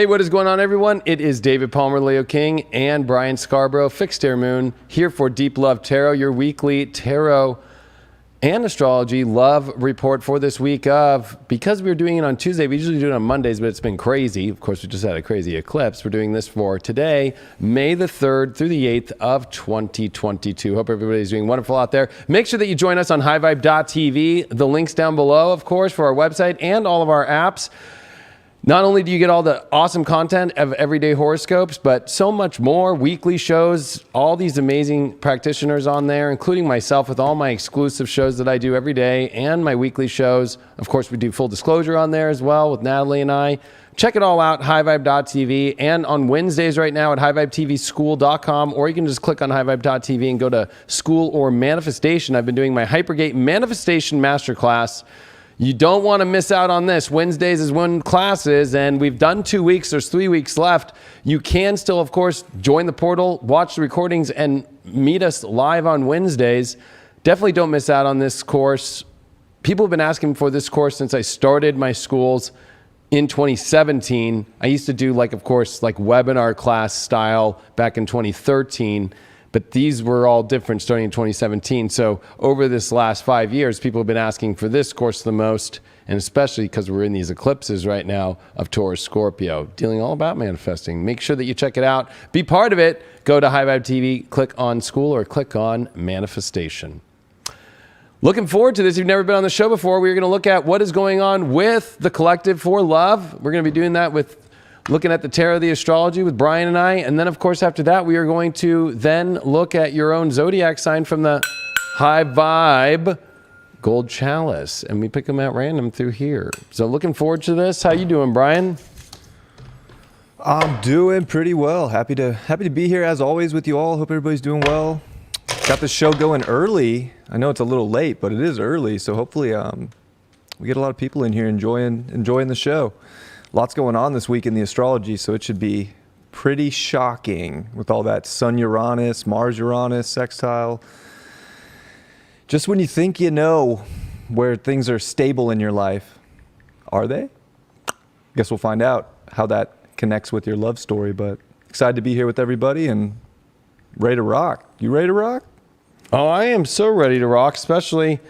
Hey, what is going on, everyone? It is David Palmer, Leo King, and Brian Scarborough, Fixed Air Moon, here for Deep Love Tarot, your weekly tarot and astrology love report for this week of, because we were doing it on Tuesday, we usually do it on Mondays, but it's been crazy. Of course, we just had a crazy eclipse. We're doing this for today, May the 3rd through the 8th of 2022. Hope everybody's doing wonderful out there. Make sure that you join us on highvibe.tv. The link's down below, of course, for our website and all of our apps. Not only do you get all the awesome content of everyday horoscopes, but so much more, weekly shows, all these amazing practitioners on there, including myself with all my exclusive shows that I do every day and my weekly shows. Of course, we do full disclosure on there as well with Natalie and I. Check it all out, highvibe.tv, and on Wednesdays right now at highvibetvschool.com, or you can just click on highvibe.tv and go to school or manifestation. I've been doing my Hypergate Manifestation Masterclass. You don't want to miss out on this. Wednesdays is when class is, and we've done 2 weeks. There's 3 weeks left. You can still, of course, join the portal, watch the recordings, and meet us live on Wednesdays. Definitely don't miss out on this course. People have been asking for this course since I started my schools in 2017. I used to do, of course, webinar class style back in 2013. But these were all different starting in 2017. So over this last 5 years, people have been asking for this course the most, and especially because we're in these eclipses right now of Taurus, Scorpio, dealing all about manifesting. Make sure that you check it out. Be part of it. Go to High Vibe TV, click on school, or click on manifestation. Looking forward to this. If you've never been on the show before, we're going to look at what is going on with the collective for love. We're going to be doing that with looking at the tarot, the astrology with Brian and I. And then, of course, after that, we are going to then look at your own zodiac sign from the High Vibe Gold Chalice. And we pick them at random through here. So looking forward to this. How you doing, Brian? I'm doing pretty well. Happy to be here as always with you all. Hope everybody's doing well. Got the show going early. I know it's a little late, but it is early. So hopefully we get a lot of people in here enjoying the show. Lots going on this week in the astrology, so it should be pretty shocking with all that Sun-Uranus, Mars-Uranus sextile. Just when you think you know where things are stable in your life, are they? Guess we'll find out how that connects with your love story, but excited to be here with everybody and ready to rock. You ready to rock? Oh, I am so ready to rock, especially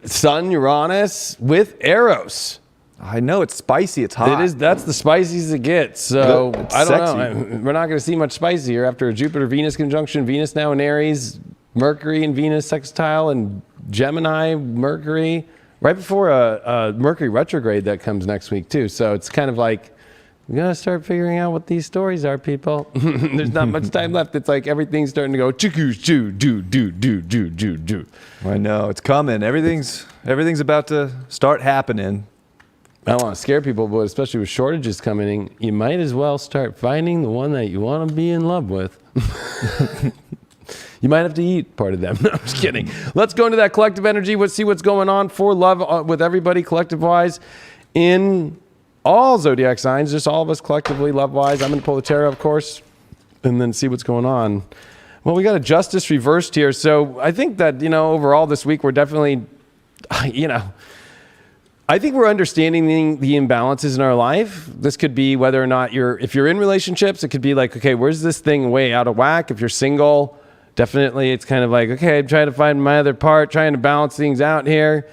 Sun-Uranus with Eros. I know, it's spicy, it's hot. It is. That's the spiciest it gets. So it's I don't sexy. know. We're not going to see much spicier after a Jupiter-Venus conjunction. Venus now in Aries, Mercury and Venus sextile, and Gemini, Mercury, right before a Mercury retrograde that comes next week too. So it's kind of like, we got to start figuring out what these stories are, people. There's not much time left. It's like everything's starting to go do. I know, it's coming. Everything's about to start happening. I don't want to scare people, but especially with shortages coming in, you might as well start finding the one that you want to be in love with. You might have to eat part of them. No, I'm just kidding. Let's go into that collective energy. Let's see what's going on for love with everybody collective-wise in all zodiac signs, just all of us collectively love-wise. I'm going to pull the tarot, of course, and then see what's going on. Well, we got a justice reversed here. So I think that, overall this week, we're definitely, I think we're understanding the imbalances in our life. This could be whether or not if you're in relationships, it could be like, okay, where's this thing way out of whack? If you're single, definitely it's kind of like, okay, I'm trying to find my other part, trying to balance things out here.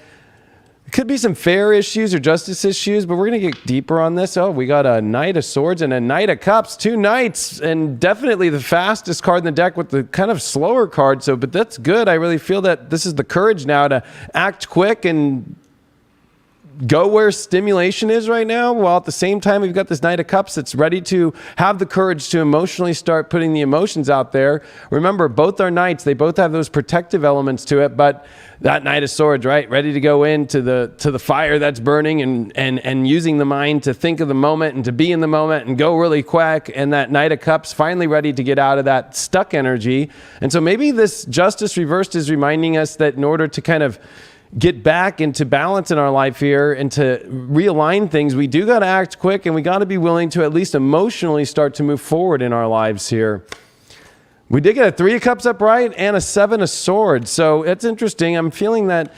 It could be some fair issues or justice issues, but we're going to get deeper on this. Oh, we got a Knight of Swords and a Knight of Cups, 2 Knights, and definitely the fastest card in the deck with the kind of slower card. So, but that's good. I really feel that this is the courage now to act quick and go where stimulation is right now, while at the same time we've got this Knight of Cups that's ready to have the courage to emotionally start putting the emotions out there. Remember, both are knights. They both have those protective elements to it, but that Knight of Swords, right, ready to go into the fire that's burning and using the mind to think of the moment and to be in the moment and go really quick, and that Knight of Cups finally ready to get out of that stuck energy. And so maybe this justice reversed is reminding us that in order to kind of get back into balance in our life here and to realign things, we do got to act quick, and we got to be willing to at least emotionally start to move forward in our lives here. We did get a 3 of Cups upright and a 7 of Swords. So it's interesting. I'm feeling that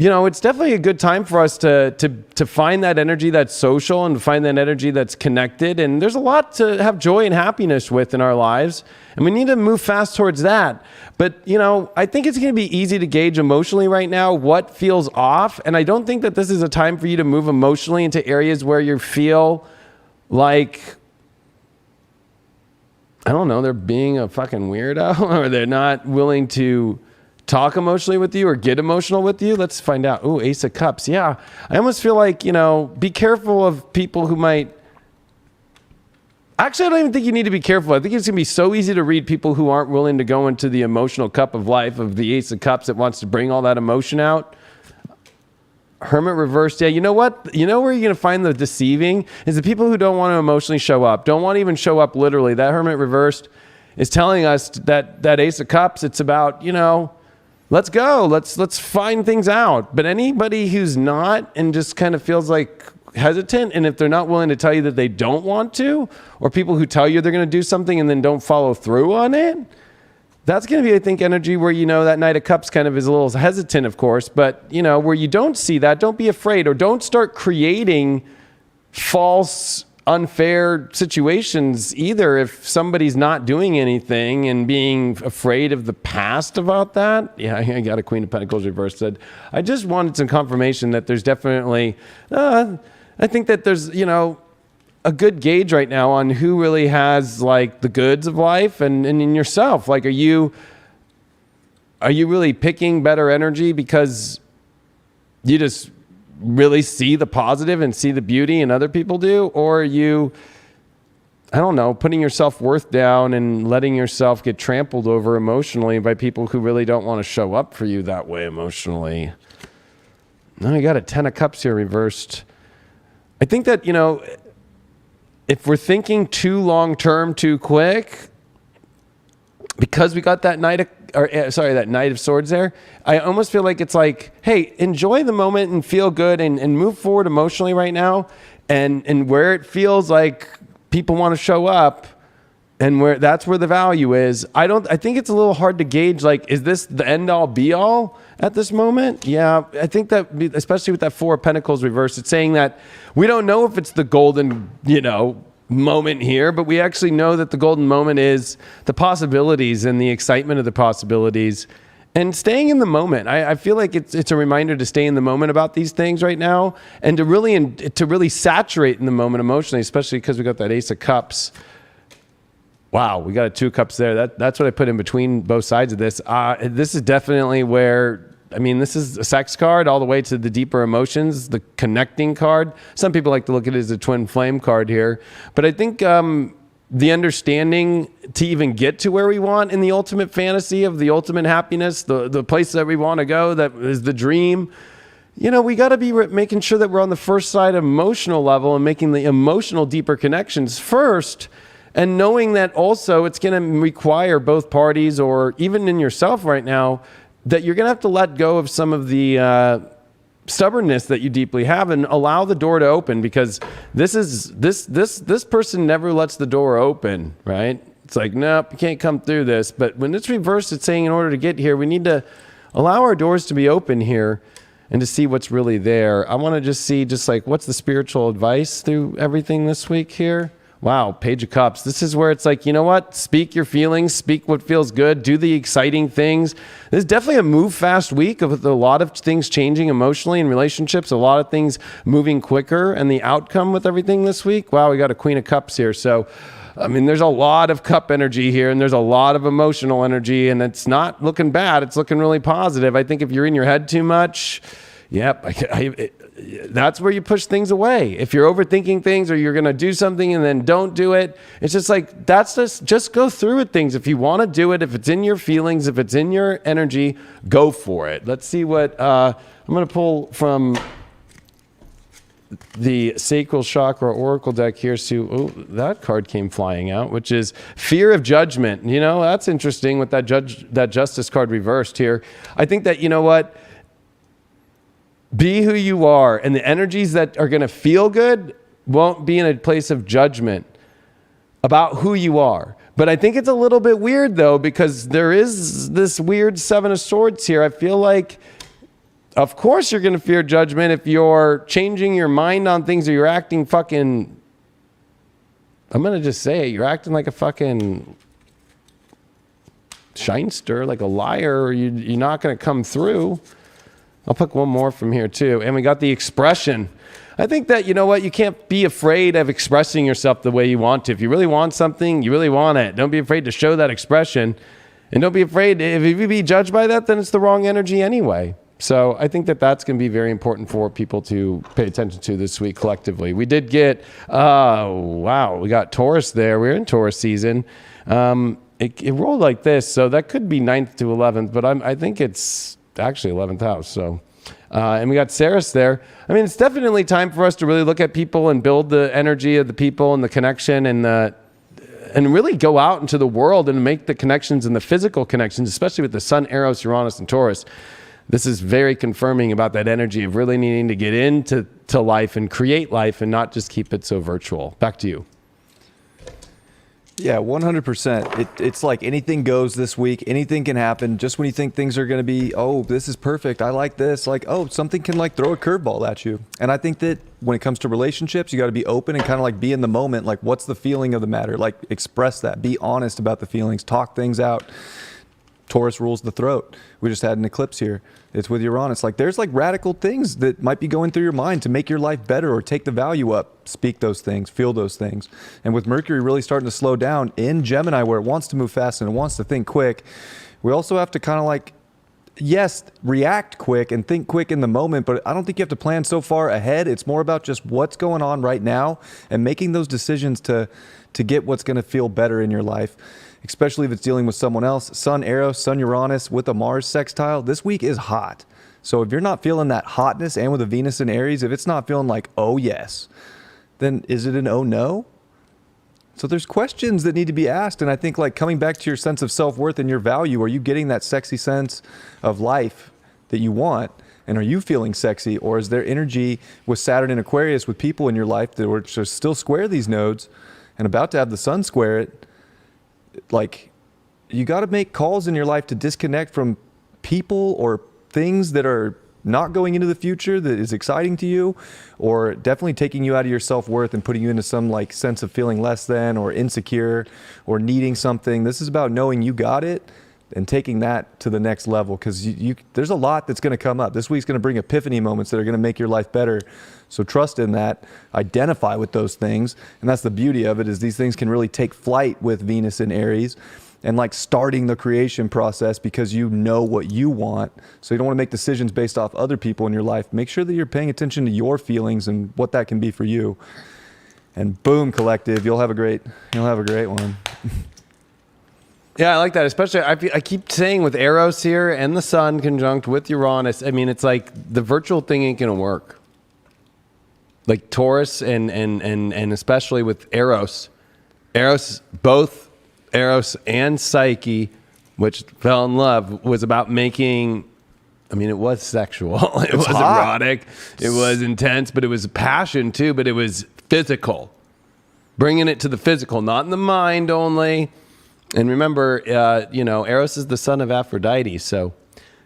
it's definitely a good time for us to find that energy that's social and to find that energy that's connected. And there's a lot to have joy and happiness with in our lives. And we need to move fast towards that. But, I think it's going to be easy to gauge emotionally right now what feels off. And I don't think that this is a time for you to move emotionally into areas where you feel like, I don't know, they're being a fucking weirdo or they're not willing to talk emotionally with you or get emotional with you. Let's find out. Ooh, Ace of Cups. Yeah. I almost feel like, be careful of people who might. Actually, I don't even think you need to be careful. I think it's going to be so easy to read people who aren't willing to go into the emotional cup of life of the Ace of Cups that wants to bring all that emotion out. Hermit reversed. Yeah, you know what? You know where you're going to find the deceiving is the people who don't want to emotionally show up, don't want to even show up literally. That Hermit reversed is telling us that Ace of Cups, it's about, let's go. Let's find things out. But anybody who's not and just kind of feels like hesitant, and if they're not willing to tell you that they don't want to, or people who tell you they're going to do something and then don't follow through on it, that's going to be, I think, energy where, that Knight of Cups kind of is a little hesitant, of course, but, where you don't see that, don't be afraid, or don't start creating false, unfair situations either if somebody's not doing anything and being afraid of the past about that. Yeah, I got a Queen of Pentacles reversed. Said, I just wanted some confirmation that there's definitely, I think that there's, a good gauge right now on who really has like the goods of life and in yourself. Like, are you really picking better energy because you just really see the positive and see the beauty in other people do? Or are you, I don't know, putting your self-worth down and letting yourself get trampled over emotionally by people who really don't want to show up for you that way emotionally? Now you got a 10 of Cups here reversed. I think that, if we're thinking too long-term, too quick, because we got that Knight of Swords there, I almost feel like it's like, hey, enjoy the moment and feel good and move forward emotionally right now. And where it feels like people want to show up and that's where the value is. I think it's a little hard to gauge, like, is this the end all be all at this moment? Yeah, I think that, especially with that Four of Pentacles reversed, it's saying that we don't know if it's the golden, moment here, but we actually know that the golden moment is the possibilities and the excitement of the possibilities and staying in the moment. I feel like it's a reminder to stay in the moment about these things right now and to really saturate in the moment emotionally, especially because we got that Ace of Cups. Wow, we got a 2 of Cups there. That's what I put in between both sides of this. This is definitely where, this is a sex card all the way to the deeper emotions, the connecting card. Some people like to look at it as a twin flame card here. But I think the understanding to even get to where we want in the ultimate fantasy of the ultimate happiness, the place that we want to go, that is the dream. We got to be making sure that we're on the first side emotional level and making the emotional deeper connections first. And knowing that also it's going to require both parties, or even in yourself right now, that you're going to have to let go of some of the stubbornness that you deeply have and allow the door to open, because this person never lets the door open, right? It's like, nope, you can't come through this. But when it's reversed, it's saying in order to get here, we need to allow our doors to be open here and to see what's really there. I want to just see what's the spiritual advice through everything this week here. Wow, Page of Cups. This is where it's like, you know what? Speak your feelings, speak what feels good, do the exciting things. This is definitely a move fast week with a lot of things changing emotionally in relationships, a lot of things moving quicker, and the outcome with everything this week. Wow, we got a Queen of Cups here. So, there's a lot of cup energy here, and there's a lot of emotional energy, and it's not looking bad. It's looking really positive. I think if you're in your head too much, that's where you push things away. If you're overthinking things, or you're going to do something and then don't do it, it's just like, that's just go through with things. If you want to do it, if it's in your feelings, if it's in your energy, go for it. Let's see what I'm going to pull from the Sacral Chakra Oracle deck here. So, that card came flying out, which is Fear of Judgment. That's interesting with that Justice card reversed here. I think that, be who you are, and the energies that are going to feel good won't be in a place of judgment about who you are. But I think it's a little bit weird, though, because there is this weird 7 of Swords here. I feel like Of course you're going to fear judgment if you're changing your mind on things or you're acting fucking, I'm going to just say it, you're acting like a fucking shinester, like a liar, or you're not going to come through. I'll pick one more from here too. And we got the expression. I think that, you know what, you can't be afraid of expressing yourself the way you want to. If you really want something, you really want it. Don't be afraid to show that expression. And don't be afraid, if you be judged by that, then it's the wrong energy anyway. So I think that that's going to be very important for people to pay attention to this week collectively. We did get, we got Taurus there. We're in Taurus season. It rolled like this, so that could be 9th to 11th, but I think it's actually 11th house. So, and we got Ceres there. I mean, it's definitely time for us to really look at people and build the energy of the people and the connection and really go out into the world and make the connections and the physical connections, especially with the Sun, Eros, Uranus, and Taurus. This is very confirming about that energy of really needing to get into life and create life and not just keep it so virtual. Back to you. Yeah, 100%. It's like anything goes this week. Anything can happen. Just when you think things are going to be, oh, this is perfect, I like this. Like, oh, something can like throw a curveball at you. And I think that when it comes to relationships, you got to be open and kind of like be in the moment. Like, what's the feeling of the matter? Like, express that. Be honest about the feelings. Talk things out. Taurus rules the throat. We just had an eclipse here. It's with Uranus. Like, there's like radical things that might be going through your mind to make your life better or take the value up. Speak those things, feel those things. And with Mercury really starting to slow down in Gemini, where it wants to move fast and it wants to think quick, we also have to kind of like, yes, react quick and think quick in the moment, but I don't think you have to plan so far ahead. It's more about just what's going on right now and making those decisions to get what's going to feel better in your life, especially if it's dealing with someone else. Sun, Eros, Sun, Uranus with a Mars sextile. This week is hot. So if you're not feeling that hotness, and with a Venus in Aries, if it's not feeling like, oh yes, then is it an oh no? So there's questions that need to be asked. And I think like coming back to your sense of self-worth and your value, are you getting that sexy sense of life that you want? And are you feeling sexy? Or is there energy with Saturn and Aquarius with people in your life that are just still square these nodes and about to have the sun square it? Like, you got to make calls in your life to disconnect from people or things that are not going into the future that is exciting to you, or definitely taking you out of your self-worth and putting you into some like sense of feeling less than or insecure or needing something. This is about knowing you got it and taking that to the next level, because there's a lot that's going to come up. This week's going to bring epiphany moments that are going to make your life better. So trust in that, identify with those things. And that's the beauty of it, is these things can really take flight with Venus in Aries and like starting the creation process, because you know what you want. So you don't want to make decisions based off other people in your life. Make sure that you're paying attention to your feelings and what that can be for you. And boom, collective, you'll have a great one. Yeah, I like that. Especially, I keep saying with Eros here and the Sun conjunct with Uranus, I mean, it's like the virtual thing ain't going to work. Like Taurus and especially with Eros, both Eros and Psyche, which fell in love, was about making, I mean, it was sexual. It was erotic. It was intense, but it was passion too, but it was physical. Bringing it to the physical, not in the mind only. And remember, Eros is the son of Aphrodite. So,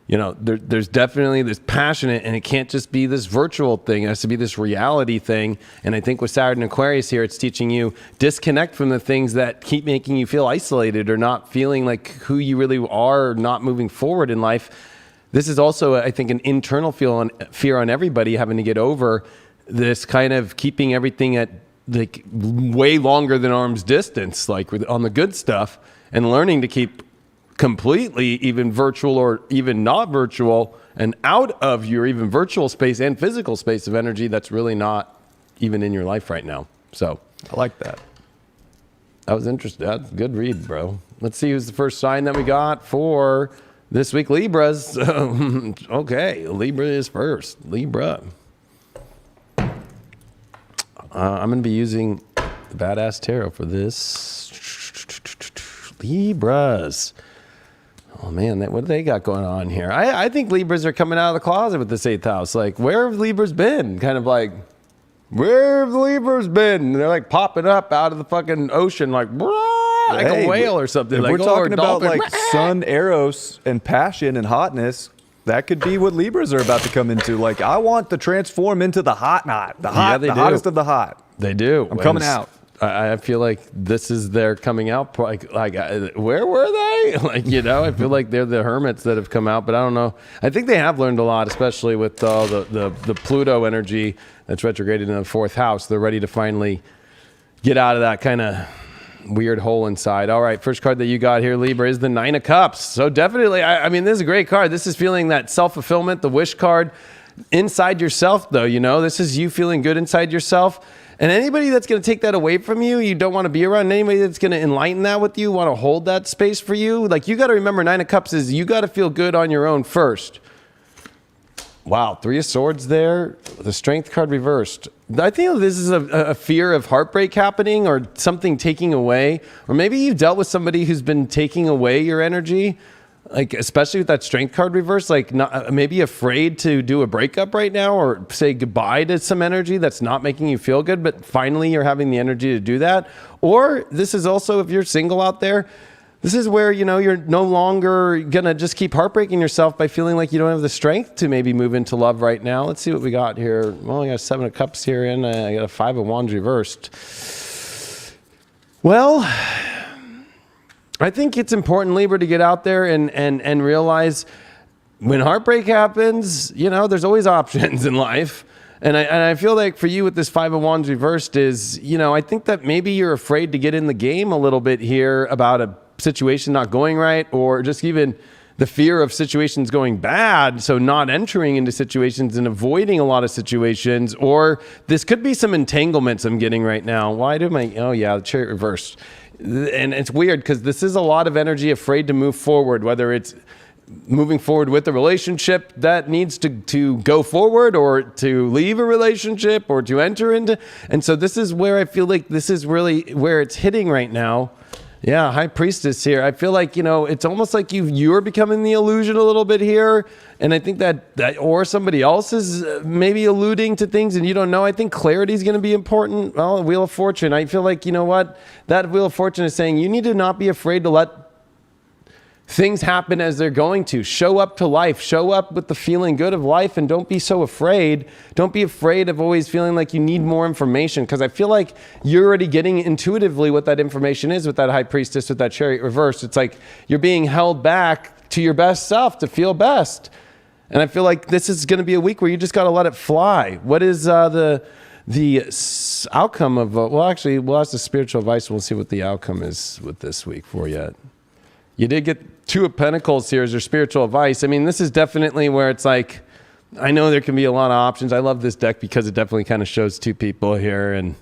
there's definitely this passionate, and it can't just be this virtual thing. It has to be this reality thing. And I think with Saturn and Aquarius here, it's teaching you disconnect from the things that keep making you feel isolated or not feeling like who you really are, or not moving forward in life. This is also, I think, an internal fear on everybody, having to get over this kind of keeping everything at like way longer than arm's distance, like on the good stuff, and learning to keep completely even virtual or even not virtual and out of your even virtual space and physical space of energy that's really not even in your life right now. So I like that. That was interesting. That's a good read, bro. Let's see who's the first sign that we got for this week. Libras. Okay, Libra is first. Libra. I'm going to be using the Badass Tarot for this. Libras. Oh, man, what do they got going on here? I think Libras are coming out of the closet with this 8th house. Like, where have Libras been? Kind of like, where have the Libras been? And they're like popping up out of the fucking ocean like a whale or something. If like, we're talking about like Sun, Eros, and passion and hotness, that could be what Libras are about to come into. Like, I want to transform into the hot, the hottest of the hot. They do. I'm coming out. I feel like this is their coming out. Like, where were they? Like, you know, I feel like they're the hermits that have come out, but I don't know. I think they have learned a lot, especially with the Pluto energy that's retrograded in the 4th house. They're ready to finally get out of that kind of weird hole inside. All right, first card that you got here, Libra, is the 9 of Cups. So definitely, I mean, this is a great card. This is feeling that self-fulfillment, the wish card inside yourself, though. You know, this is you feeling good inside yourself. And anybody that's going to take that away from you, you don't want to be around. Anybody that's going to enlighten that with you, want to hold that space for you. Like, you got to remember, 9 of Cups is you got to feel good on your own first. Wow, 3 of Swords there. The Strength card reversed. I think this is a fear of heartbreak happening or something taking away. Or maybe you've dealt with somebody who's been taking away your energy. Like, especially with that Strength card reverse, like maybe afraid to do a breakup right now or say goodbye to some energy that's not making you feel good, but finally you're having the energy to do that. Or this is also, if you're single out there, this is where, you know, you're no longer going to just keep heartbreaking yourself by feeling like you don't have the strength to maybe move into love right now. Let's see what we got here. Well, I got 7 of Cups here and I got a 5 of Wands reversed. Well, I think it's important, Libra, to get out there and realize when heartbreak happens, you know, there's always options in life. And I feel like for you with this 5 of Wands reversed is, you know, I think that maybe you're afraid to get in the game a little bit here about a situation not going right, or just even the fear of situations going bad. So not entering into situations and avoiding a lot of situations, or this could be some entanglements I'm getting right now. Why do my, oh yeah, the Chariot reversed. And it's weird because this is a lot of energy afraid to move forward, whether it's moving forward with a relationship that needs to go forward, or to leave a relationship, or to enter into. And so this is where I feel like this is really where it's hitting right now. Yeah, High Priestess here. I feel like, you know, it's almost like you're becoming the illusion a little bit here. And I think that or somebody else is maybe alluding to things and you don't know. I think clarity is going to be important. Well, Wheel of Fortune. I feel like, you know what? That Wheel of Fortune is saying you need to not be afraid to let things happen as they're going to. Show up to life. Show up with the feeling good of life, and don't be so afraid. Don't be afraid of always feeling like you need more information, because I feel like you're already getting intuitively what that information is with that High Priestess, with that Chariot reversed. It's like you're being held back to your best self to feel best. And I feel like this is going to be a week where you just got to let it fly. What is the outcome of, well, actually, we'll ask the spiritual advice. We'll see what the outcome is with this week for you. You did get 2 of Pentacles here as your spiritual advice. I mean, this is definitely where it's like, I know there can be a lot of options. I love this deck because it definitely kind of shows 2 people here and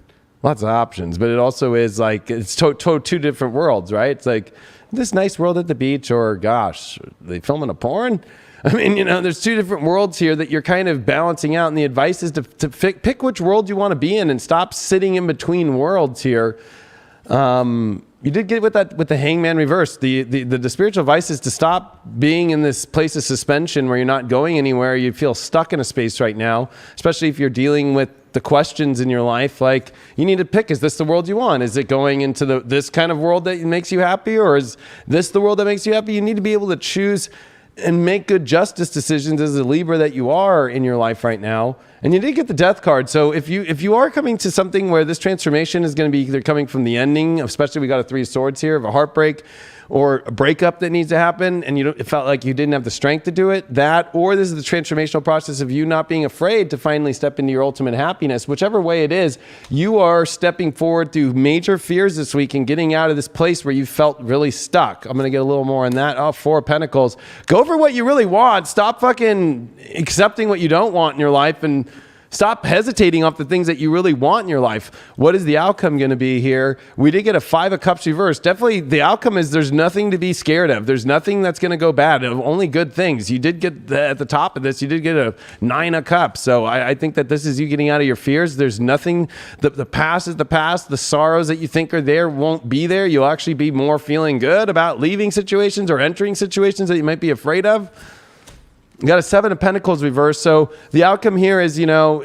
lots of options. But it also is like, it's 2 different worlds, right? It's like this nice world at the beach, or gosh, are they filming a porn? I mean, you know, there's 2 different worlds here that you're kind of balancing out. And the advice is to pick which world you want to be in and stop sitting in between worlds here. You did get with the Hangman reverse. The spiritual advice is to stop being in this place of suspension where you're not going anywhere. You feel stuck in a space right now, especially if you're dealing with the questions in your life. Like, you need to pick, is this the world you want? Is it going into this kind of world that makes you happy, or is this the world that makes you happy? You need to be able to choose and make good justice decisions as a Libra that you are in your life right now. And you did get the Death card. So if you are coming to something where this transformation is going to be either coming from the ending, especially we got a 3 of Swords here, of a heartbreak or a breakup that needs to happen, and it felt like you didn't have the strength to do it, that, or this is the transformational process of you not being afraid to finally step into your ultimate happiness. Whichever way it is, you are stepping forward through major fears this week and getting out of this place where you felt really stuck. I'm going to get a little more on that. Oh, 4 of Pentacles. Go for what you really want. Stop fucking accepting what you don't want in your life, and stop hesitating off the things that you really want in your life. What is the outcome going to be here? We did get a 5 of Cups reversed. Definitely the outcome is there's nothing to be scared of. There's nothing that's going to go bad. Only good things. You did get at the top of this, you did get a 9 of Cups. So I think that this is you getting out of your fears. There's nothing, the past is the past. The sorrows that you think are there won't be there. You'll actually be more feeling good about leaving situations or entering situations that you might be afraid of. You got a 7 of Pentacles reversed. So the outcome here is, you know,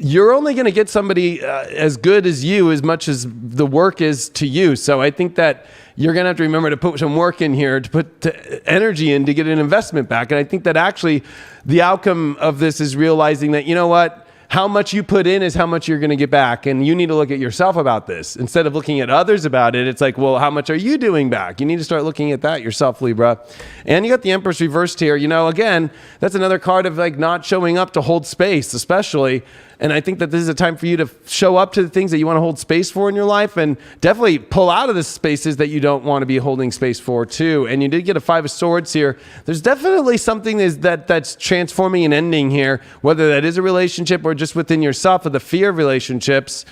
you're only going to get somebody as good as you as much as the work is to you. So I think that you're going to have to remember to put some work in here, to put energy in to get an investment back. And I think that actually the outcome of this is realizing that, you know what? How much you put in is how much you're going to get back. And you need to look at yourself about this. Instead of looking at others about it, it's like, well, how much are you doing back? You need to start looking at that yourself, Libra. And you got the Empress reversed here. You know, again, that's another card of like not showing up to hold space, especially. And I think that this is a time for you to show up to the things that you want to hold space for in your life, and definitely pull out of the spaces that you don't want to be holding space for too. And you did get a 5 of Swords here. There's definitely something that's transforming and ending here, whether that is a relationship or just within yourself, or the fear of relationships.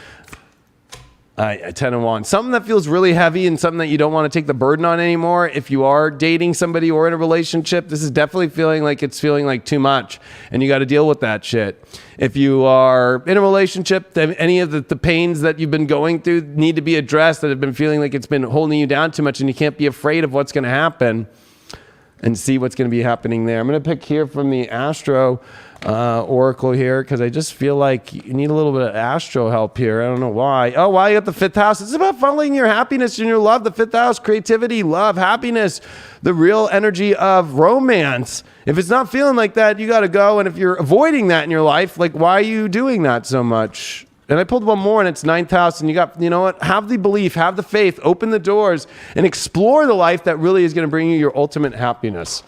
10 of Wands. Something that feels really heavy and something that you don't want to take the burden on anymore. If you are dating somebody or in a relationship, this is definitely feeling like too much, and you got to deal with that shit. If you are in a relationship, then any of the pains that you've been going through need to be addressed, that have been feeling like it's been holding you down too much, and you can't be afraid of what's going to happen and see what's going to be happening there. I'm going to pick here from the Astro Oracle here, because I just feel like you need a little bit of astro help here. I don't know why. Oh, why you got the 5th house? It's about funneling your happiness and your love. The 5th house, creativity, love, happiness, the real energy of romance. If it's not feeling like that, you got to go. And if you're avoiding that in your life, like, why are you doing that so much? And I pulled one more, and it's 9th house, and you got, you know what? Have the belief, have the faith, open the doors, and explore the life that really is going to bring you your ultimate happiness.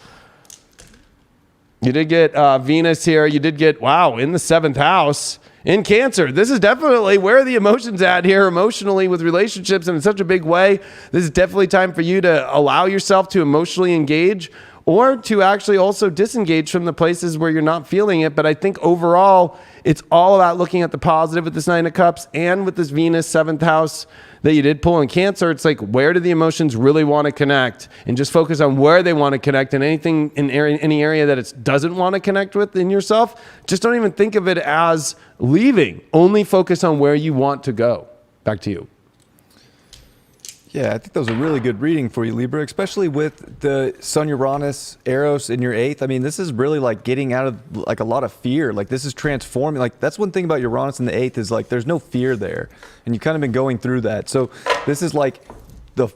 You did get Venus here. You did get, wow, in the 7th house in Cancer. This is definitely where the emotions at here emotionally with relationships, and in such a big way. This is definitely time for you to allow yourself to emotionally engage, or to actually also disengage from the places where you're not feeling it. But I think overall, it's all about looking at the positive with this 9 of Cups and with this Venus 7th house that you did pull in Cancer. It's like, where do the emotions really want to connect? And just focus on where they want to connect, and anything in any area that it doesn't want to connect with in yourself, just don't even think of it as leaving. Only focus on where you want to go. Back to you. Yeah, I think that was a really good reading for you, Libra, especially with the Sun, Uranus, Eros in your 8th. I mean, this is really like getting out of like a lot of fear. Like, this is transforming. Like, that's one thing about Uranus in the 8th is like there's no fear there. And you've kind of been going through that. So this is like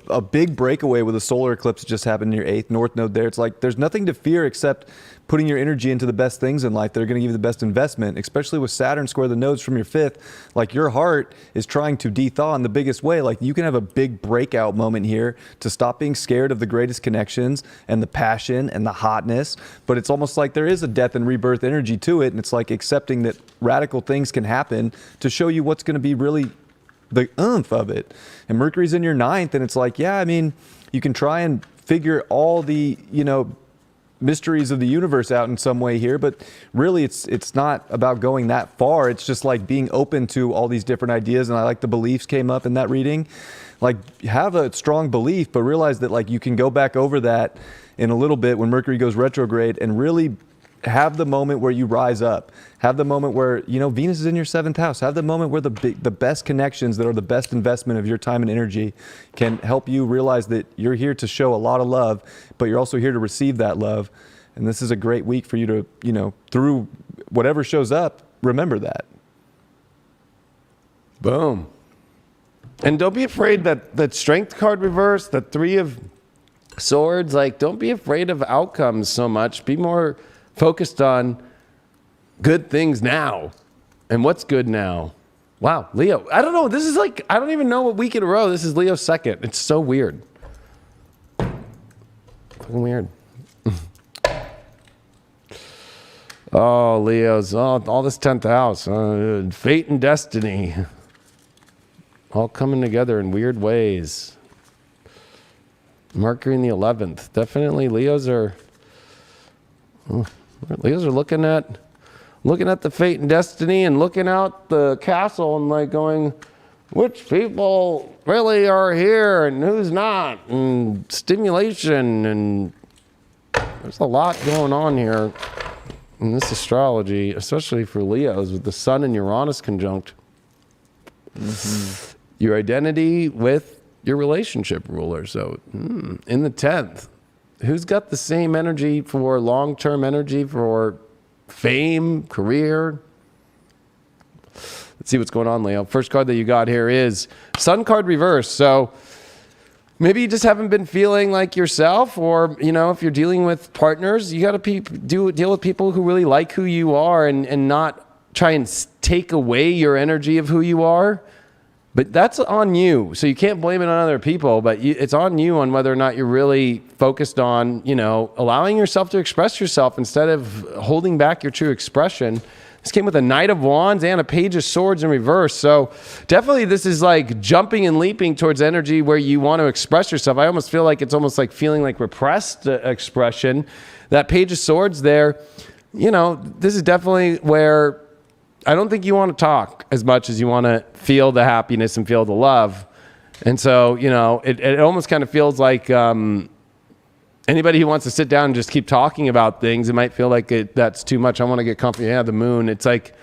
a big breakaway with a solar eclipse that just happened in your 8th North Node there. It's like there's nothing to fear except putting your energy into the best things in life that are going to give you the best investment, especially with Saturn square the nodes from your 5th. Like, your heart is trying to de-thaw in the biggest way. Like, you can have a big breakout moment here to stop being scared of the greatest connections and the passion and the hotness. But it's almost like there is a death and rebirth energy to it. And it's like accepting that radical things can happen to show you what's going to be really the oomph of it. And Mercury's in your 9th, and it's like, yeah, I mean, you can try and figure all the, mysteries of the universe out in some way here, but really it's not about going that far. It's just like being open to all these different ideas. And I like the beliefs came up in that reading. Like, have a strong belief, but realize that like you can go back over that in a little bit when Mercury goes retrograde, and really have the moment where you rise up. Have the moment where, Venus is in your 7th house. Have the moment where the best connections that are the best investment of your time and energy can help you realize that you're here to show a lot of love, but you're also here to receive that love. And this is a great week for you to, through whatever shows up, remember that. Boom. And don't be afraid that Strength card reverse, that 3 of Swords, like, don't be afraid of outcomes so much. Be more focused on good things now. And what's good now? Wow, Leo. I don't know. This is like, I don't even know what week in a row. This is Leo's 2nd. It's so weird. Fucking weird. Oh, Leo's. Oh, all this 10th house. Fate and destiny. All coming together in weird ways. Mercury in the 11th. Definitely Leos are looking at the fate and destiny, and looking out the castle and like going, which people really are here and who's not, and stimulation, and there's a lot going on here in this astrology, especially for Leos with the Sun and Uranus conjunct. Mm-hmm. Your identity with your relationship ruler. So in the 10th, who's got the same energy for long-term energy for fame, career? Let's see what's going on, Leo. First card that you got here is Sun card reverse. So maybe you just haven't been feeling like yourself, or, if you're dealing with partners, you got to deal with people who really like who you are and not try and take away your energy of who you are. But that's on you. So you can't blame it on other people, but it's on you on whether or not you're really focused on, allowing yourself to express yourself instead of holding back your true expression. This came with a Knight of Wands and a Page of Swords in reverse. So definitely this is like jumping and leaping towards energy where you want to express yourself. I almost feel like it's almost like feeling like repressed expression. That Page of Swords there, this is definitely where I don't think you want to talk as much as you want to feel the happiness and feel the love. And so, it almost kind of feels like anybody who wants to sit down and just keep talking about things, it might feel like that's too much. I want to get comfy. Yeah, the moon. It's like,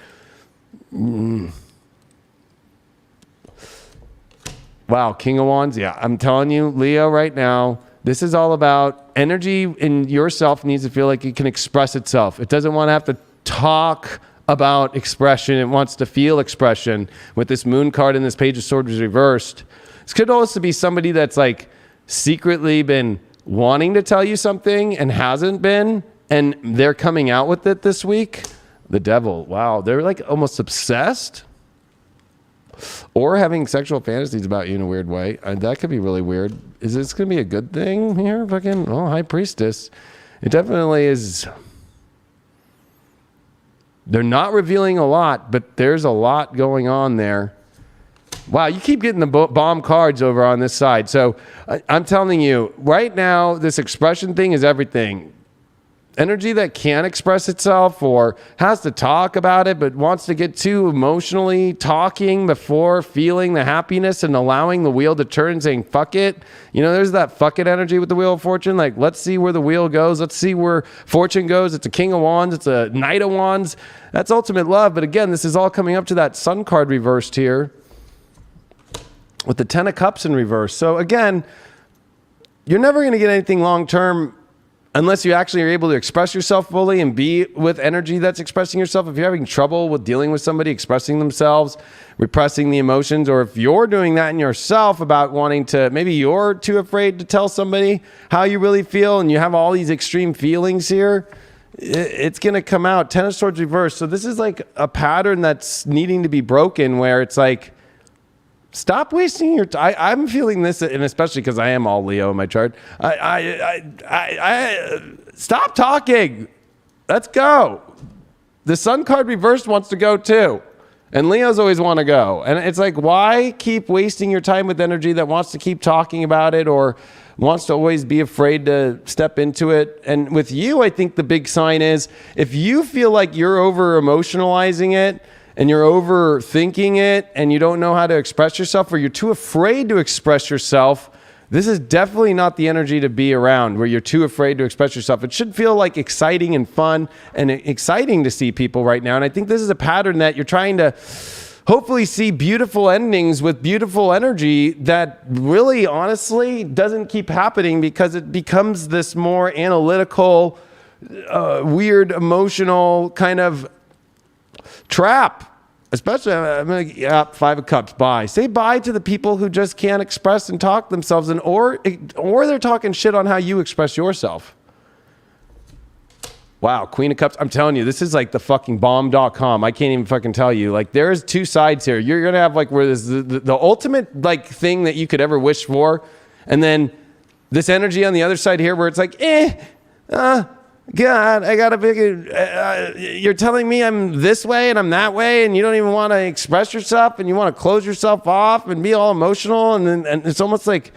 wow, King of Wands. Yeah, I'm telling you, Leo, right now, this is all about energy in yourself needs to feel like it can express itself. It doesn't want to have to talk about expression. It wants to feel expression. With this moon card and this Page of Swords reversed, this could also be somebody that's like secretly been wanting to tell you something and hasn't been, and they're coming out with it this week. The Devil. Wow, they're like almost obsessed or having sexual fantasies about you in a weird way. That could be really weird. Is this gonna be a good thing here? High Priestess. It definitely is. They're not revealing a lot, but there's a lot going on there. Wow, you keep getting the bomb cards over on this side. So I'm telling you, right now, this expression thing is everything. Energy that can't express itself or has to talk about it, but wants to get too emotionally talking before feeling the happiness and allowing the wheel to turn and saying, fuck it. There's that fuck it energy with the Wheel of Fortune. Like, let's see where the wheel goes. Let's see where fortune goes. It's a King of Wands. It's a Knight of Wands. That's ultimate love. But again, this is all coming up to that Sun card reversed here with the 10 of Cups in reverse. So again, you're never going to get anything long-term unless you actually are able to express yourself fully and be with energy that's expressing yourself. If you're having trouble with dealing with somebody expressing themselves, repressing the emotions, or if you're doing that in yourself about wanting to, maybe you're too afraid to tell somebody how you really feel and you have all these extreme feelings here, it's going to come out. 10 of Swords reversed. So this is like a pattern that's needing to be broken where it's like, stop wasting your time. I'm feeling this, and especially because I am all Leo in my chart. Stop talking. Let's go. The Sun card reversed wants to go too. And Leos always want to go. And it's like, why keep wasting your time with energy that wants to keep talking about it or wants to always be afraid to step into it? And with you, I think the big sign is if you feel like you're over emotionalizing it, and you're overthinking it and you don't know how to express yourself, or you're too afraid to express yourself, this is definitely not the energy to be around where you're too afraid to express yourself. It should feel like exciting and fun and exciting to see people right now. And I think this is a pattern that you're trying to hopefully see beautiful endings with beautiful energy that really honestly doesn't keep happening because it becomes this more analytical, weird, emotional kind of trap. Especially, I'm going to, 5 of Cups, bye. Say bye to the people who just can't express and talk themselves, or they're talking shit on how you express yourself. Wow, Queen of Cups. I'm telling you, this is like the fucking bomb.com. I can't even fucking tell you. Like, there's two sides here. You're going to have like where this the ultimate like thing that you could ever wish for, and then this energy on the other side here where it's like, God, I gotta figure. You're telling me I'm this way and I'm that way, and you don't even want to express yourself, and you want to close yourself off and be all emotional, and it's almost like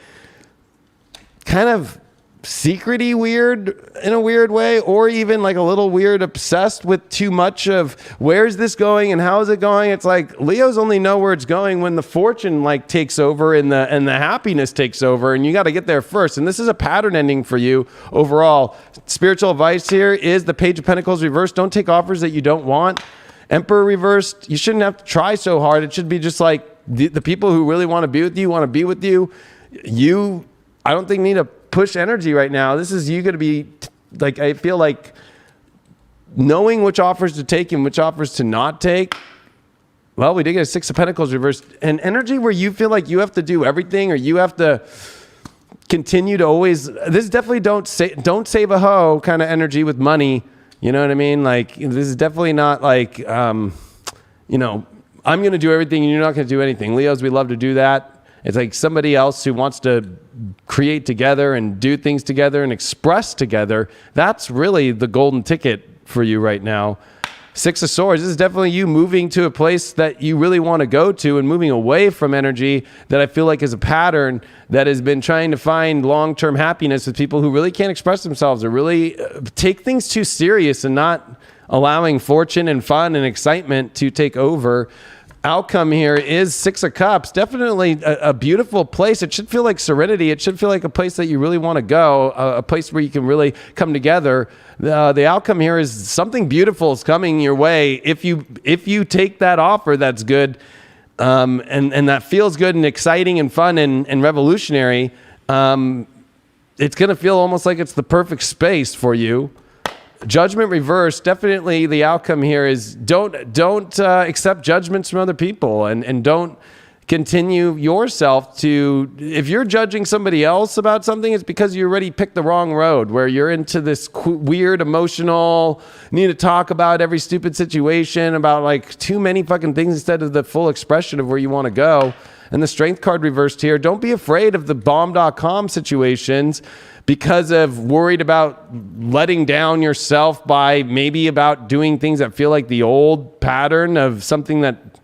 kind of secrety weird in a weird way, or even like a little weird obsessed with too much of where's this going and how is it going. It's like Leos only know where it's going when the fortune like takes over and the happiness takes over, and you got to get there first. And this is a pattern ending for you overall. Spiritual advice here is the Page of Pentacles reversed. Don't take offers that you don't want. Emperor reversed. You shouldn't have to try so hard. It should be just like the people who really want to be with you want to be with you. I don't think need to push energy right now. This is you going to be like, I feel like knowing which offers to take and which offers to not take. Well, we did get a 6 of Pentacles reversed, and energy where you feel like you have to do everything, or you have to continue to always, this is definitely don't save a hoe kind of energy with money. You know what I mean? Like, this is definitely not like, I'm going to do everything and you're not going to do anything. Leos, we love to do that. It's like somebody else who wants to create together and do things together and express together. That's really the golden ticket for you right now. Six of Swords, this is definitely you moving to a place that you really want to go to and moving away from energy that I feel like is a pattern that has been trying to find long-term happiness with people who really can't express themselves or really take things too serious and not allowing fortune and fun and excitement to take over. Outcome here is Six of Cups. Definitely a beautiful place. It should feel like serenity. It should feel like a place that you really want to go, a place where you can really come together. The outcome here is something beautiful is coming your way if you take that offer that's good and that feels good and exciting and fun and revolutionary. It's going to feel almost like it's the perfect space for you. Judgment reverse, definitely the outcome here is don't accept judgments from other people and don't continue yourself to, if you're judging somebody else about something, it's because you already picked the wrong road where you're into this weird emotional, need to talk about every stupid situation about like too many fucking things instead of the full expression of where you want to go. And the Strength card reversed here. Don't be afraid of the bomb.com situations because of worried about letting down yourself by maybe about doing things that feel like the old pattern of something that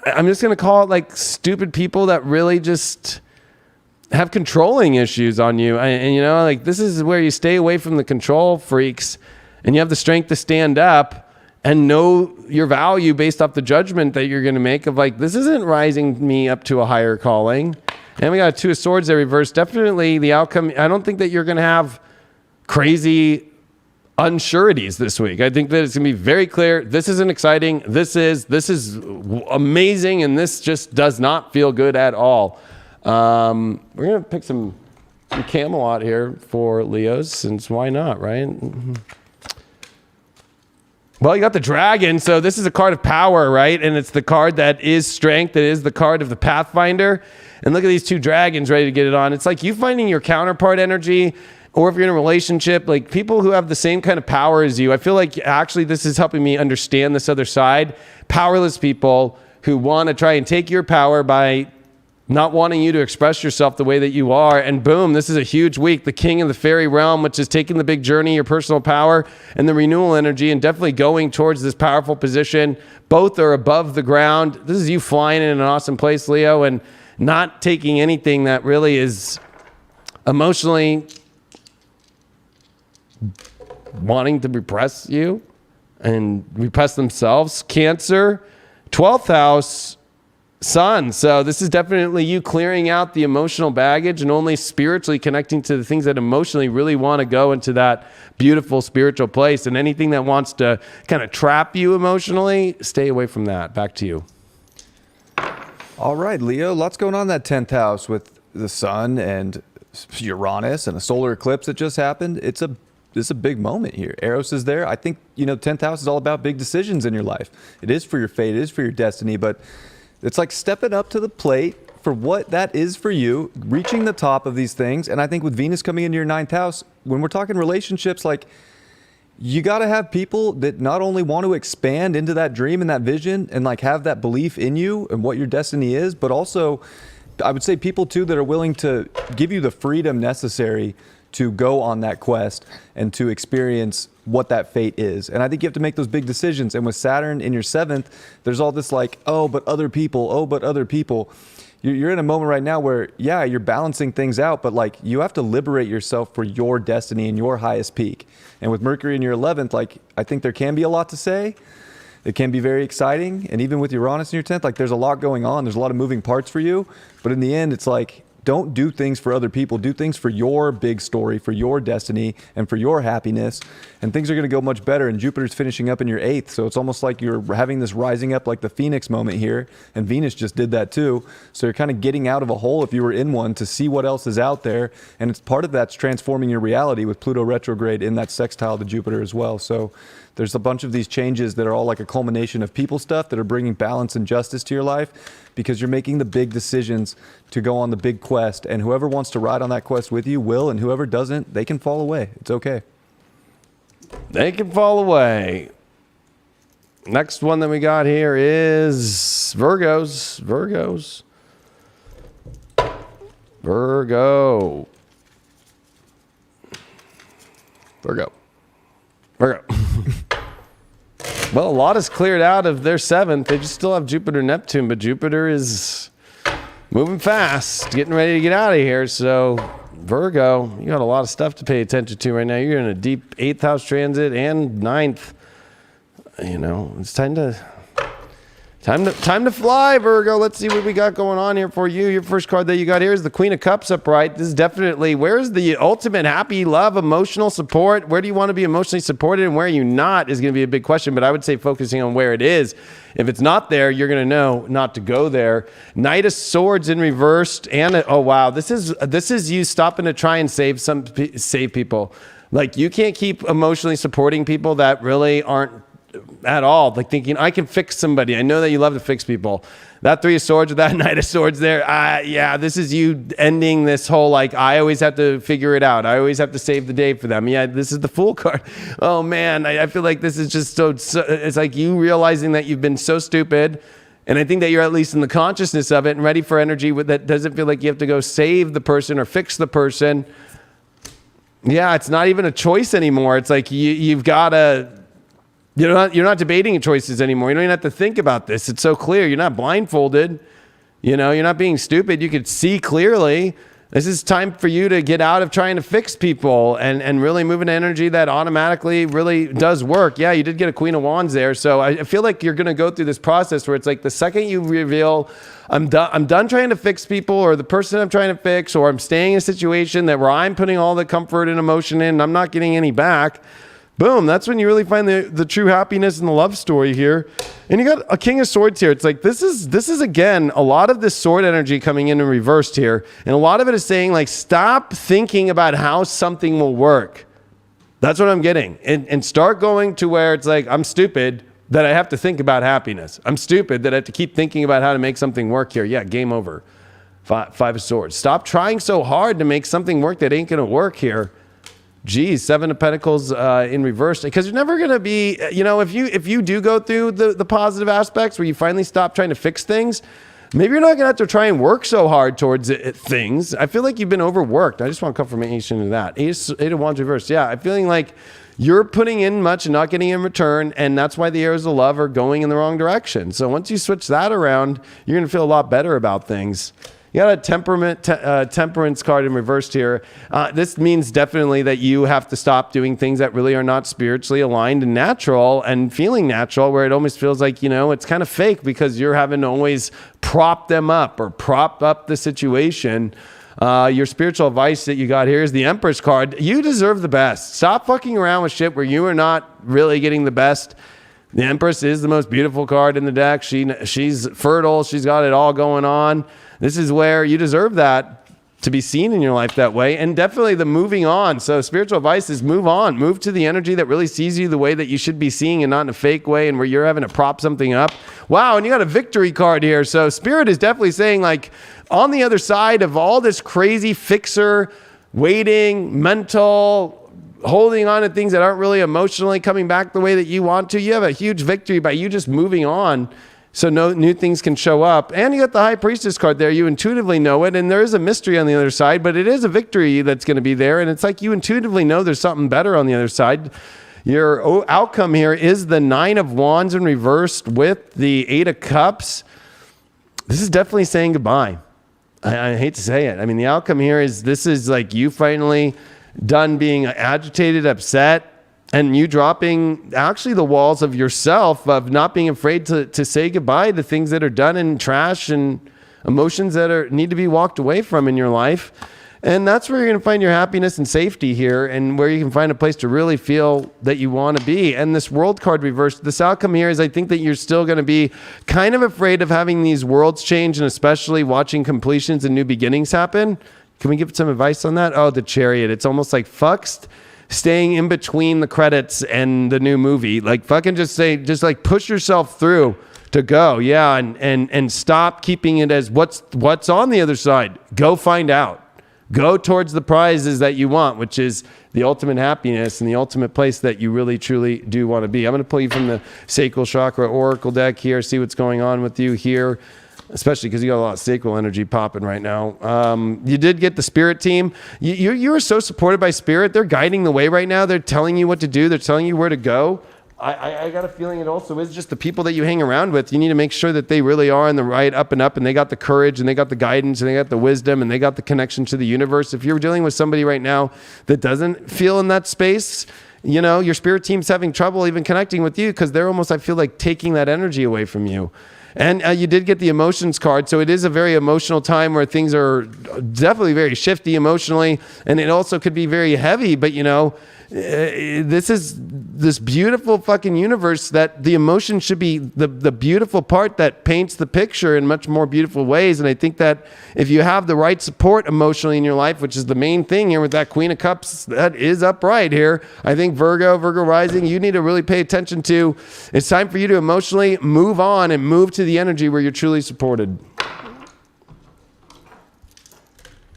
I'm just going to call it like stupid people that really just have controlling issues on you. And like this is where you stay away from the control freaks and you have the strength to stand up and know your value based off the judgment that you're going to make of like, this isn't rising me up to a higher calling. And we got a Two of Swords there reversed. Definitely the outcome. I don't think that you're going to have crazy unsureties this week. I think that it's going to be very clear. This isn't exciting. This is amazing. And this just does not feel good at all. We're going to pick some Camelot here for Leos, since why not, right? Well, you got the Dragon, so this is a card of power, right? And it's the card that is strength. It is the card of the Pathfinder. And look at these two dragons ready to get it on. It's like you finding your counterpart energy, or if you're in a relationship, like people who have the same kind of power as you. I feel like actually this is helping me understand this other side. Powerless people who want to try and take your power by not wanting you to express yourself the way that you are. And boom, this is a huge week. The King of the Fairy Realm, which is taking the big journey, your personal power, and the renewal energy, and definitely going towards this powerful position. Both are above the ground. This is you flying in an awesome place, Leo, and not taking anything that really is emotionally wanting to repress you and repress themselves. Cancer, 12th house, Sun. So this is definitely you clearing out the emotional baggage and only spiritually connecting to the things that emotionally really want to go into that beautiful spiritual place. And anything that wants to kind of trap you emotionally, stay away from that. Back to you. All right, Leo, lots going on in that 10th house with the Sun and Uranus and a solar eclipse that just happened. It's a big moment here. Eros is there. I think, 10th house is all about big decisions in your life. It is for your fate. It is for your destiny, but it's like stepping up to the plate for what that is for you, reaching the top of these things. And I think with Venus coming into your 9th house, when we're talking relationships, like you got to have people that not only want to expand into that dream and that vision and like have that belief in you and what your destiny is, but also I would say people too that are willing to give you the freedom necessary to go on that quest and to experience what that fate is. And I think you have to make those big decisions. And with Saturn in your 7th, there's all this like, oh, but other people. You're in a moment right now where, yeah, you're balancing things out, but like you have to liberate yourself for your destiny and your highest peak. And with Mercury in your 11th, like I think there can be a lot to say. It can be very exciting. And even with Uranus in your 10th, like there's a lot going on. There's a lot of moving parts for you. But in the end, it's like, don't do things for other people. Do things for your big story, for your destiny, and for your happiness. And things are going to go much better. And Jupiter's finishing up in your 8th. So it's almost like you're having this rising up like the Phoenix moment here. And Venus just did that too. So you're kind of getting out of a hole if you were in one to see what else is out there. And it's part of that's transforming your reality with Pluto retrograde in that sextile to Jupiter as well. So There's a bunch of these changes that are all like a culmination of people stuff that are bringing balance and justice to your life because you're making the big decisions to go on the big quest. And whoever wants to ride on that quest with you will, and whoever doesn't, they can fall away. It's okay. They can fall away. Next one that we got here is Virgos. Virgo. Well, a lot is cleared out of their seventh. They just still have Jupiter and Neptune, but Jupiter is moving fast, getting ready to get out of here. So Virgo, you got a lot of stuff to pay attention to right now. You're in a deep 8th house transit and 9th. You know, it's time to fly, Virgo. Let's see what we got going on here for you. Your first card that you got here is the Queen of Cups upright. This is definitely, where's the ultimate happy, love, emotional support? Where do you want to be emotionally supported and where are you not is going to be a big question, but I would say focusing on where it is. If it's not there, you're going to know not to go there. Knight of Swords in reversed, and oh wow, this is you stopping to try and save people. Like, you can't keep emotionally supporting people that really aren't at all, like thinking I can fix somebody. I know that you love to fix people. That Three of Swords with that Knight of Swords there, yeah, this is you ending this whole like I always have to figure it out. I always have to save the day for them. Yeah, this is the Fool card. Oh man, I feel like this is just so it's like you realizing that you've been so stupid. And I think that you're at least in the consciousness of it and ready for energy that doesn't feel like you have to go save the person or fix the person. Yeah, it's not even a choice anymore. It's like you've got to. You're not debating choices anymore. You don't even have to think about this. It's so clear. You're not blindfolded. You know, you're not being stupid. You could see clearly. This is time for you to get out of trying to fix people and really move into energy that automatically really does work. Yeah, you did get a Queen of Wands there. So I feel like you're going to go through this process where it's like the second you reveal, I'm done trying to fix people or the person I'm trying to fix, or I'm staying in a situation where I'm putting all the comfort and emotion in and I'm not getting any back. Boom, that's when you really find the true happiness in the love story here. And you got a King of Swords here. It's like this is again a lot of this sword energy coming in reversed here. And a lot of it is saying like stop thinking about how something will work. That's what I'm getting. And start going to where it's like I'm stupid that I have to think about happiness. I'm stupid that I have to keep thinking about how to make something work here. Yeah, game over. Five of Swords. Stop trying so hard to make something work that ain't going to work here. Geez, Seven of Pentacles in reverse, because you're never going to be, you know, if you do go through the positive aspects where you finally stop trying to fix things, maybe you're not going to have to try and work so hard towards things. I feel like you've been overworked. I just want confirmation of that. Eight of Wands reversed. Yeah, I'm feeling like you're putting in much and not getting in return, and that's why the arrows of love are going in the wrong direction. So once you switch that around, you're going to feel a lot better about things. You got a temperance card in reversed here. This means definitely that you have to stop doing things that really are not spiritually aligned and natural and feeling natural, where it almost feels like, you know, it's kind of fake because you're having to always prop them up or prop up the situation. Your spiritual advice that you got here is the Empress card. You deserve the best. Stop fucking around with shit where you are not really getting the best. The Empress is the most beautiful card in the deck. She's fertile. She's got it all going on. This is where you deserve that to be seen in your life that way. And definitely the moving on. So spiritual advice is move on. Move to the energy that really sees you the way that you should be seeing and not in a fake way and where you're having to prop something up. Wow, and you got a victory card here. So Spirit is definitely saying, like, on the other side of all this crazy fixer, waiting, mental, holding on to things that aren't really emotionally coming back the way that you want to, you have a huge victory by you just moving on. So no new things can show up. And you got the High Priestess card there. You intuitively know it. And there is a mystery on the other side, but it is a victory that's going to be there. And it's like you intuitively know there's something better on the other side. Your outcome here is the Nine of Wands in reversed with the Eight of Cups. This is definitely saying goodbye. I hate to say it. I mean, the outcome here is this is like you finally done being agitated, upset, and you dropping actually the walls of yourself, of not being afraid to say goodbye to things that are done in trash and emotions that need to be walked away from in your life. And that's where you're going to find your happiness and safety here, and where you can find a place to really feel that you want to be. And this World card reversed, this outcome here is I think that you're still going to be kind of afraid of having these worlds change, and especially watching completions and new beginnings happen. Can we give some advice on that? Oh, the Chariot. It's almost like fucks. staying in between the credits and the new movie. Like fucking just like push yourself through to go. Yeah. And stop keeping it as what's on the other side. Go find out. Go towards the prizes that you want, which is the ultimate happiness and the ultimate place that you really, truly do want to be. I'm going to pull you from the Sacral Chakra Oracle deck here, see what's going on with you here, especially because you got a lot of sacral energy popping right now. You did get the Spirit team. You are so supported by Spirit. They're guiding the way right now. They're telling you what to do. They're telling you where to go. I got a feeling it also is just the people that you hang around with. You need to make sure that they really are in the right up and up, and they got the courage, and they got the guidance, and they got the wisdom, and they got the connection to the universe. If you're dealing with somebody right now that doesn't feel in that space, your spirit team's having trouble even connecting with you because they're almost, I feel like, taking that energy away from you. And you did get the emotions card, so it is a very emotional time where things are definitely very shifty emotionally, and it also could be very heavy, but this is this beautiful fucking universe that the emotion should be the beautiful part that paints the picture in much more beautiful ways. And I think that if you have the right support emotionally in your life, which is the main thing here with that Queen of Cups that is upright here, I think Virgo rising, you need to really pay attention to. It's time for you to emotionally move on and move to the energy where you're truly supported.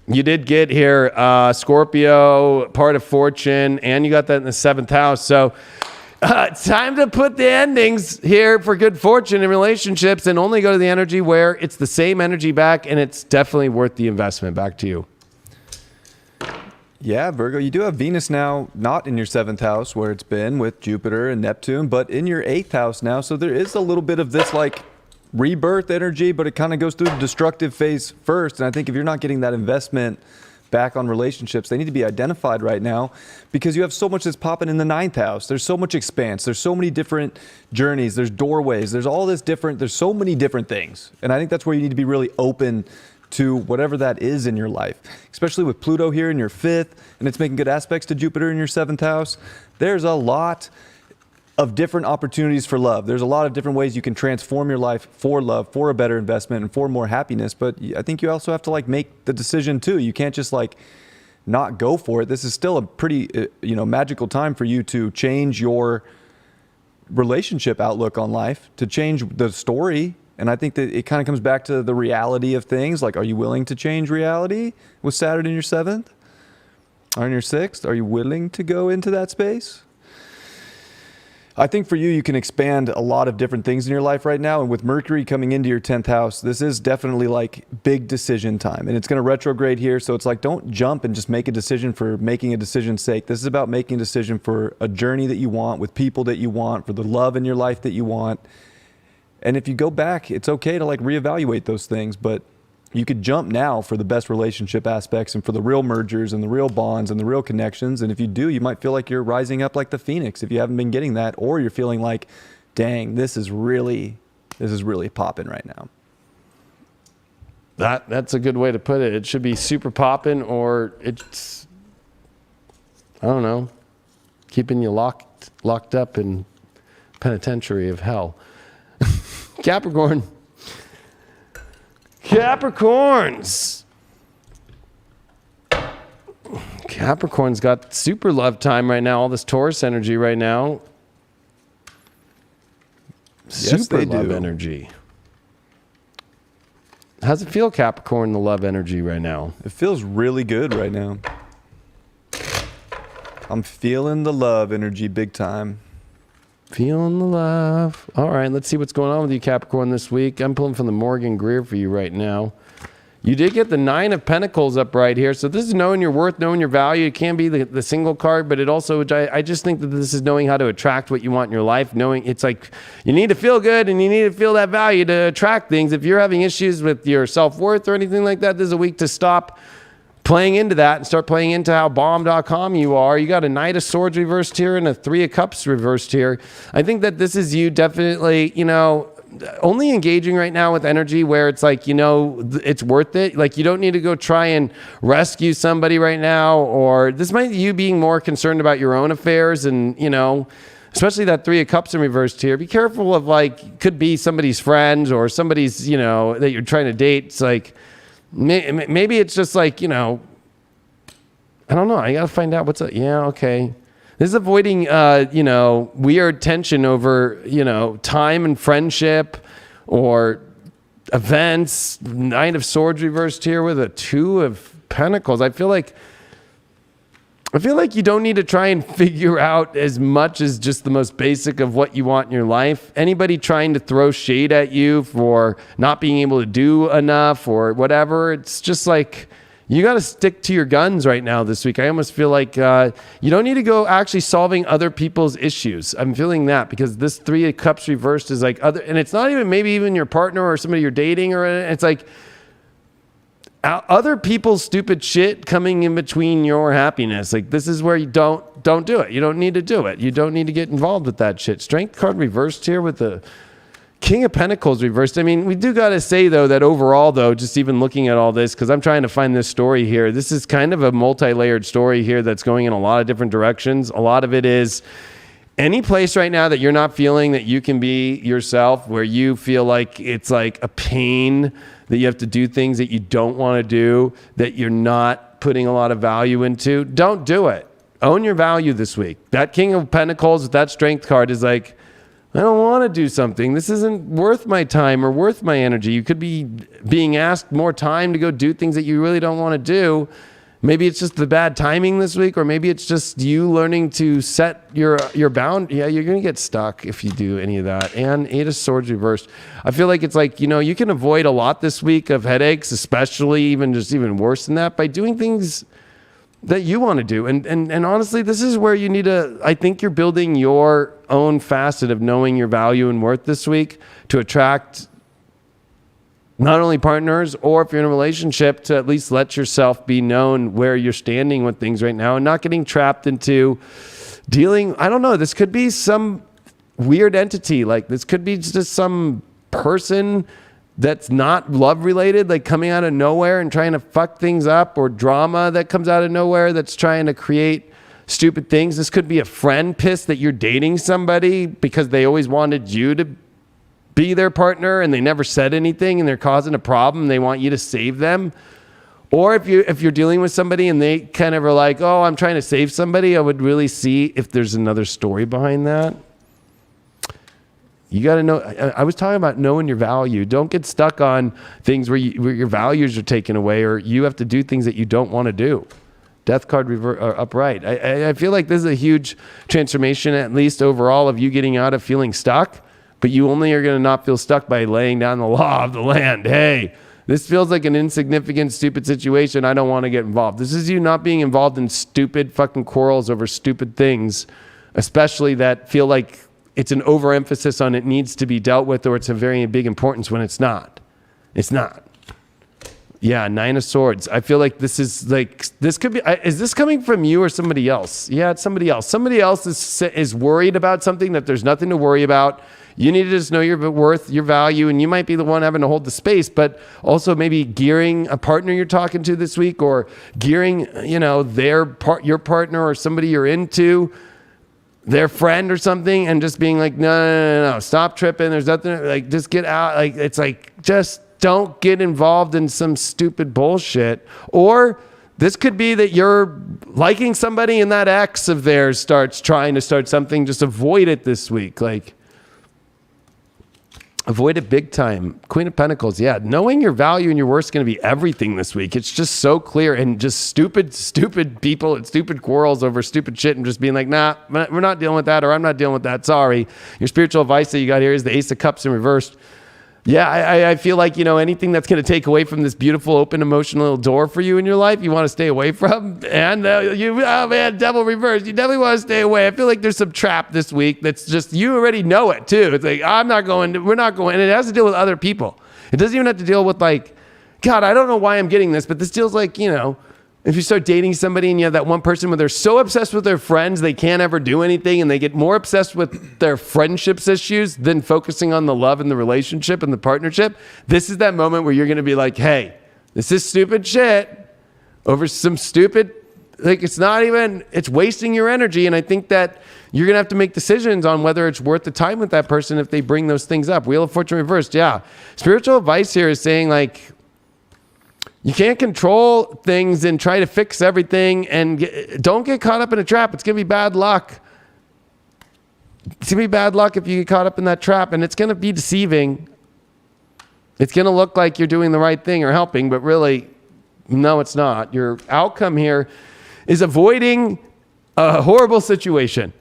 You did get here Scorpio, part of fortune, and you got that in the 7th house. So it's time to put the endings here for good fortune in relationships and only go to the energy where it's the same energy back and it's definitely worth the investment. Back to you. Yeah, Virgo, you do have Venus now, not in your 7th house where it's been with Jupiter and Neptune, but in your 8th house now. So there is a little bit of this like rebirth energy, but it kind of goes through the destructive phase first. And I think if you're not getting that investment back on relationships, they need to be identified right now because you have so much that's popping in the 9th house. There's so much expanse. There's so many different journeys. There's doorways. There's all this different, there's so many different things. And I think that's where you need to be really open to whatever that is in your life, especially with Pluto here in your 5th, and it's making good aspects to Jupiter in your 7th house. There's a lot of different opportunities for love. There's a lot of different ways you can transform your life for love, for a better investment, and for more happiness. But I think you also have to like make the decision too. You can't just like not go for it. This is still a pretty, magical time for you to change your relationship outlook on life, to change the story. And I think that it kind of comes back to the reality of things. Like, are you willing to change reality with Saturn in your 7th or in your 6th? Are you willing to go into that space? I think for you, you can expand a lot of different things in your life right now. And with Mercury coming into your 10th house, this is definitely like big decision time. And it's going to retrograde here. So it's like, don't jump and just make a decision for making a decision's sake. This is about making a decision for a journey that you want, with people that you want, for the love in your life that you want. And if you go back, it's okay to like reevaluate those things. But you could jump now for the best relationship aspects and for the real mergers and the real bonds and the real connections. And if you do, you might feel like you're rising up like the Phoenix if you haven't been getting that, or you're feeling like, dang, this is really popping right now. That's a good way to put it. It should be super popping, or it's, I don't know, keeping you locked up in penitentiary of hell. Capricorns. Capricorn's got super love time right now. All this Taurus energy right now. Super love energy. How's it feel, Capricorn, the love energy right now? It feels really good right now. I'm feeling the love energy big time. Feeling the love. All right, let's see what's going on with you, Capricorn, this week. I'm pulling from the Morgan Greer for you right now. You did get the 9 of Pentacles up right here. So this is knowing your worth, knowing your value. It can be the single card, but it also, I just think that this is knowing how to attract what you want in your life. Knowing it's like you need to feel good and you need to feel that value to attract things. If you're having issues with your self-worth or anything like that, this is a week to stop playing into that and start playing into how bomb.com you are. You got a Knight of Swords reversed here and a 3 of Cups reversed here. I think that this is you definitely, only engaging right now with energy where it's like, it's worth it. Like you don't need to go try and rescue somebody right now, or this might be you being more concerned about your own affairs and, especially that 3 of Cups in reversed here. Be careful of could be somebody's friends or somebody's, that you're trying to date. It's like, maybe it's just like, I don't know. I got to find out what's up. Yeah, okay. This is avoiding, weird tension over, time and friendship or events. Knight of Swords reversed here with a Two of Pentacles. I feel like you don't need to try and figure out as much as just the most basic of what you want in your life. Anybody trying to throw shade at you for not being able to do enough or whatever, it's just like, you got to stick to your guns right now this week. I almost feel like you don't need to go actually solving other people's issues. I'm feeling that because this Three of Cups reversed is like other, and it's not even maybe even your partner or somebody you're dating, or it's like other people's stupid shit coming in between your happiness. Like this is where you don't do it. You don't need to do it. You don't need to get involved with that shit. Strength card reversed here with the King of Pentacles reversed. I mean, we do got to say, though, that overall, though, just even looking at all this, because I'm trying to find this story here, this is kind of a multi-layered story here that's going in a lot of different directions. A lot of it is any place right now that you're not feeling that you can be yourself, where you feel like it's like a pain that you have to do things that you don't want to do, that you're not putting a lot of value into, don't do it. Own your value this week. That King of Pentacles with that Strength card is like, I don't want to do something. This isn't worth my time or worth my energy. You could be being asked more time to go do things that you really don't want to do. Maybe it's just the bad timing this week, or maybe it's just you learning to set your bound. Yeah, you're going to get stuck if you do any of that. And Eight of Swords reversed. I feel like it's like, you can avoid a lot this week of headaches, especially even worse than that, by doing things that you want to do. And honestly, this is where you need to, I think you're building your own facet of knowing your value and worth this week to attract not only partners, or if you're in a relationship, to at least let yourself be known where you're standing with things right now and not getting trapped into dealing. I don't know. This could be some weird entity. Like this could be just some person that's not love related, like coming out of nowhere and trying to fuck things up, or drama that comes out of nowhere that's trying to create stupid things. This could be a friend pissed that you're dating somebody because they always wanted you to be their partner and they never said anything and they're causing a problem. They want you to save them. Or if you're dealing with somebody and they kind of are like, oh, I'm trying to save somebody, I would really see if there's another story behind that. You got to know. I was talking about knowing your value. Don't get stuck on things where your values are taken away, or you have to do things that you don't want to do. Death card upright. I feel like this is a huge transformation, at least overall, of you getting out of feeling stuck. But you only are going to not feel stuck by laying down the law of the land. Hey, this feels like an insignificant, stupid situation. I don't want to get involved. This is you not being involved in stupid fucking quarrels over stupid things, especially that feel like it's an overemphasis on it needs to be dealt with, or it's a very big importance when it's not. It's not. Yeah, Nine of Swords. I feel like this is like, this could be, is this coming from you or somebody else? Yeah, it's somebody else. Somebody else is worried about something that there's nothing to worry about. You need to just know your worth, your value, and you might be the one having to hold the space, but also maybe gearing a partner you're talking to this week, or gearing, your partner or somebody you're into, their friend or something, and just being like, no, stop tripping. There's nothing, like, just get out. Like, it's like, just don't get involved in some stupid bullshit. Or this could be that you're liking somebody and that ex of theirs starts trying to start something. Just avoid it this week. Like, avoid it big time. Queen of Pentacles. Yeah. Knowing your value and your worth is going to be everything this week. It's just so clear, and just stupid people and stupid quarrels over stupid shit, and just being like, nah, we're not dealing with that, or I'm not dealing with that. Sorry. Your spiritual advice that you got here is the Ace of Cups in reversed. Yeah, I feel like, anything that's going to take away from this beautiful, open, emotional door for you in your life, you want to stay away from. And devil reverse. You definitely want to stay away. I feel like there's some trap this week that's just, you already know it too. It's like, we're not going. And it has to deal with other people. It doesn't even have to deal with like, God, I don't know why I'm getting this, but this deals like, if you start dating somebody and you have that one person where they're so obsessed with their friends, they can't ever do anything, and they get more obsessed with their friendships issues than focusing on the love and the relationship and the partnership. This is that moment where you're going to be like, hey, this is stupid shit over some stupid, like, it's wasting your energy. And I think that you're going to have to make decisions on whether it's worth the time with that person if they bring those things up. Wheel of Fortune reversed. Yeah. Spiritual advice here is saying, like, You can't control things and try to fix everything, and don't get caught up in a trap. It's going to be bad luck. It's going to be bad luck if you get caught up in that trap, and it's going to be deceiving. It's going to look like you're doing the right thing or helping, but really, no, it's not. Your outcome here is avoiding a horrible situation.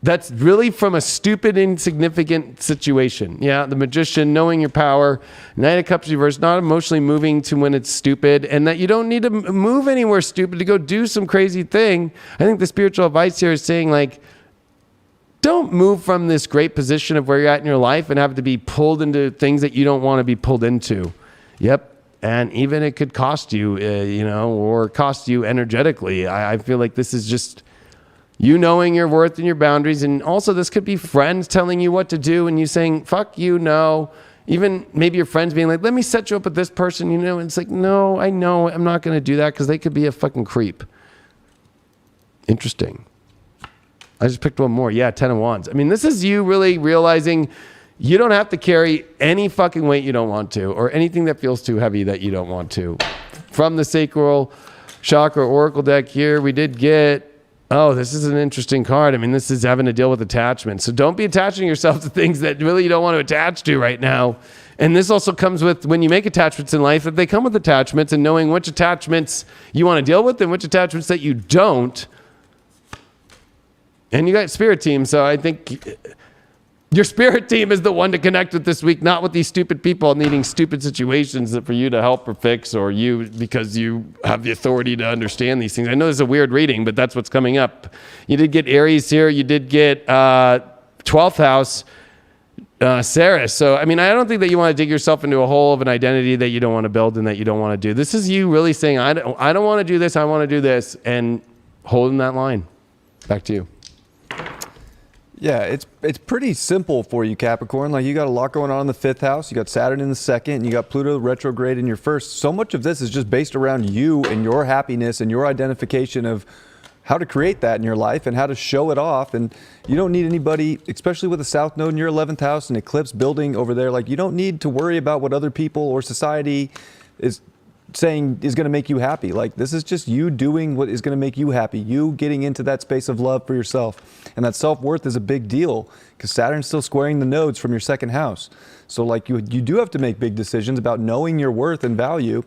That's really from a stupid, insignificant situation. Yeah, the Magician, knowing your power, Knight of Cups reverse, not emotionally moving to when it's stupid, and that you don't need to move anywhere stupid to go do some crazy thing. I think the spiritual advice here is saying, like, don't move from this great position of where you're at in your life and have to be pulled into things that you don't want to be pulled into. Yep. And even it could cost you, or cost you energetically. I feel like this is just you knowing your worth and your boundaries. And also this could be friends telling you what to do and you saying, fuck you, no. Even maybe your friends being like, let me set you up with this person, and it's like, no, I know I'm not going to do that because they could be a fucking creep. Interesting. I just picked one more. Yeah, 10 of Wands. I mean, this is you really realizing you don't have to carry any fucking weight you don't want to, or anything that feels too heavy that you don't want to. From the Sacral Chakra Oracle deck here, we did get, this is an interesting card. I mean, this is having to deal with attachment. So don't be attaching yourself to things that really you don't want to attach to right now. And this also comes with, when you make attachments in life, that they come with attachments, and knowing which attachments you want to deal with and which attachments that you don't. And you got spirit team, so I think your spirit team is the one to connect with this week, not with these stupid people needing stupid situations for you to help or fix, or you because you have the authority to understand these things. I know this is a weird reading, but that's what's coming up. You did get Aries here. You did get 12th house, Ceres. So, I mean, I don't think that you want to dig yourself into a hole of an identity that you don't want to build and that you don't want to do. This is you really saying, I don't want to do this. I want to do this, and holding that line. Back to you. Yeah, it's pretty simple for you, Capricorn. Like, you got a lot going on in the 5th house. You got Saturn in the 2nd, and you got Pluto retrograde in your 1st. So much of this is just based around you and your happiness and your identification of how to create that in your life and how to show it off. And you don't need anybody, especially with a South Node in your 11th house and eclipse building over there. Like, you don't need to worry about what other people or society is saying is going to make you happy. Like, this is just you doing what is going to make you happy, you getting into that space of love for yourself. And that self-worth is a big deal because Saturn's still squaring the nodes from your 2nd house. So like you do have to make big decisions about knowing your worth and value.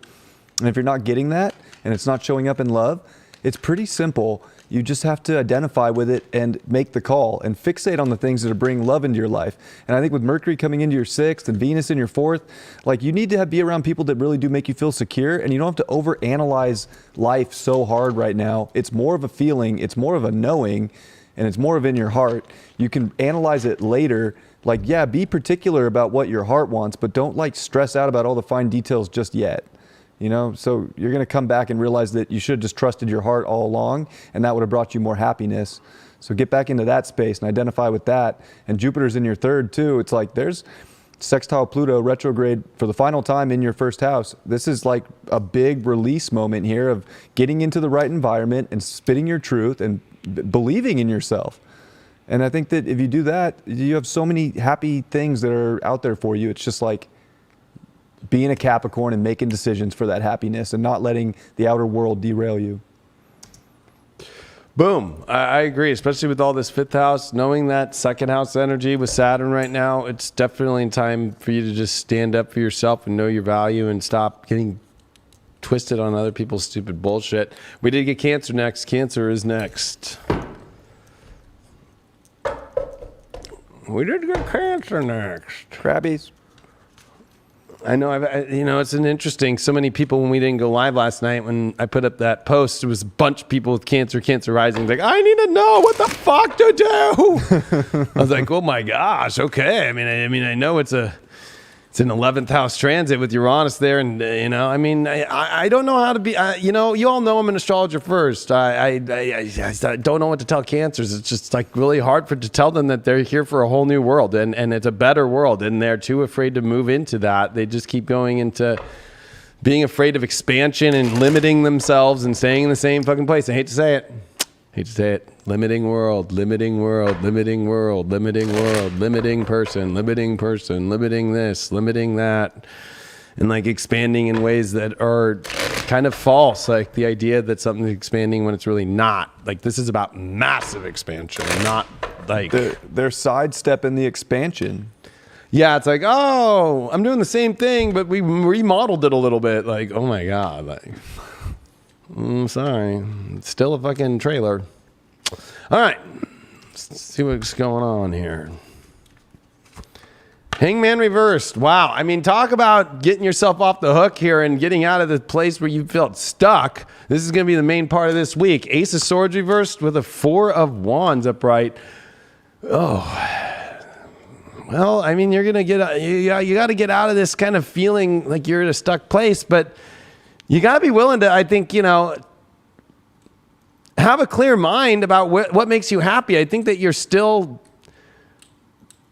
And if you're not getting that and it's not showing up in love, it's pretty simple. You just have to identify with it and make the call and fixate on the things that are bringing love into your life. And I think with Mercury coming into your 6th and Venus in your 4th, like, you need to be around people that really do make you feel secure, and you don't have to overanalyze life so hard right now. It's more of a feeling, it's more of a knowing, and it's more of in your heart. You can analyze it later. Like, yeah, be particular about what your heart wants, but don't like stress out about all the fine details just yet. So you're going to come back and realize that you should have just trusted your heart all along, and that would have brought you more happiness. So get back into that space and identify with that. And Jupiter's in your 3rd too. It's like there's sextile Pluto retrograde for the final time in your 1st house. This is like a big release moment here of getting into the right environment and spitting your truth and believing in yourself. And I think that if you do that, you have so many happy things that are out there for you. It's just like being a Capricorn and making decisions for that happiness and not letting the outer world derail you. Boom. I agree, especially with all this 5th house, knowing that 2nd house energy with Saturn right now. It's definitely time for you to just stand up for yourself and know your value and stop getting twisted on other people's stupid bullshit. We did get Cancer next. Cancer is next. We did get Cancer next. Crabbies. I know, it's an interesting, so many people, when we didn't go live last night, when I put up that post, it was a bunch of people with Cancer rising, like, I need to know what the fuck to do. I was like, oh my gosh, okay. I mean, I know it's an 11th house transit with Uranus there, and I don't know how to be. You all know I'm an astrologer first. I don't know what to tell Cancers. It's just like really hard to tell them that they're here for a whole new world, and it's a better world, and they're too afraid to move into that. They just keep going into being afraid of expansion and limiting themselves and staying in the same fucking place. I hate to say it. Limiting world, limiting world, limiting world, limiting world, limiting person, limiting this, limiting that. and like expanding in ways that are kind of false. Like the idea that something's expanding when it's really not. Like this is about massive expansion, not like they're sidestepping the expansion. Yeah, it's like, oh, I'm doing the same thing, but we remodeled it a little bit. Like, oh my God, like, I'm sorry, it's still a fucking trailer. All right, let's see what's going on here. Hangman reversed. Wow. I mean, talk about getting yourself off the hook here and getting out of the place where you felt stuck. This is going to be the main part of this week. Ace of Swords reversed with a 4 of Wands upright. Oh, well, I mean, you're going to get, you got to get out of this kind of feeling like you're in a stuck place, but you got to be willing to, I think, have a clear mind about what makes you happy. I think that you're still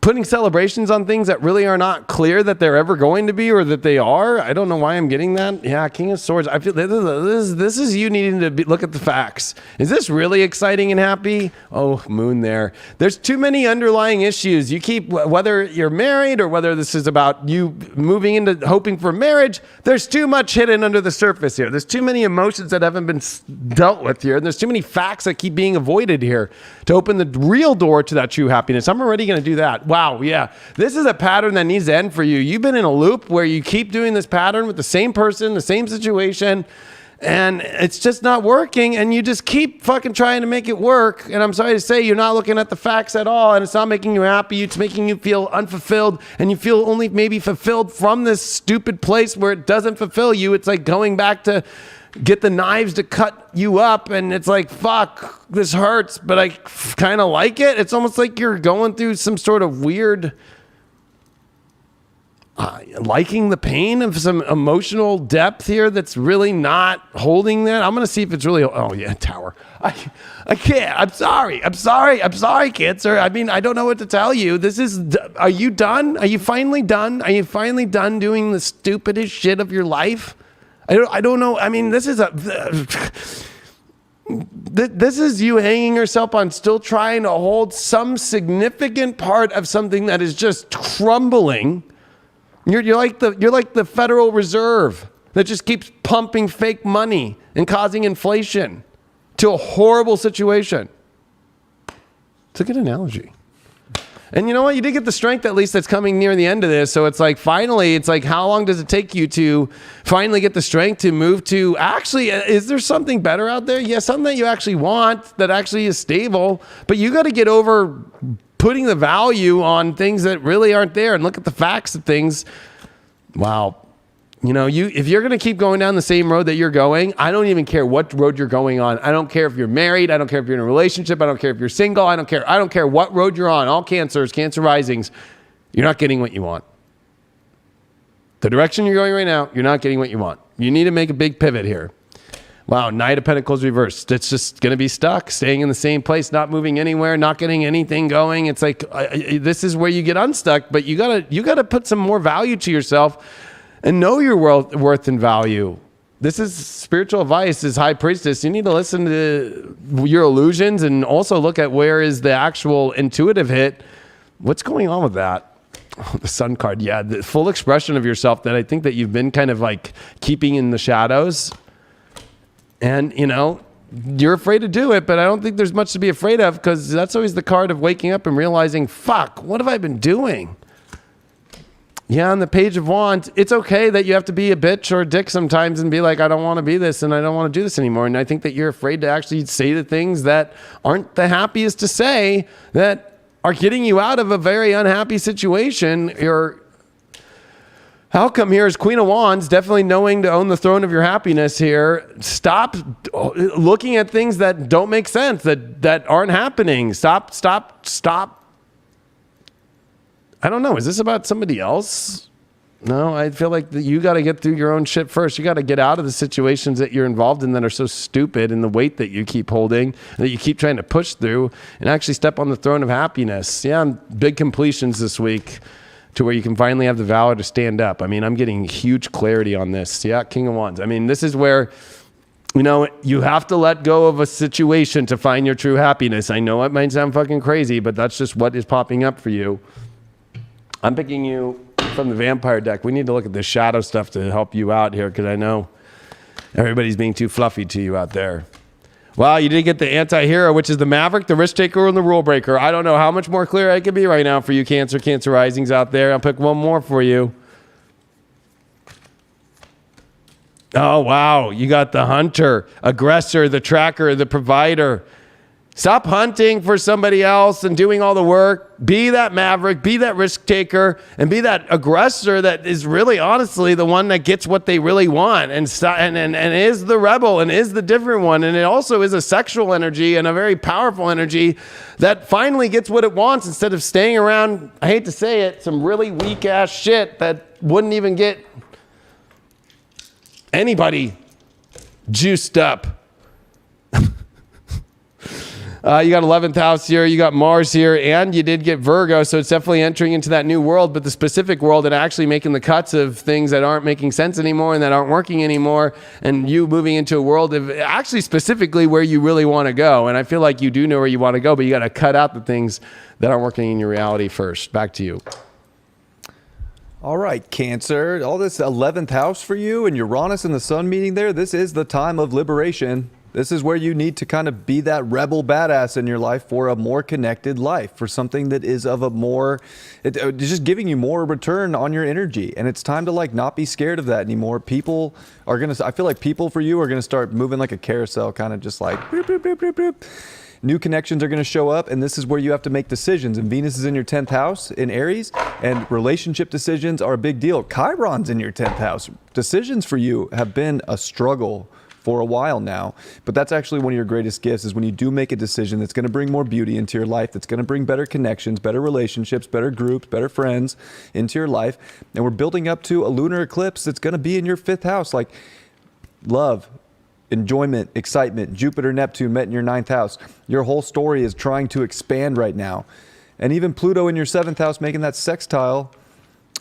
putting celebrations on things that really are not clear that they're ever going to be or that they are. I don't know why I'm getting that. Yeah, King of Swords. I feel this is you needing to look at the facts. Is this really exciting and happy? Oh, Moon there. There's too many underlying issues. You keep, whether you're married or whether this is about you moving into hoping for marriage, there's too much hidden under the surface here. There's too many emotions that haven't been dealt with here. And there's too many facts that keep being avoided here to open the real door to that true happiness. I'm already going to do that. Wow, yeah. This is a pattern that needs to end for you. You've been in a loop where you keep doing this pattern with the same person, the same situation, and it's just not working, and you just keep fucking trying to make it work. And I'm sorry to say, you're not looking at the facts at all, and it's not making you happy. It's making you feel unfulfilled, and you feel only maybe fulfilled from this stupid place where it doesn't fulfill you. It's like going back to get the knives to cut you up, and it's like, fuck, this hurts, but I kind of like it. It's almost like you're going through some sort of weird liking the pain of some emotional depth here that's really not holding that. I'm going to see if it's really, oh yeah, Tower. I can't. I'm sorry, Cancer. I mean, I don't know what to tell you. Are you done? Are you finally done? Are you finally done doing the stupidest shit of your life? I don't know. I mean, this is you hanging yourself on still trying to hold some significant part of something that is just crumbling. You're like the Federal Reserve that just keeps pumping fake money and causing inflation to a horrible situation. It's a good analogy. And you know what? You did get the strength at least that's coming near the end of this. So it's like, finally, it's like, how long does it take you to finally get the strength to move to, actually, is there something better out there? Yeah, something that you actually want that actually is stable. But you got to get over putting the value on things that really aren't there and look at the facts of things. Wow. If you're going to keep going down the same road that you're going, I don't even care what road you're going on. I don't care if you're married. I don't care if you're in a relationship. I don't care if you're single. I don't care what road you're on. All Cancers, Cancer risings, you're not getting what you want. The direction you're going right now, you're not getting what you want. You need to make a big pivot here. Wow, Knight of Pentacles reversed. It's just going to be stuck, staying in the same place, not moving anywhere, not getting anything going. It's like, this is where you get unstuck, but you gotta put some more value to yourself and know your worth and value. This is spiritual advice, is High Priestess. You need to listen to your illusions and also look at where is the actual intuitive hit. What's going on with that? Oh, the Sun card. Yeah, the full expression of yourself that I think that you've been kind of like keeping in the shadows. And, you're afraid to do it, but I don't think there's much to be afraid of, because that's always the card of waking up and realizing, fuck, what have I been doing? Yeah, on the Page of Wands, it's okay that you have to be a bitch or a dick sometimes and be like, I don't want to be this and I don't want to do this anymore. And I think that you're afraid to actually say the things that aren't the happiest to say, that are getting you out of a very unhappy situation. Your outcome here is Queen of Wands, definitely knowing to own the throne of your happiness here. Stop looking at things that don't make sense, that aren't happening. Stop. I don't know. Is this about somebody else? No, I feel like you got to get through your own shit first. You got to get out of the situations that you're involved in that are so stupid, and the weight that you keep holding, that you keep trying to push through, and actually step on the throne of happiness. Yeah, big completions this week to where you can finally have the valor to stand up. I mean, I'm getting huge clarity on this. Yeah, King of Wands. I mean, this is where, you have to let go of a situation to find your true happiness. I know it might sound fucking crazy, but that's just what is popping up for you. I'm picking you from the vampire deck. We need to look at the shadow stuff to help you out here, because I know everybody's being too fluffy to you out there. Wow, you did get the anti-hero, which is the maverick, the risk taker, and the rule breaker. I don't know how much more clear I could be right now for you Cancer risings out there. I'll pick one more for you. Oh, wow. You got the hunter, aggressor, the tracker, the provider. Stop hunting for somebody else and doing all the work. Be that maverick, be that risk taker, and be that aggressor that is really honestly the one that gets what they really want and is the rebel and is the different one. And it also is a sexual energy and a very powerful energy that finally gets what it wants instead of staying around, I hate to say it, some really weak ass shit that wouldn't even get anybody juiced up. You got 11th house here, you got Mars here, and you did get Virgo, so it's definitely entering into that new world, but the specific world and actually making the cuts of things that aren't making sense anymore and that aren't working anymore, and you moving into a world of actually specifically where you really want to go. And I feel like you do know where you want to go, but you got to cut out the things that aren't working in your reality first. Back to you. All right, Cancer, all this 11th house for you and Uranus and the sun meeting there, this is the time of liberation. This is where you need to kind of be that rebel badass in your life for a more connected life, for something that is of a more, it's just giving you more return on your energy. And it's time to like not be scared of that anymore. People are going to, I feel like people for you are going to start moving like a carousel, kind of just like boop, boop, boop, boop, boop. New connections are going to show up, and this is where you have to make decisions. And Venus is in your 10th house in Aries, and relationship decisions are a big deal. Chiron's in your 10th house. Decisions for you have been a struggle for a while now, but that's actually one of your greatest gifts, is when you do make a decision that's going to bring more beauty into your life, that's going to bring better connections, better relationships, better groups, better friends into your life. And we're building up to a lunar eclipse that's going to be in your 5th house, like love, enjoyment, excitement. Jupiter, Neptune met in your 9th house. Your whole story is trying to expand right now. And even Pluto in your 7th house making that sextile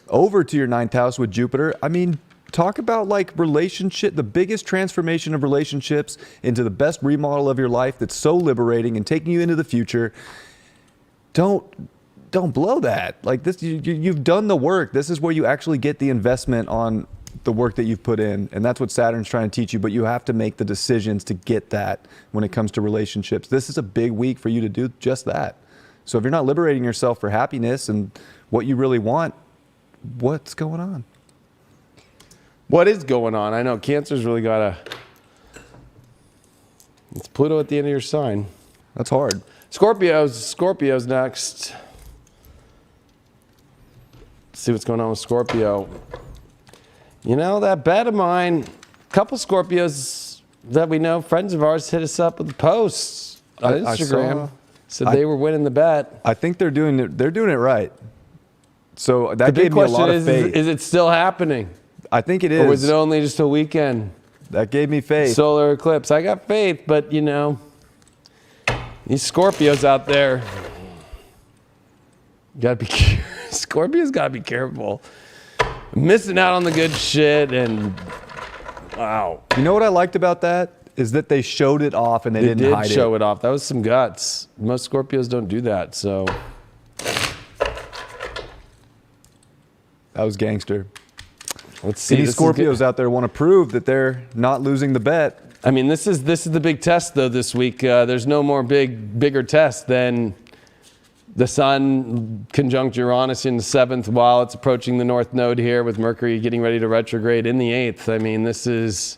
over to your 9th house with Jupiter. I mean, talk about like relationship, the biggest transformation of relationships into the best remodel of your life that's so liberating and taking you into the future. Don't blow that. Like this, you've done the work. This is where you actually get the investment on the work that you've put in. And that's what Saturn's trying to teach you, but you have to make the decisions to get that when it comes to relationships. This is a big week for you to do just that. So if you're not liberating yourself for happiness and what you really want, what's going on? What is going on? I know Cancer's really got a... It's Pluto at the end of your sign. That's hard. Scorpio's next. Let's see what's going on with Scorpio. You know, that bet of mine, a couple Scorpios that we know, friends of ours, hit us up with posts on Instagram. Said they were winning the bet. I think they're doing it right. So that gave me a lot of faith. Is it still happening? I think it is. Or was it only just a weekend? That gave me faith. Solar eclipse. I got faith, but you know, these Scorpios out there, Scorpios gotta be careful. Missing out on the good shit, and wow. You know what I liked about that? Is that they showed it off and they didn't hide it. They did show it off. That was some guts. Most Scorpios don't do that, so. That was gangster. Let's see. Any Scorpios out there want to prove that they're not losing the bet. I mean, this is the big test, though, this week. There's no more bigger test than the Sun conjunct Uranus in the 7th while it's approaching the North Node here, with Mercury getting ready to retrograde in the 8th. I mean, this is...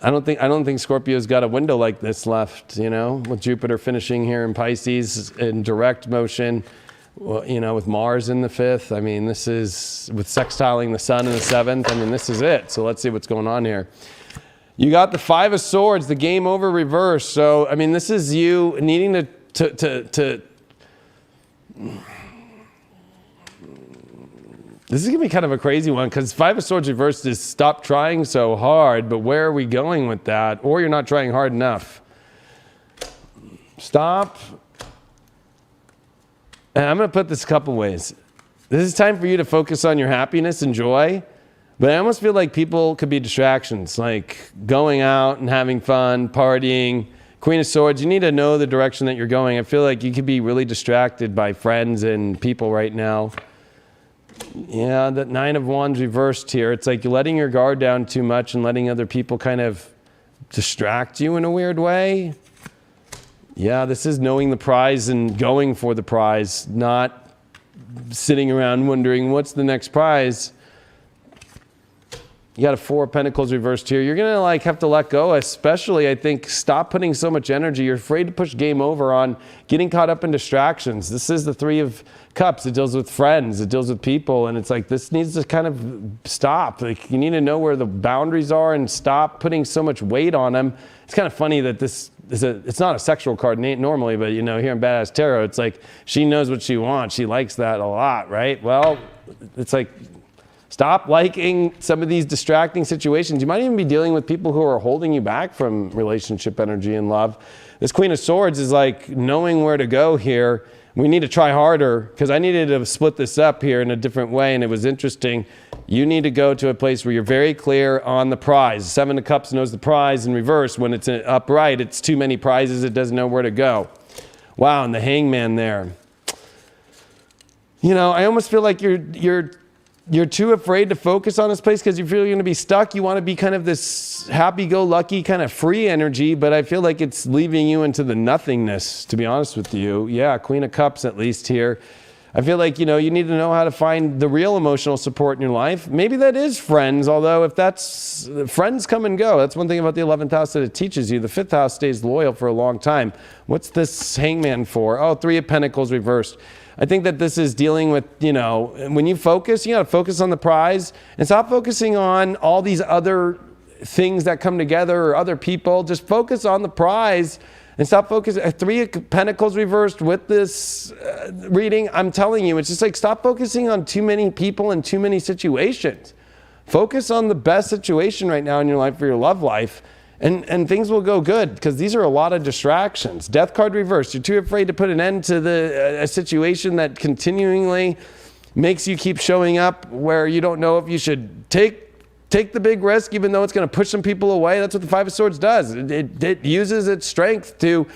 I don't think Scorpio's got a window like this left, you know, with Jupiter finishing here in Pisces in direct motion. Well, you know, with Mars in the 5th, I mean, this is with sextiling the Sun in the 7th. I mean, this is it. So let's see what's going on here. You got the 5 of Swords, the game over reverse. So, I mean, this is you needing to this is going to be kind of a crazy one, because 5 of Swords reversed is stop trying so hard, but where are we going with that? Or you're not trying hard enough. Stop. And I'm going to put this a couple ways. This is time for you to focus on your happiness and joy, but I almost feel like people could be distractions, like going out and having fun, partying. Queen of Swords, you need to know the direction that you're going. I feel like you could be really distracted by friends and people right now. Yeah, that Nine of Wands reversed here. It's like you're letting your guard down too much and letting other people kind of distract you in a weird way. Yeah, this is knowing the prize and going for the prize, not sitting around wondering what's the next prize. You got a Four of Pentacles reversed here. You're going to like have to let go, especially I think stop putting so much energy. You're afraid to push game over on getting caught up in distractions. This is the Three of Cups. It deals with friends. It deals with people. And it's like this needs to kind of stop. Like you need to know where the boundaries are and stop putting so much weight on them. It's kind of funny that this is it's not a sexual card normally, but you know, here in Badass Tarot, it's like she knows what she wants. She likes that a lot, right? Well, it's like stop liking some of these distracting situations. You might even be dealing with people who are holding you back from relationship energy and love. This Queen of Swords is like knowing where to go here. We need to try harder because I needed to split this up here in a different way, and it was interesting. You need to go to a place where you're very clear on the prize. Seven of Cups knows the prize in reverse. When it's upright, it's too many prizes. It doesn't know where to go. Wow, and the Hangman there. You know, I almost feel like you're too afraid to focus on this place because you feel you're going to be stuck. You want to be kind of this happy-go-lucky kind of free energy, but I feel like it's leaving you into the nothingness, to be honest with you. Yeah, Queen of Cups at least here. I feel like, you know, you need to know how to find the real emotional support in your life. Maybe that is friends, although if that's friends come and go. That's one thing about the 11th house that it teaches you. The 5th house stays loyal for a long time. What's this Hangman for? Oh, Three of Pentacles reversed. I think that this is dealing with, you know, when you focus, you got to focus on the prize and stop focusing on all these other things that come together or other people. Just focus on the prize and stop focusing. Three of Pentacles reversed with this reading. I'm telling you, it's just like stop focusing on too many people and too many situations. Focus on the best situation right now in your life for your love life. And things will go good because these are a lot of distractions. Death card reversed. You're too afraid to put an end to a situation that continually makes you keep showing up where you don't know if you should take the big risk even though it's going to push some people away. That's what the Five of Swords does. It uses its strength to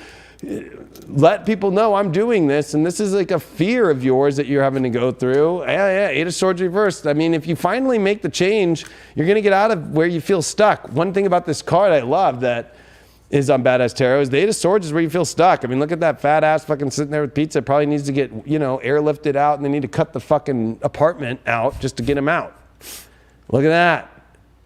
let people know I'm doing this, and this is like a fear of yours that you're having to go through. Yeah, Eight of Swords reversed. I mean, if you finally make the change, you're going to get out of where you feel stuck. One thing about this card I love that is on Badass Tarot is the Eight of Swords is where you feel stuck. I mean, look at that fat ass fucking sitting there with pizza. Probably needs to get, you know, airlifted out, and they need to cut the fucking apartment out just to get him out. Look at that.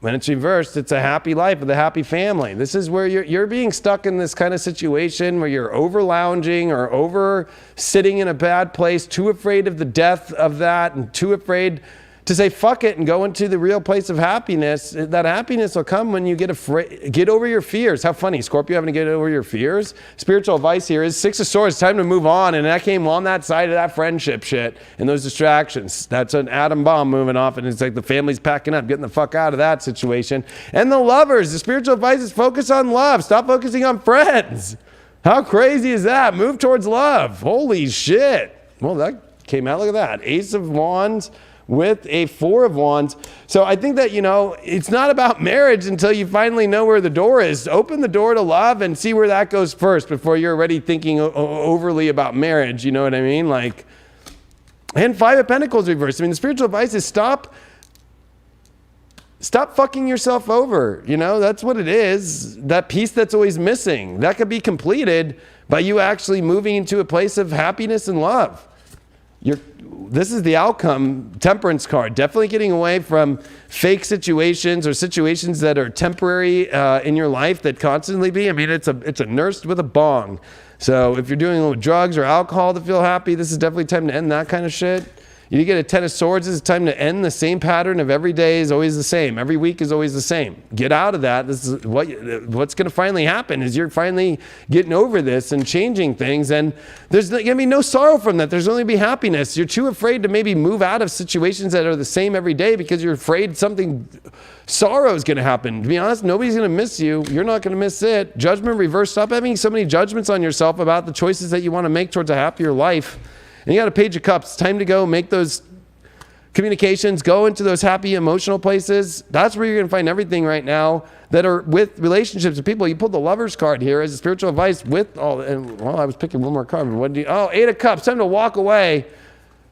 When it's reversed, it's a happy life with a happy family. This is where you're being stuck in this kind of situation where you're over lounging or over sitting in a bad place, too afraid of the death of that and too afraid to say fuck it and go into the real place of happiness. That happiness will come when you get over your fears. How funny, Scorpio having to get over your fears. Spiritual advice here is Six of Swords, time to move on. And that came on that side of that friendship shit and those distractions. That's an atom bomb moving off, and it's like the family's packing up, getting the fuck out of that situation. And the lovers, the spiritual advice is focus on love. Stop focusing on friends. How crazy is that? Move towards love. Holy shit. Well, that came out. Look at that. Ace of Wands with a Four of Wands. So I think that, you know, it's not about marriage until you finally know where the door is. Open the door to love and see where that goes first before you're already thinking overly about marriage. You know what I mean? Like, and Five of Pentacles reversed. I mean, the spiritual advice is stop fucking yourself over. You know, that's what it is. That piece that's always missing. That could be completed by you actually moving into a place of happiness and love. This is the outcome, Temperance card. Definitely getting away from fake situations or situations that are temporary in your life that constantly be. I mean, it's a nurse with a bong. So if you're doing drugs or alcohol to feel happy, this is definitely time to end that kind of shit. You get a Ten of Swords, it's time to end the same pattern of every day is always the same. Every week is always the same. Get out of that. This is what's going to finally happen is you're finally getting over this and changing things. And there's going to be no sorrow from that. There's only be happiness. You're too afraid to maybe move out of situations that are the same every day because you're afraid sorrow is going to happen. To be honest, nobody's going to miss you. You're not going to miss it. Judgment reversed. Stop having so many judgments on yourself about the choices that you want to make towards a happier life. And you got a Page of Cups. Time to go make those communications, go into those happy emotional places. That's where you're going to find everything right now that are with relationships with people. You pulled the Lovers card here as a spiritual advice with all, and well, I was picking one more card. But Eight of Cups. Time to walk away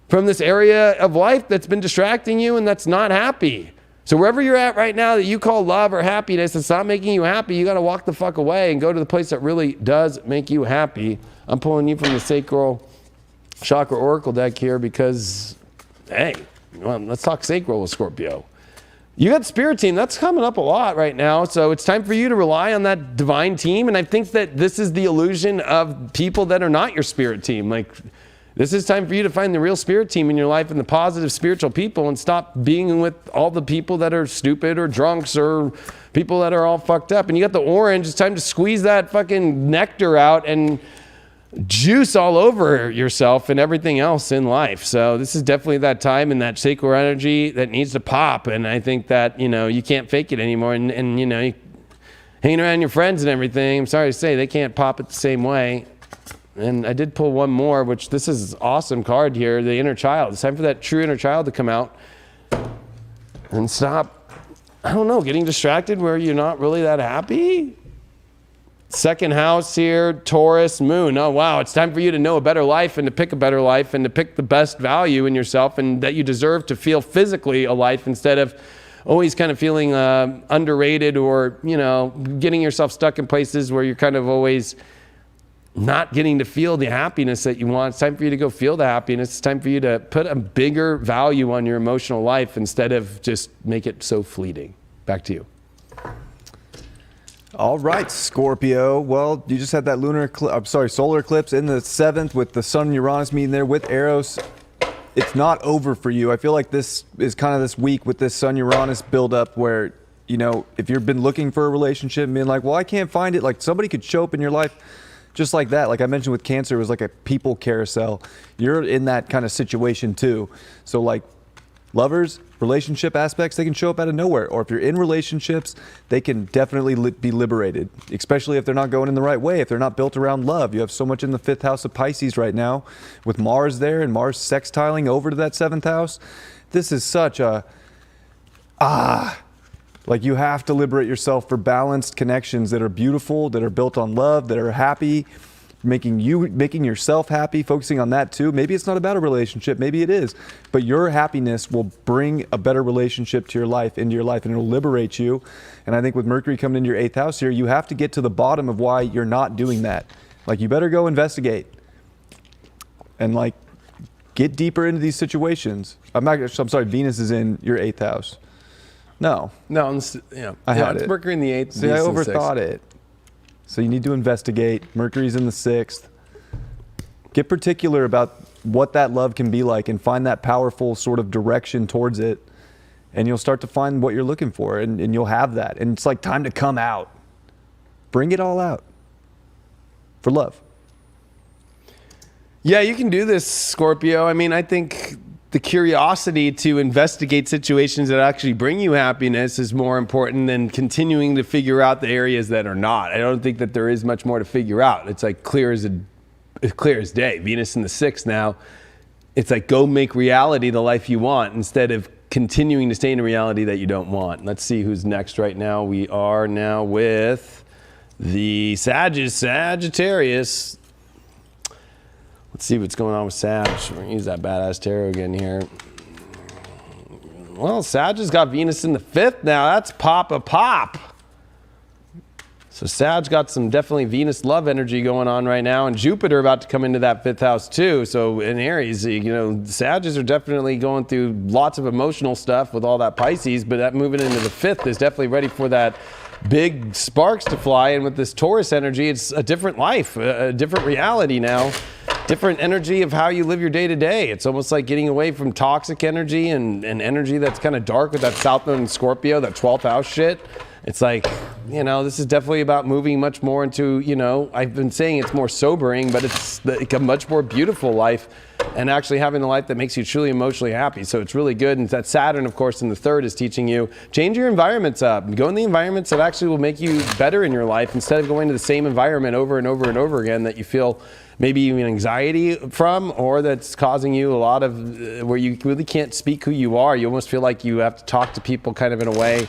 from this area of life that's been distracting you and that's not happy. So wherever you're at right now that you call love or happiness, it's not making you happy, you got to walk the fuck away and go to the place that really does make you happy. I'm pulling you from the Sacral Chakra Oracle deck here because, hey, well, let's talk sacral with Scorpio. You got spirit team, that's coming up a lot right now. So it's time for you to rely on that divine team. And I think that this is the illusion of people that are not your spirit team. Like, this is time for you to find the real spirit team in your life and the positive spiritual people and stop being with all the people that are stupid or drunks or people that are all fucked up. And you got the orange, it's time to squeeze that fucking nectar out and juice all over yourself and everything else in life. So this is definitely that time and that sacral energy that needs to pop. And I think that, you know, you can't fake it anymore. And you know, hanging around your friends and everything, I'm sorry to say, they can't pop it the same way. And I did pull one more, which this is an awesome card here, the inner child. It's time for that true inner child to come out and stop, I don't know, getting distracted where you're not really that happy. Second house here, Taurus, moon. Oh, wow. It's time for you to know a better life and to pick a better life and to pick the best value in yourself and that you deserve to feel physically a life instead of always kind of feeling underrated or, you know, getting yourself stuck in places where you're kind of always not getting to feel the happiness that you want. It's time for you to go feel the happiness. It's time for you to put a bigger value on your emotional life instead of just make it so fleeting. Back to you. All right, Scorpio. Well, you just had that solar eclipse in the 7th with the Sun and Uranus meeting there with Eros. It's not over for you. I feel like this is kind of this week with this Sun-Uranus buildup where, you know, if you've been looking for a relationship and being like, well, I can't find it, like somebody could show up in your life just like that. Like I mentioned with Cancer, it was like a people carousel. You're in that kind of situation too. So like lovers, relationship aspects, they can show up out of nowhere. Or if you're in relationships, they can definitely be liberated, especially if they're not going in the right way, if they're not built around love. You have so much in the 5th house of Pisces right now with Mars there and Mars sextiling over to that 7th house. This is such a, like you have to liberate yourself for balanced connections that are beautiful, that are built on love, that are happy, making yourself happy, focusing on that too. Maybe it's not about a relationship, maybe it is, but your happiness will bring a better relationship to your life, into your life, and it'll liberate you. And I think with Mercury coming into your 8th house here, you have to get to the bottom of why you're not doing that. Like you better go investigate and like get deeper into these situations. I'm sorry, Venus is in your 8th house. No, it's Mercury in the 8th. See, I overthought it. So you need to investigate. Mercury's in the 6th. Get particular about what that love can be like and find that powerful sort of direction towards it. And you'll start to find what you're looking for and you'll have that. And it's like time to come out. Bring it all out for love. Yeah, you can do this, Scorpio. I mean, I think the curiosity to investigate situations that actually bring you happiness is more important than continuing to figure out the areas that are not. I don't think that there is much more to figure out. It's like clear as day. Venus in the 6th now. It's like go make reality the life you want instead of continuing to stay in a reality that you don't want. Let's see who's next right now. We are now with the Sagittarius. Let's see what's going on with Sag. We're going to use that badass tarot again here. Well, Sag has got Venus in the 5th now. That's pop. So Sag got some definitely Venus love energy going on right now. And Jupiter about to come into that 5th house too. So in Aries, you know, Sages are definitely going through lots of emotional stuff with all that Pisces. But that moving into the 5th is definitely ready for that big sparks to fly. And with this Taurus energy, it's a different life, a different reality now. Different energy of how you live your day to day. It's almost like getting away from toxic energy and energy that's kind of dark with that South Node in Scorpio, that 12th house shit. It's like, you know, this is definitely about moving much more into, you know, I've been saying it's more sobering, but it's like a much more beautiful life and actually having a life that makes you truly emotionally happy. So it's really good. And that Saturn, of course, in the 3rd is teaching you, change your environments up. Go in the environments that actually will make you better in your life instead of going to the same environment over and over and over again that you feel maybe even anxiety from, or that's causing you a lot of where you really can't speak who you are. You almost feel like you have to talk to people kind of in a way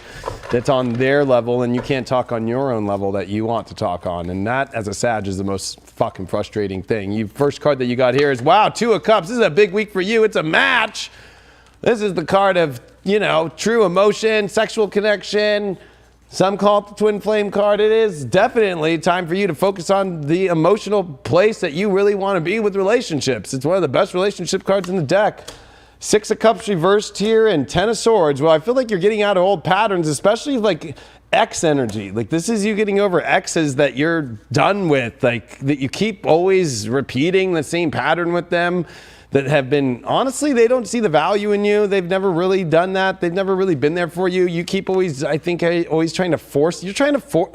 that's on their level, and you can't talk on your own level that you want to talk on. And that, as a Sag, is the most fucking frustrating thing. First card that you got here is, wow, Two of Cups. This is a big week for you. It's a match. This is the card of, true emotion, sexual connection. Some call it the twin flame card. It is definitely time for you to focus on the emotional place that you really want to be with relationships. It's one of the best relationship cards in the deck. Six of Cups reversed here and 10 of Swords. Well, I feel like you're getting out of old patterns, especially like X energy. Like this is you getting over X's that you're done with, like that you keep always repeating the same pattern with them. That have been, honestly, they don't see the value in you. They've never really done that. They've never really been there for you. You keep always, always trying to force,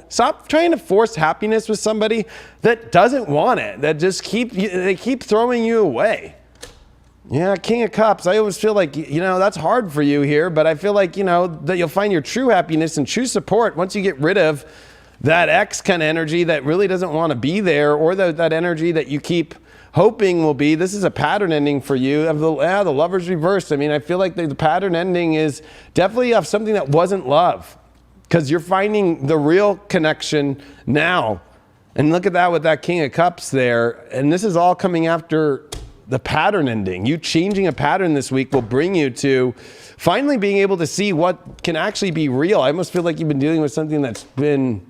stop trying to force happiness with somebody that doesn't want it, that just they keep throwing you away. Yeah, King of Cups. I always feel like, that's hard for you here, but I feel like, that you'll find your true happiness and true support once you get rid of that X kind of energy that really doesn't want to be there, or that energy that you keep hoping will be. This is a pattern ending for you. Of the Lover's reversed. I mean, I feel like the pattern ending is definitely of something that wasn't love, because you're finding the real connection now. And look at that with that King of Cups there. And this is all coming after the pattern ending. You changing a pattern this week will bring you to finally being able to see what can actually be real. I almost feel like you've been dealing with something that's been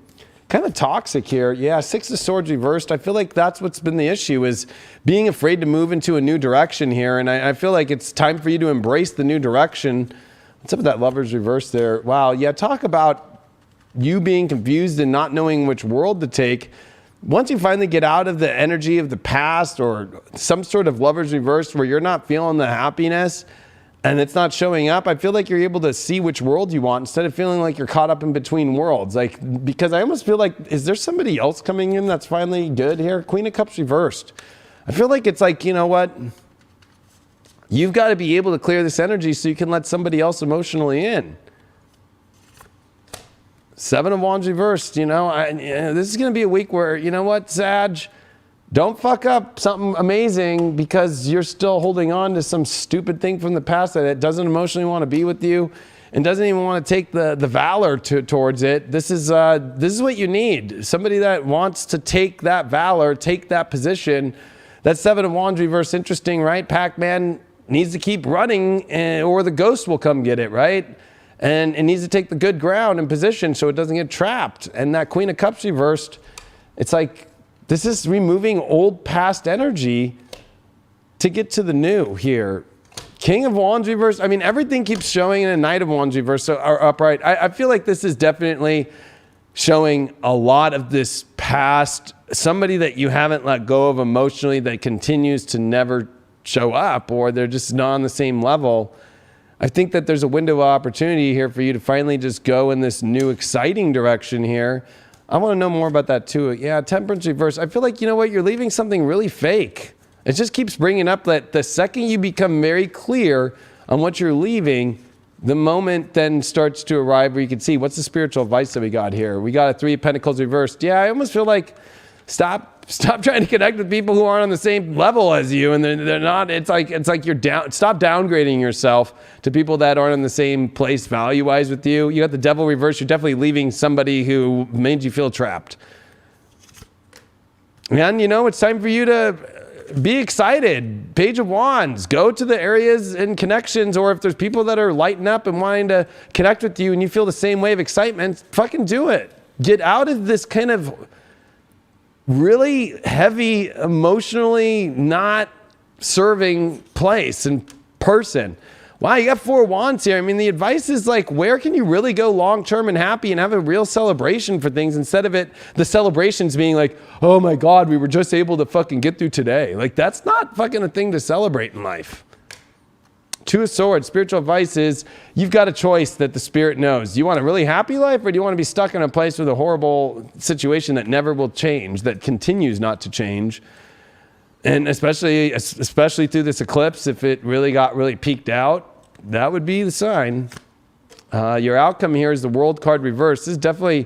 kind of toxic here. Yeah, Six of Swords reversed. I feel like that's what's been the issue, is being afraid to move into a new direction here. And I feel like it's time for you to embrace the new direction. What's up with that Lover's reverse there? Wow. Yeah, talk about you being confused and not knowing which world to take. Once you finally get out of the energy of the past or some sort of Lover's reverse where you're not feeling the happiness and it's not showing up, I feel like you're able to see which world you want instead of feeling like you're caught up in between worlds. Like, because I almost feel like, is there somebody else coming in that's finally good here? Queen of Cups reversed. I feel like it's like, you know what? You've got to be able to clear this energy so you can let somebody else emotionally in. Seven of Wands reversed. This is going to be a week where, you know what, Sag? Don't fuck up something amazing because you're still holding on to some stupid thing from the past that doesn't emotionally want to be with you and doesn't even want to take the valor towards it. This is what you need. Somebody that wants to take that valor, take that position. That Seven of Wands reverse, interesting, right? Pac-Man needs to keep running or the ghost will come get it, right? And it needs to take the good ground and position so it doesn't get trapped. And that Queen of Cups reversed, it's like, this is removing old past energy to get to the new here. King of Wands reverse. I mean, everything keeps showing in a Knight of Wands reverse or upright. I feel like this is definitely showing a lot of this past, somebody that you haven't let go of emotionally that continues to never show up, or they're just not on the same level. I think that there's a window of opportunity here for you to finally just go in this new exciting direction here. I want to know more about that too. Yeah, Temperance reverse. I feel like, you know what, you're leaving something really fake. It just keeps bringing up that the second you become very clear on what you're leaving, the moment then starts to arrive where you can see what's the spiritual advice that we got here. We got a Three of Pentacles reversed. Yeah, I almost feel like stop trying to connect with people who aren't on the same level as you, and they're not. It's like you're down. Stop downgrading yourself to people that aren't in the same place value-wise with you. You got the Devil reverse. You're definitely leaving somebody who made you feel trapped. And it's time for you to be excited. Page of Wands. Go to the areas and connections, or if there's people that are lighting up and wanting to connect with you, and you feel the same wave of excitement, fucking do it. Get out of this kind of really heavy, emotionally not serving place and person. Wow, you got Four of Wands here. I mean, the advice is like, where can you really go long-term and happy and have a real celebration for things instead of the celebrations being like, oh my God, we were just able to fucking get through today. Like, that's not fucking a thing to celebrate in life. Two of Swords, spiritual advice is you've got a choice that the spirit knows. Do you want a really happy life, or do you want to be stuck in a place with a horrible situation that never will change, that continues not to change? And especially through this eclipse, if it really got peaked out, that would be the sign. Your outcome here is the World card reversed. This is definitely,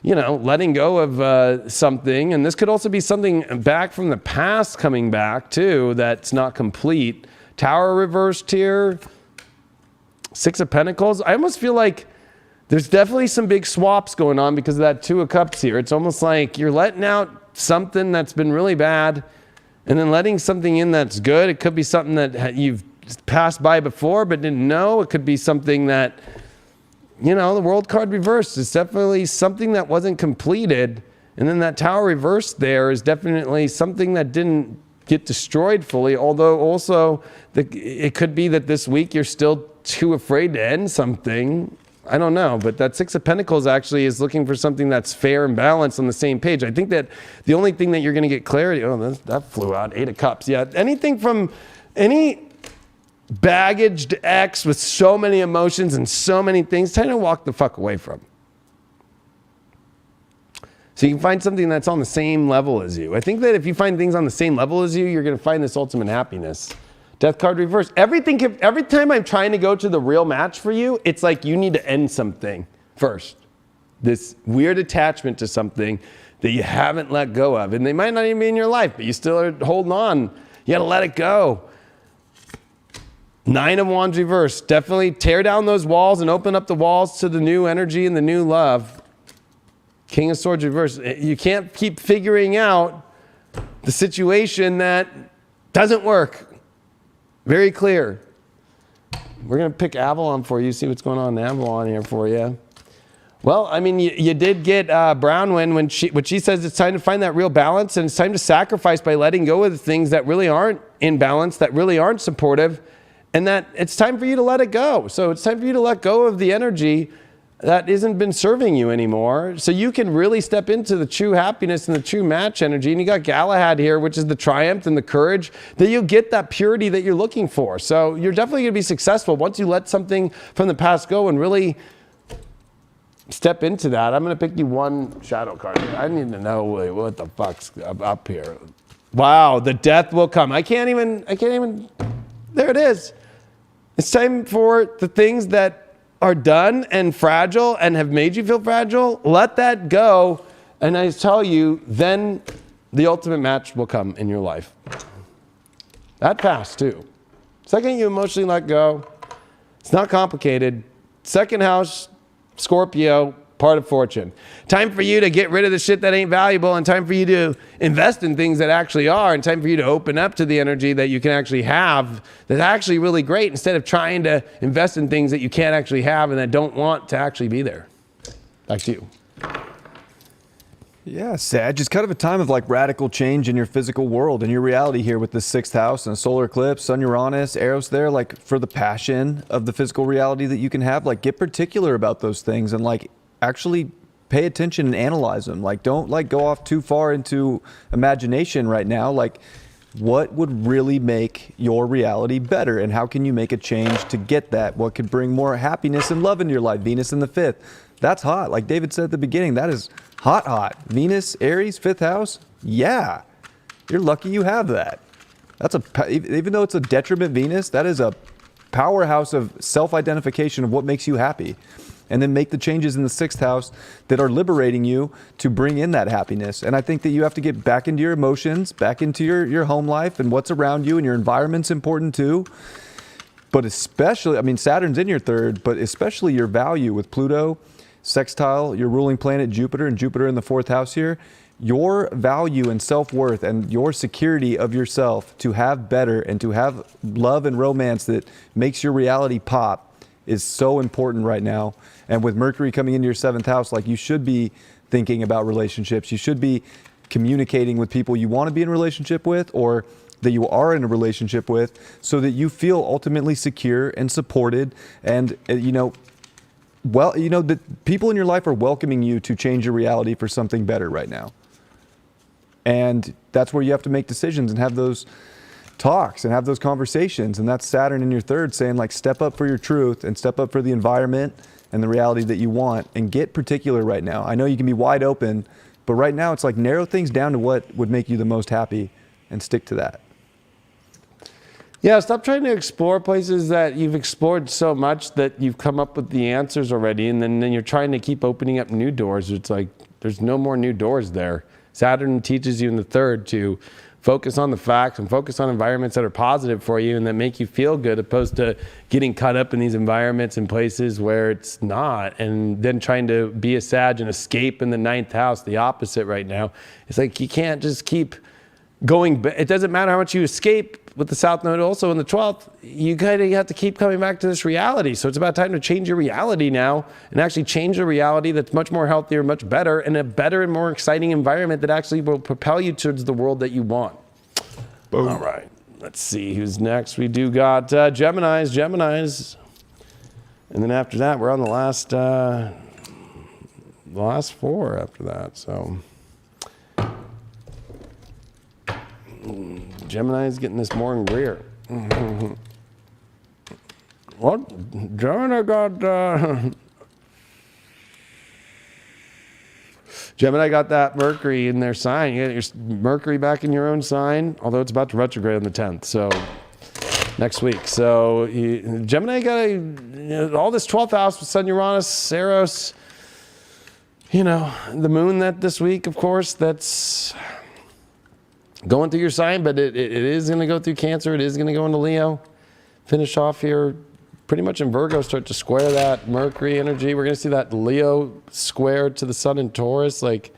letting go of something. And this could also be something back from the past coming back too that's not complete. Tower reversed here. Six of Pentacles. I almost feel like there's definitely some big swaps going on because of that Two of Cups here. It's almost like you're letting out something that's been really bad and then letting something in that's good. It could be something that you've passed by before but didn't know. It could be something that, the World card reversed is definitely something that wasn't completed. And then that Tower reversed there is definitely something that didn't get destroyed fully. Although also it could be that this week you're still too afraid to end something. I don't know, but that Six of Pentacles actually is looking for something that's fair and balanced on the same page. I think that the only thing that you're going to get clarity, that flew out, Eight of Cups. Yeah, anything from any baggaged ex with so many emotions and so many things, trying to walk the fuck away from. So you can find something that's on the same level as you. I think that if you find things on the same level as you, you're going to find this ultimate happiness. Death card reversed. Every time I'm trying to go to the real match for you, it's like you need to end something first. This weird attachment to something that you haven't let go of. And they might not even be in your life, but you still are holding on. You got to let it go. Nine of Wands reversed. Definitely tear down those walls and open up the walls to the new energy and the new love. King of Swords reversed. You can't keep figuring out the situation that doesn't work. Very clear. We're going to pick Avalon for you, see what's going on in Avalon here for you. Well, I mean, you did get Brownwind when she says it's time to find that real balance and it's time to sacrifice by letting go of the things that really aren't in balance, that really aren't supportive, and that it's time for you to let it go. So it's time for you to let go of the energy that isn't been serving you anymore, so you can really step into the true happiness and the true match energy. And you got Galahad here, which is the triumph and the courage, that you'll get that purity that you're looking for. So you're definitely going to be successful once you let something from the past go and really step into that. I'm going to pick you one shadow card. I need to know what the fuck's up here. Wow, the death will come. I can't even, there it is. It's time for the things that are done and fragile and have made you feel fragile. Let that go. And I tell you, then the ultimate match will come in your life. That fast too. Second, you emotionally let go. It's not complicated. Second house, Scorpio, part of fortune. Time for you to get rid of the shit that ain't valuable, and time for you to invest in things that actually are, and time for you to open up to the energy that you can actually have that's actually really great, instead of trying to invest in things that you can't actually have and that don't want to actually be there. Back to you. Yeah, Sag, it's kind of a time of like radical change in your physical world and your reality here with the sixth house and a solar eclipse, Sun, Uranus, Eros there, like for the passion of the physical reality that you can have, like get particular about those things and like actually pay attention and analyze them. Like don't like go off too far into imagination right now. Like what would really make your reality better, and how can you make a change to get that? What could bring more happiness and love into your life? Venus in the fifth. That's hot. Like David said at the beginning, that is hot. Venus, Aries, fifth house. Yeah, you're lucky you have that. That's even though it's a detriment Venus, that is a powerhouse of self-identification of what makes you happy. And then make the changes in the sixth house that are liberating you to bring in that happiness. And I think that you have to get back into your emotions, back into your home life and what's around you, and your environment's important too. But especially, I mean, Saturn's in your third, but especially your value with Pluto, sextile, your ruling planet Jupiter, and Jupiter in the fourth house here. Your value and self-worth and your security of yourself to have better and to have love and romance that makes your reality pop is so important right now. And with Mercury coming into your seventh house, like you should be thinking about relationships. You should be communicating with people you want to be in a relationship with, or that you are in a relationship with, so that you feel ultimately secure and supported. And, the people in your life are welcoming you to change your reality for something better right now. And that's where you have to make decisions and have those talks and have those conversations. And that's Saturn in your third saying, like, step up for your truth and step up for the environment and the reality that you want, and get particular right now. I know you can be wide open, but right now it's like narrow things down to what would make you the most happy and stick to that. Yeah, stop trying to explore places that you've explored so much that you've come up with the answers already, and then you're trying to keep opening up new doors. It's like, There's no more new doors there. Saturn teaches you in the third to focus on the facts and focus on environments that are positive for you and that make you feel good, opposed to getting caught up in these environments and places where it's not, and then trying to be a Sag and escape in the 9th house, the opposite right now. It's like you can't just keep going. It doesn't matter how much you escape with the South Node also in the 12th. You kind of have to keep coming back to this reality. So it's about time to change your reality now and actually change a reality that's much more healthier, much better, and a better and more exciting environment that actually will propel you towards the world that you want. Boom. All right. Let's see who's next. We do got Geminis. And then after that, we're on the last 4 after that. So Gemini's getting this more in Greer. What? Gemini got that Mercury in their sign. You got your Mercury back in your own sign, although it's about to retrograde on the 10th. So next week. So Gemini got all this 12th house with Sun, Uranus, Eros. The moon this week, of course, that's going through your sign, but it is going to go through Cancer. It is going to go into Leo. Finish off here pretty much in Virgo, start to square that Mercury energy. We're going to see that Leo square to the Sun in Taurus. Like,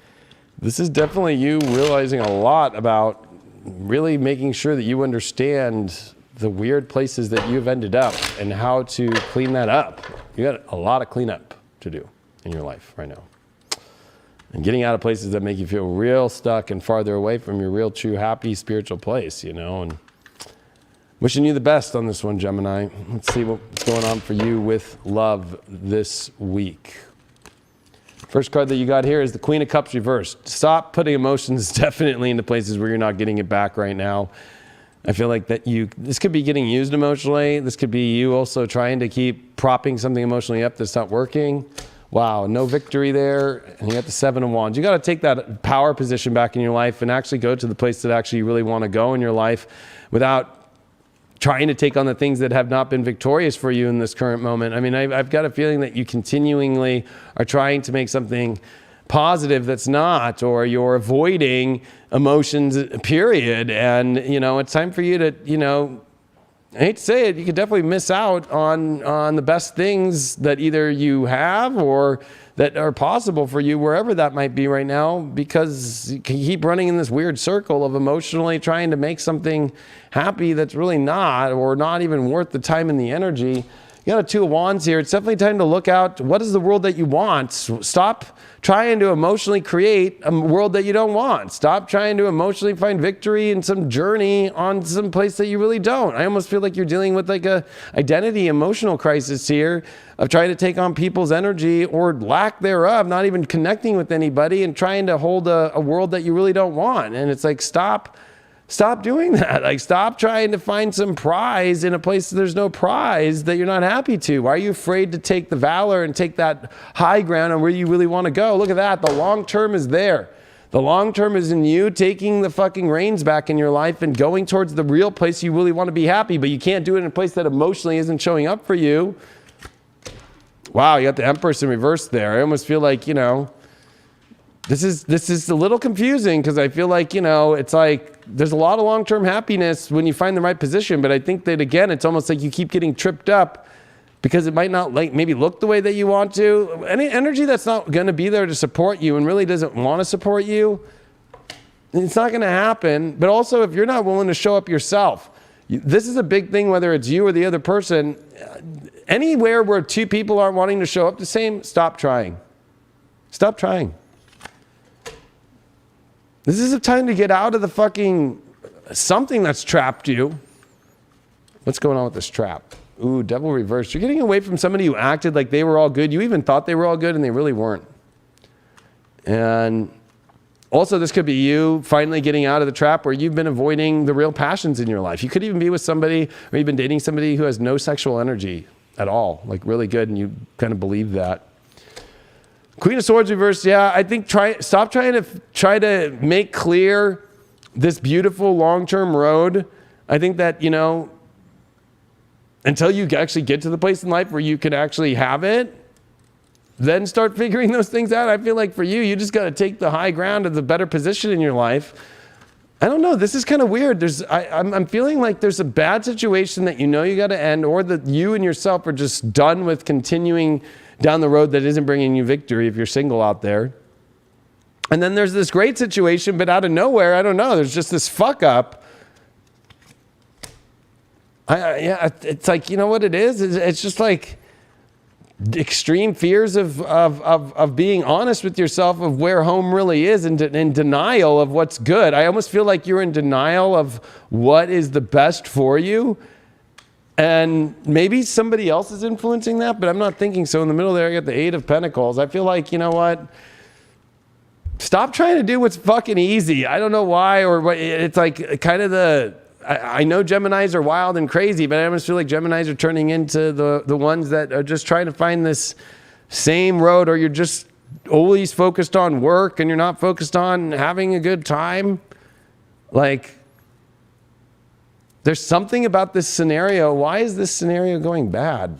this is definitely you realizing a lot about really making sure that you understand the weird places that you've ended up and how to clean that up. You got a lot of cleanup to do in your life right now. And getting out of places that make you feel real stuck and farther away from your real, true, happy, spiritual place, and wishing you the best on this one, Gemini. Let's see what's going on for you with love this week. First card that you got here is the Queen of Cups reversed. Stop putting emotions definitely into places where you're not getting it back right now. I feel like this could be getting used emotionally. This could be you also trying to keep propping something emotionally up that's not working. Wow, no victory there. And you got the 7 of Wands. You got to take that power position back in your life and actually go to the place that actually you really want to go in your life without trying to take on the things that have not been victorious for you in this current moment. I mean, I've got a feeling that you continually are trying to make something positive that's not, or you're avoiding emotions, period. And, it's time for you to, I hate to say it, you could definitely miss out on the best things that either you have or that are possible for you wherever that might be right now, because you keep running in this weird circle of emotionally trying to make something happy that's really not, or not even worth the time and the energy. You got a 2 of Wands here. It's definitely time to look out. What is the world that you want? Stop trying to emotionally create a world that you don't want. Stop trying to emotionally find victory in some journey on some place that you really don't. I almost feel like you're dealing with like a identity emotional crisis here of trying to take on people's energy or lack thereof, not even connecting with anybody and trying to hold a world that you really don't want. And it's like, stop doing that. Like, stop trying to find some prize in a place that there's no prize that you're not happy to. Why are you afraid to take the valor and take that high ground on where you really want to go? Look at that. The long term is there. The long term is in you taking the fucking reins back in your life and going towards the real place you really want to be happy, but you can't do it in a place that emotionally isn't showing up for you. Wow, you got the Empress in reverse there. I almost feel like, this is a little confusing, because I feel like, it's like there's a lot of long-term happiness when you find the right position. But I think that, again, it's almost like you keep getting tripped up because it might not maybe look the way that you want to. Any energy that's not going to be there to support you and really doesn't want to support you, it's not going to happen. But also, if you're not willing to show up yourself, this is a big thing, whether it's you or the other person. Anywhere where 2 people aren't wanting to show up the same, stop trying. Stop trying. This is a time to get out of the fucking something that's trapped you. What's going on with this trap? Ooh, Devil reversed. You're getting away from somebody who acted like they were all good. You even thought they were all good and they really weren't. And also, this could be you finally getting out of the trap where you've been avoiding the real passions in your life. You could even be with somebody, or you've been dating somebody who has no sexual energy at all, like really good, and you kind of believe that. Queen of Swords reversed. Yeah, I think stop trying to make clear this beautiful long-term road. I think that, until you actually get to the place in life where you can actually have it, then start figuring those things out. I feel like for you, you just got to take the high ground of the better position in your life. I don't know. This is kind of weird. I'm feeling like there's a bad situation that you got to end, or that you and yourself are just done with continuing down the road that isn't bringing you victory if you're single out there. And then there's this great situation, but out of nowhere, I don't know, there's just this fuck up. It's like, you know what it is? It's just like extreme fears of being honest with yourself of where home really is, and in denial of what's good. I almost feel like you're in denial of what is the best for you. And maybe somebody else is influencing that, but I'm not thinking so. In the middle there, I got the Eight of Pentacles. I feel like, you know what? Stop trying to do what's fucking easy. I don't know why, or what. It's like kind of I know Geminis are wild and crazy, but I almost feel like Geminis are turning into the ones that are just trying to find this same road, or you're just always focused on work and you're not focused on having a good time. Like, there's something about this scenario. Why is this scenario going bad?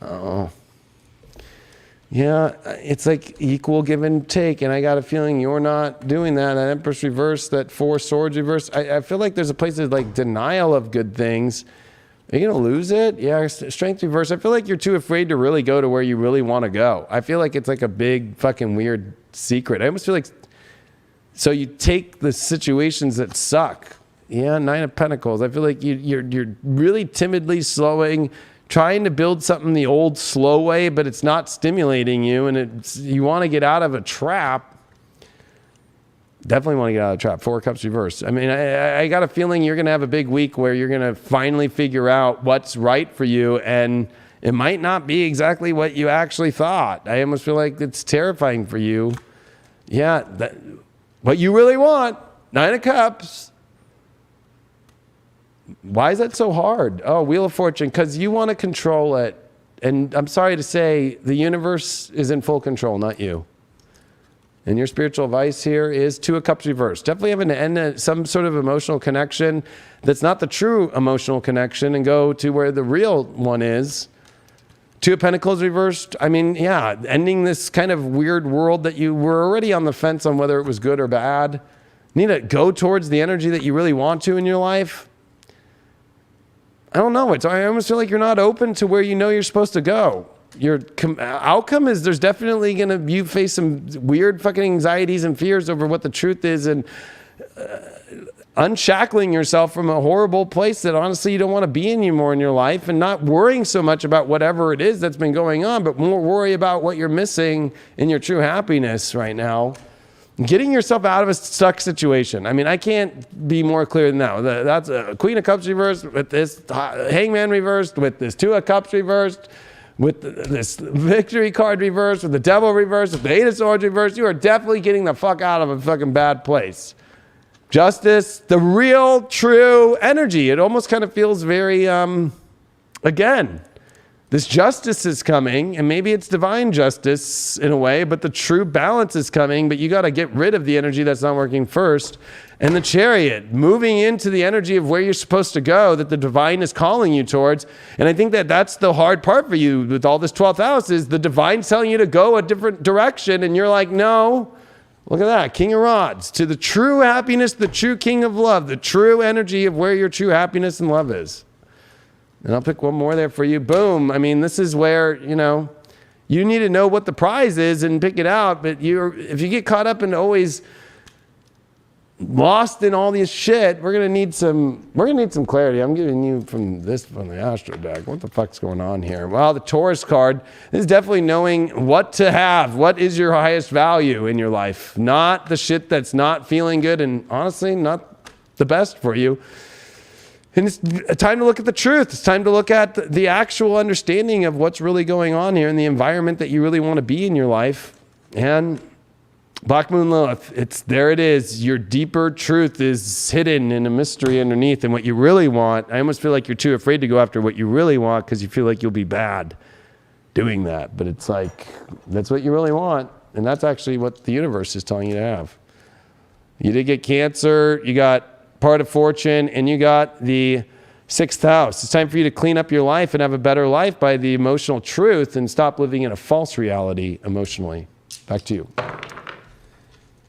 Oh. Yeah, it's like equal give and take, and I got a feeling you're not doing that. That Empress reverse, that Four Swords reverse. I feel like there's a place of like denial of good things. Are you going to lose it? Yeah, Strength reverse. I feel like you're too afraid to really go to where you really want to go. I feel like it's like a big fucking weird secret. I almost feel like, so you take the situations that suck. Yeah, Nine of Pentacles. I feel like you're really timidly trying to build something the old slow way, but it's not stimulating you, and you want to get out of a trap. Definitely want to get out of the trap. Four Cups reversed. I mean, I got a feeling you're going to have a big week where you're going to finally figure out what's right for you, and it might not be exactly what you actually thought. I almost feel like it's terrifying for you. Yeah, what you really want, Nine of Cups. Why is that so hard? Oh, Wheel of Fortune, because you want to control it. And I'm sorry to say, the universe is in full control, not you. And your spiritual advice here is Two of Cups reversed. Definitely having to end some sort of emotional connection that's not the true emotional connection and go to where the real one is. Two of Pentacles reversed. I mean, yeah, ending this kind of weird world that you were already on the fence on whether it was good or bad. Need to go towards the energy that you really want to in your life. I don't know. I almost feel like you're not open to where you know you're supposed to go. Your outcome is there's definitely you face some weird fucking anxieties and fears over what the truth is, and unshackling yourself from a horrible place that honestly you don't want to be anymore in your life, and not worrying so much about whatever it is that's been going on, but more worry about what you're missing in your true happiness right now. Getting yourself out of a stuck situation. I mean, I can't be more clear than that. That's a Queen of Cups reversed, with this Hangman reversed, with this Two of Cups reversed, with this Victory card reversed, with the Devil reversed, with the Eight of Swords reversed. You are definitely getting the fuck out of a fucking bad place. Justice, the real, true energy. It almost kind of feels very, again, this justice is coming, and maybe it's divine justice in a way, but the true balance is coming, but you got to get rid of the energy that's not working first. And the Chariot, moving into the energy of where you're supposed to go, that the divine is calling you towards. And I think that that's the hard part for you with all this 12th house, is the divine's telling you to go a different direction, and you're like, no. Look at that, King of Rods, to the true happiness, the true King of Love, the true energy of where your true happiness and love is. And I'll pick one more there for you. Boom. I mean, this is where, you need to know what the prize is and pick it out. But if you get caught up in always lost in all this shit, we're gonna need some clarity. I'm giving you from the Astro deck. What the fuck's going on here? Well, the Taurus card is definitely knowing what to have. What is your highest value in your life? Not the shit that's not feeling good and honestly not the best for you. And it's time to look at the truth. It's time to look at the actual understanding of what's really going on here in the environment that you really want to be in your life. And Black Moon Lilith, there it is. Your deeper truth is hidden in a mystery underneath. And what you really want, I almost feel like you're too afraid to go after what you really want because you feel like you'll be bad doing that. But it's like, that's what you really want. And that's actually what the universe is telling you to have. You did get Cancer, you got part of Fortune, and you got the 6th house. It's time for you to clean up your life and have a better life by the emotional truth and stop living in a false reality emotionally. Back to you.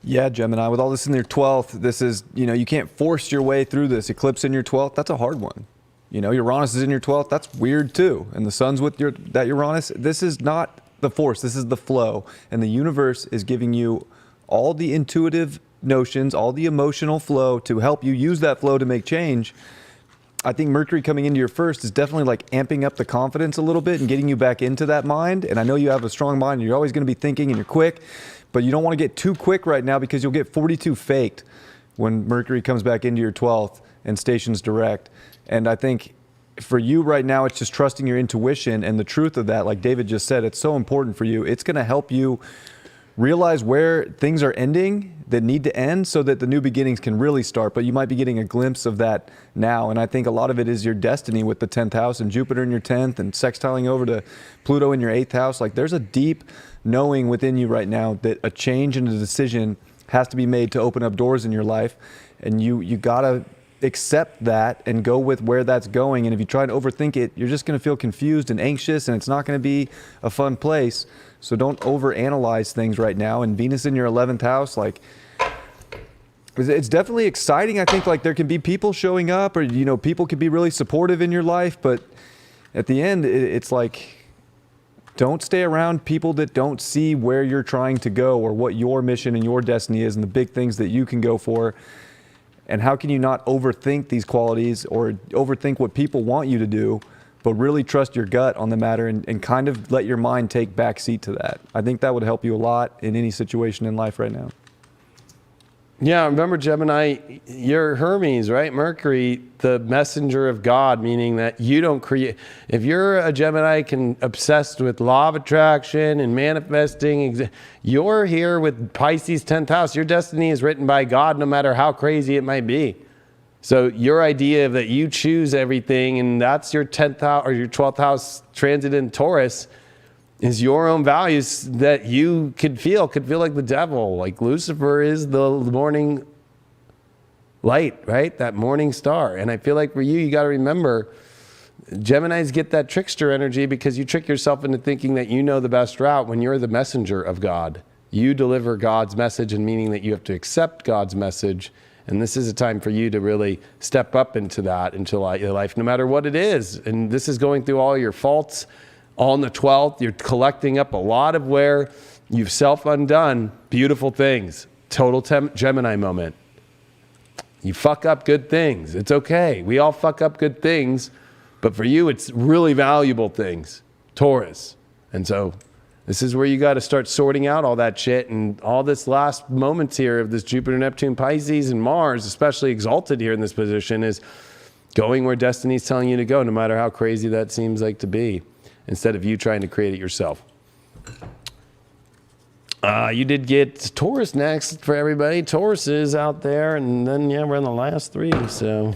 Yeah, Gemini, with all this in your 12th, this is, you can't force your way through this. Eclipse in your 12th, that's a hard one. Uranus is in your 12th, that's weird too. And the sun's with that Uranus. This is not the force, this is the flow. And the universe is giving you all the intuitive notions, all the emotional flow to help you use that flow to make change. I think Mercury coming into your first is definitely like amping up the confidence a little bit and getting you back into that mind. And I know you have a strong mind and you're always going to be thinking and you're quick, but you don't want to get too quick right now because you'll get 42 faked when Mercury comes back into your 12th and stations direct. And I think for you right now, it's just trusting your intuition and the truth of that. Like David just said, it's so important for you. It's going to help you realize where things are ending that need to end so that the new beginnings can really start. But you might be getting a glimpse of that now. And I think a lot of it is your destiny with the 10th house and Jupiter in your 10th and sextiling over to Pluto in your 8th house. Like there's a deep knowing within you right now that a change and a decision has to be made to open up doors in your life. And you got to accept that and go with where that's going. And if you try to overthink it, you're just going to feel confused and anxious and it's not going to be a fun place. So don't overanalyze things right now. And Venus in your 11th house, like it's definitely exciting. I think like there can be people showing up or, people can be really supportive in your life. But at the end, it's like, don't stay around people that don't see where you're trying to go or what your mission and your destiny is and the big things that you can go for. And how can you not overthink these qualities or overthink what people want you to do, but really trust your gut on the matter and kind of let your mind take back seat to that. I think that would help you a lot in any situation in life right now. Yeah, remember Gemini, you're Hermes, right? Mercury, the messenger of God, meaning that you don't create. If you're a Gemini obsessed with law of attraction and manifesting, you're here with Pisces 10th house. Your destiny is written by God, no matter how crazy it might be. So your idea of that you choose everything and that's your 10th house or your 12th house transit in Taurus is your own values that you could feel like the devil. Like Lucifer is the morning light, right? That morning star. And I feel like for you got to remember, Geminis get that trickster energy because you trick yourself into thinking that you know the best route when you're the messenger of God. You deliver God's message, and meaning that you have to accept God's message. And this is a time for you to really step up into that, into your life, no matter what it is. And this is going through all your faults. On the 12th, you're collecting up a lot of where you've self-undone beautiful things. Total Gemini moment. You fuck up good things. It's okay. We all fuck up good things. But for you, it's really valuable things. Taurus. And so this is where you got to start sorting out all that shit. And all this last moments here of this Jupiter, Neptune, Pisces, and Mars, especially exalted here in this position, is going where destiny's telling you to go, no matter how crazy that seems like to be, instead of you trying to create it yourself. You did get Taurus next for everybody. Taurus is out there, and then, yeah, we're in the last three, so.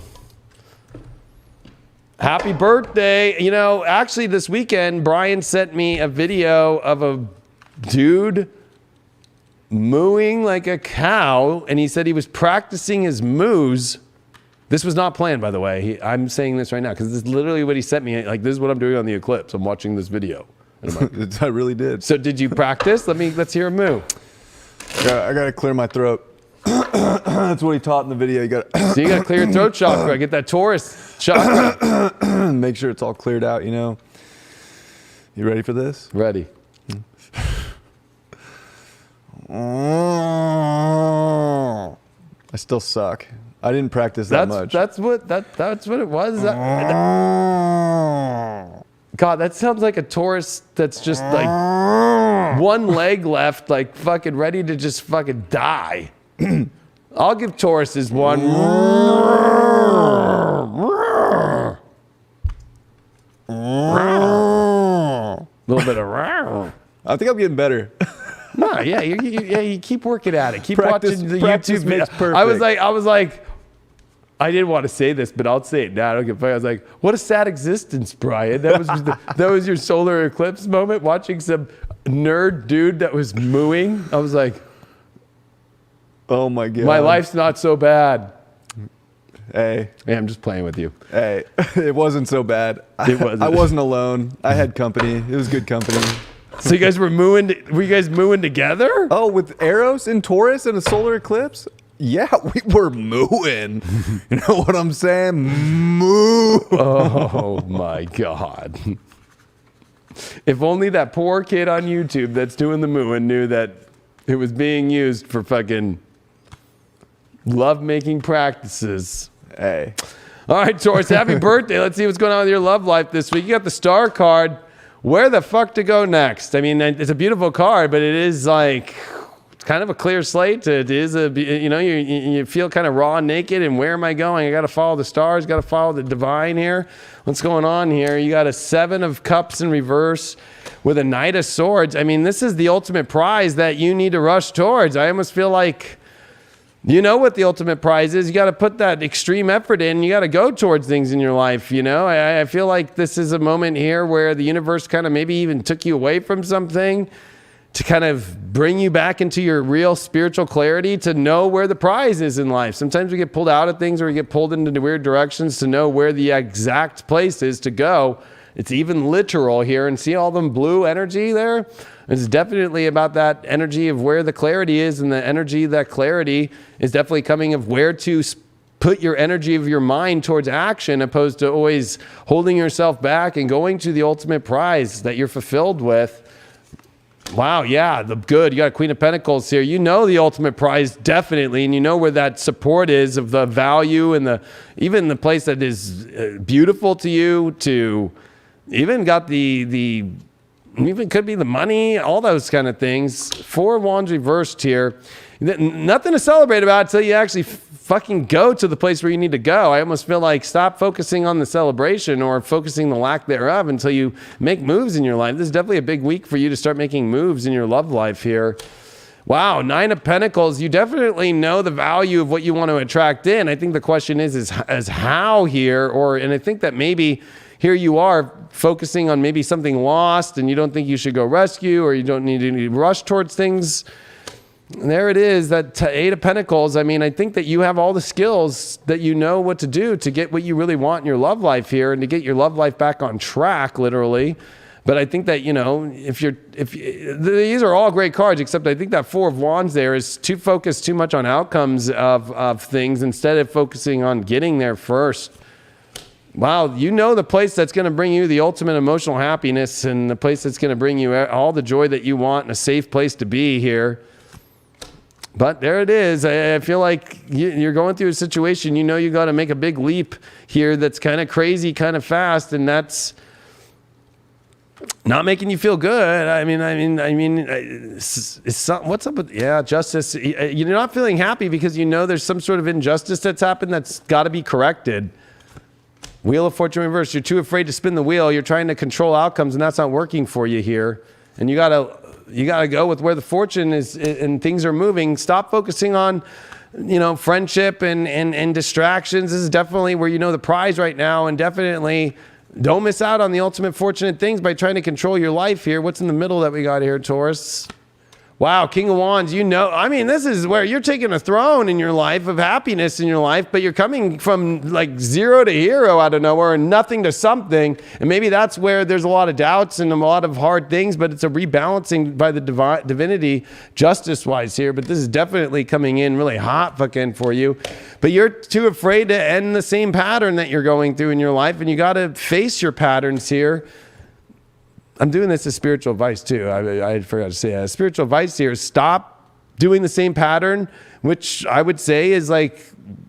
Happy birthday. Actually this weekend, Brian sent me a video of a dude mooing like a cow, and he said he was practicing his moos. This was not planned, by the way. I'm saying this right now because this is literally what he sent me. Like, this is what I'm doing on the eclipse. I'm watching this video. And I'm like, I really did. So did you practice? Let's hear a moo. I got to clear my throat. That's what he taught in the video. So you got to clear your throat chakra. Get that Taurus chakra. Make sure it's all cleared out, You ready for this? Ready. I still suck. I didn't practice that much. That's what it was. God, that sounds like a Taurus that's just like one leg left, like fucking ready to just fucking die. I'll give Tauruses one. A little bit of. I think I'm getting better. No, yeah, you keep working at it. Keep practice, watching the practice YouTube. makes perfect. I was like, I didn't want to say this, but I'll say it now. I don't give a fuck. I was like, what a sad existence, Brian. That was that was your solar eclipse moment, watching some nerd dude that was mooing. I was like, oh my God. My life's not so bad. Hey, I'm just playing with you. hey, it wasn't so bad. It wasn't. I wasn't alone. I had company. It was good company. So you guys were mooing? Were you guys mooing together? Oh, with Eros and Taurus and a solar eclipse? Yeah, we were mooing. You know what I'm saying? Moo. Oh my God. If only that poor kid on YouTube that's doing the mooing knew that it was being used for fucking love-making practices. Hey. All right, Taurus, happy birthday. Let's see what's going on with your love life this week. You got the star card. Where the fuck to go next? I mean, it's a beautiful card, but it is like it's kind of a clear slate. It is you feel kind of raw and naked. And where am I going? I got to follow the stars. Got to follow the divine here. What's going on here? You got a 7 of Cups in reverse with a Knight of Swords. I mean, this is the ultimate prize that you need to rush towards. I almost feel like you know what the ultimate prize is. You got to put that extreme effort in. You got to go towards things in your life. You know, I feel like this is a moment here where the universe kind of maybe even took you away from something to kind of bring you back into your real spiritual clarity to know where the prize is in life. Sometimes we get pulled out of things or we get pulled into weird directions to know where the exact place is to go. It's even literal here. And see all them blue energy there? It's definitely about that energy of where the clarity is, and the energy, that clarity is definitely coming of where to put your energy of your mind towards action, opposed to always holding yourself back and going to the ultimate prize that you're fulfilled with. Wow, yeah, the good. You got a Queen of Pentacles here. You know the ultimate prize, definitely, and you know where that support is of the value and even the place that is beautiful to you, to even got the even could be the money, all those kind of things. 4 of Wands reversed here. Nothing to celebrate about until you actually fucking go to the place where you need to go. I almost feel like stop focusing on the celebration or focusing the lack thereof until you make moves in your life. This is definitely a big week for you to start making moves in your love life here. Wow, 9 of Pentacles. You definitely know the value of what you want to attract in. I think the question is how here, and I think that maybe here you are focusing on maybe something lost and you don't think you should go rescue, or you don't need to rush towards things. And there it is, that 8 of Pentacles. I mean, I think that you have all the skills that you know what to do to get what you really want in your love life here and to get your love life back on track, literally. But I think that, you know, if these are all great cards, except I think that 4 of Wands there is too focused too much on outcomes of things instead of focusing on getting there first. Wow, you know the place that's going to bring you the ultimate emotional happiness and the place that's going to bring you all the joy that you want and a safe place to be here. But there it is. I feel like you're going through a situation, you know you got to make a big leap here that's kind of crazy, kind of fast, and that's not making you feel good. What's up with, justice. You're not feeling happy because you know there's some sort of injustice that's happened that's got to be corrected. Wheel of Fortune reversed. You're too afraid to spin the wheel. You're trying to control outcomes, and that's not working for you here. And you gotta go with where the fortune is and things are moving. Stop focusing on, friendship and distractions. This is definitely where you know the prize right now, and definitely don't miss out on the ultimate fortunate things by trying to control your life here. What's in the middle that we got here, Taurus? Wow, King of Wands, this is where you're taking a throne in your life of happiness in your life, but you're coming from like 0 to hero out of nowhere and nothing to something. And maybe that's where there's a lot of doubts and a lot of hard things, but it's a rebalancing by the divinity justice-wise here. But this is definitely coming in really hot fucking for you. But you're too afraid to end the same pattern that you're going through in your life, and you got to face your patterns here. I'm doing this as spiritual advice too. I forgot to say that. Spiritual advice here is stop doing the same pattern, which I would say is like,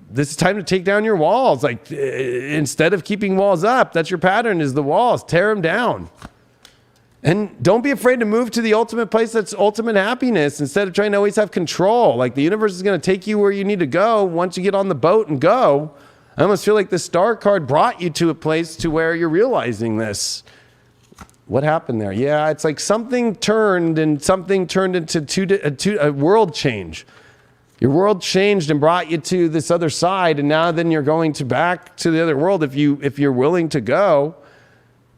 this is time to take down your walls. Like, instead of keeping walls up, that's your pattern, is the walls. Tear them down. And don't be afraid to move to the ultimate place that's ultimate happiness instead of trying to always have control. Like, the universe is going to take you where you need to go once you get on the boat and go. I almost feel like the star card brought you to a place to where you're realizing this. What happened there? Yeah, it's like something turned into a world change. Your world changed and brought you to this other side, and now then you're going back to the other world if you're willing to go.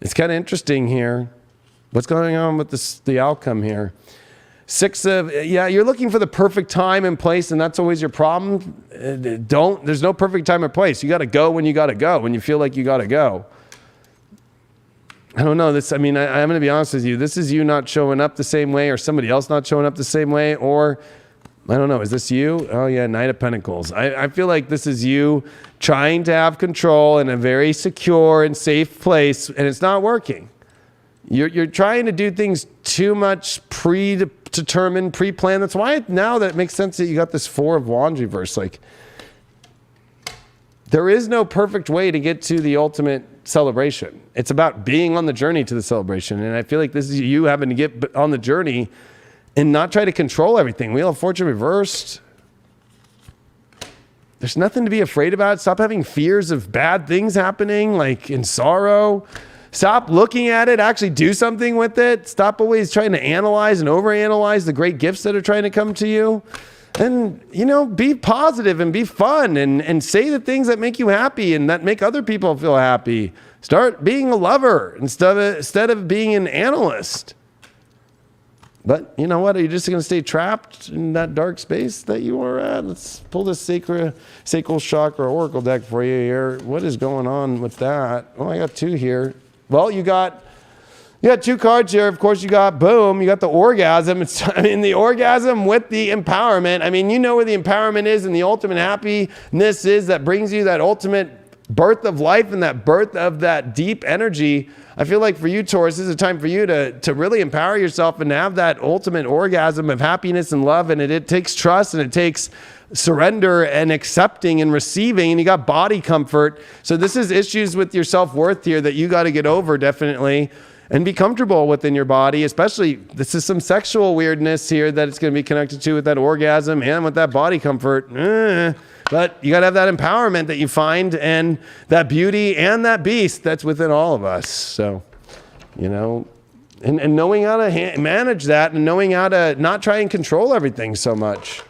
It's kind of interesting here. What's going on with the outcome here? You're looking for the perfect time and place, and that's always your problem. There's no perfect time or place. You got to go when you got to go, when you feel like you got to go. I don't know. I'm going to be honest with you. This is you not showing up the same way, or somebody else not showing up the same way, or I don't know. Is this you? Oh yeah, Knight of Pentacles. I feel like this is you trying to have control in a very secure and safe place, and it's not working. You're trying to do things too much predetermined, pre-planned. That's why now that makes sense that you got this 4 of Wands reverse. Like, there is no perfect way to get to the ultimate celebration. It's about being on the journey to the celebration. And I feel like this is you having to get on the journey and not try to control everything. Wheel of Fortune reversed. There's nothing to be afraid about. Stop having fears of bad things happening, like in sorrow. Stop looking at it. Actually do something with it. Stop always trying to analyze and overanalyze the great gifts that are trying to come to you. And, be positive and be fun and say the things that make you happy and that make other people feel happy. Start being a lover instead of being an analyst. But you know what? Are you just going to stay trapped in that dark space that you are at? Let's pull this sacral chakra oracle deck for you here. What is going on with that? Oh, I got 2 here. Well, you got 2 cards here. Of course, you got the orgasm. The orgasm with the empowerment. You know where the empowerment is and the ultimate happiness is that brings you that ultimate birth of life and that birth of that deep energy. I feel like for you, Taurus, this is a time for you to really empower yourself and have that ultimate orgasm of happiness and love. And it takes trust and it takes surrender and accepting and receiving, and you got body comfort. So this is issues with your self-worth here that you got to get over, definitely, and be comfortable within your body. Especially, this is some sexual weirdness here that it's going to be connected to with that orgasm and with that body comfort. But you got to have that empowerment that you find and that beauty and that beast that's within all of us. So, and knowing how to manage that and knowing how to not try and control everything so much.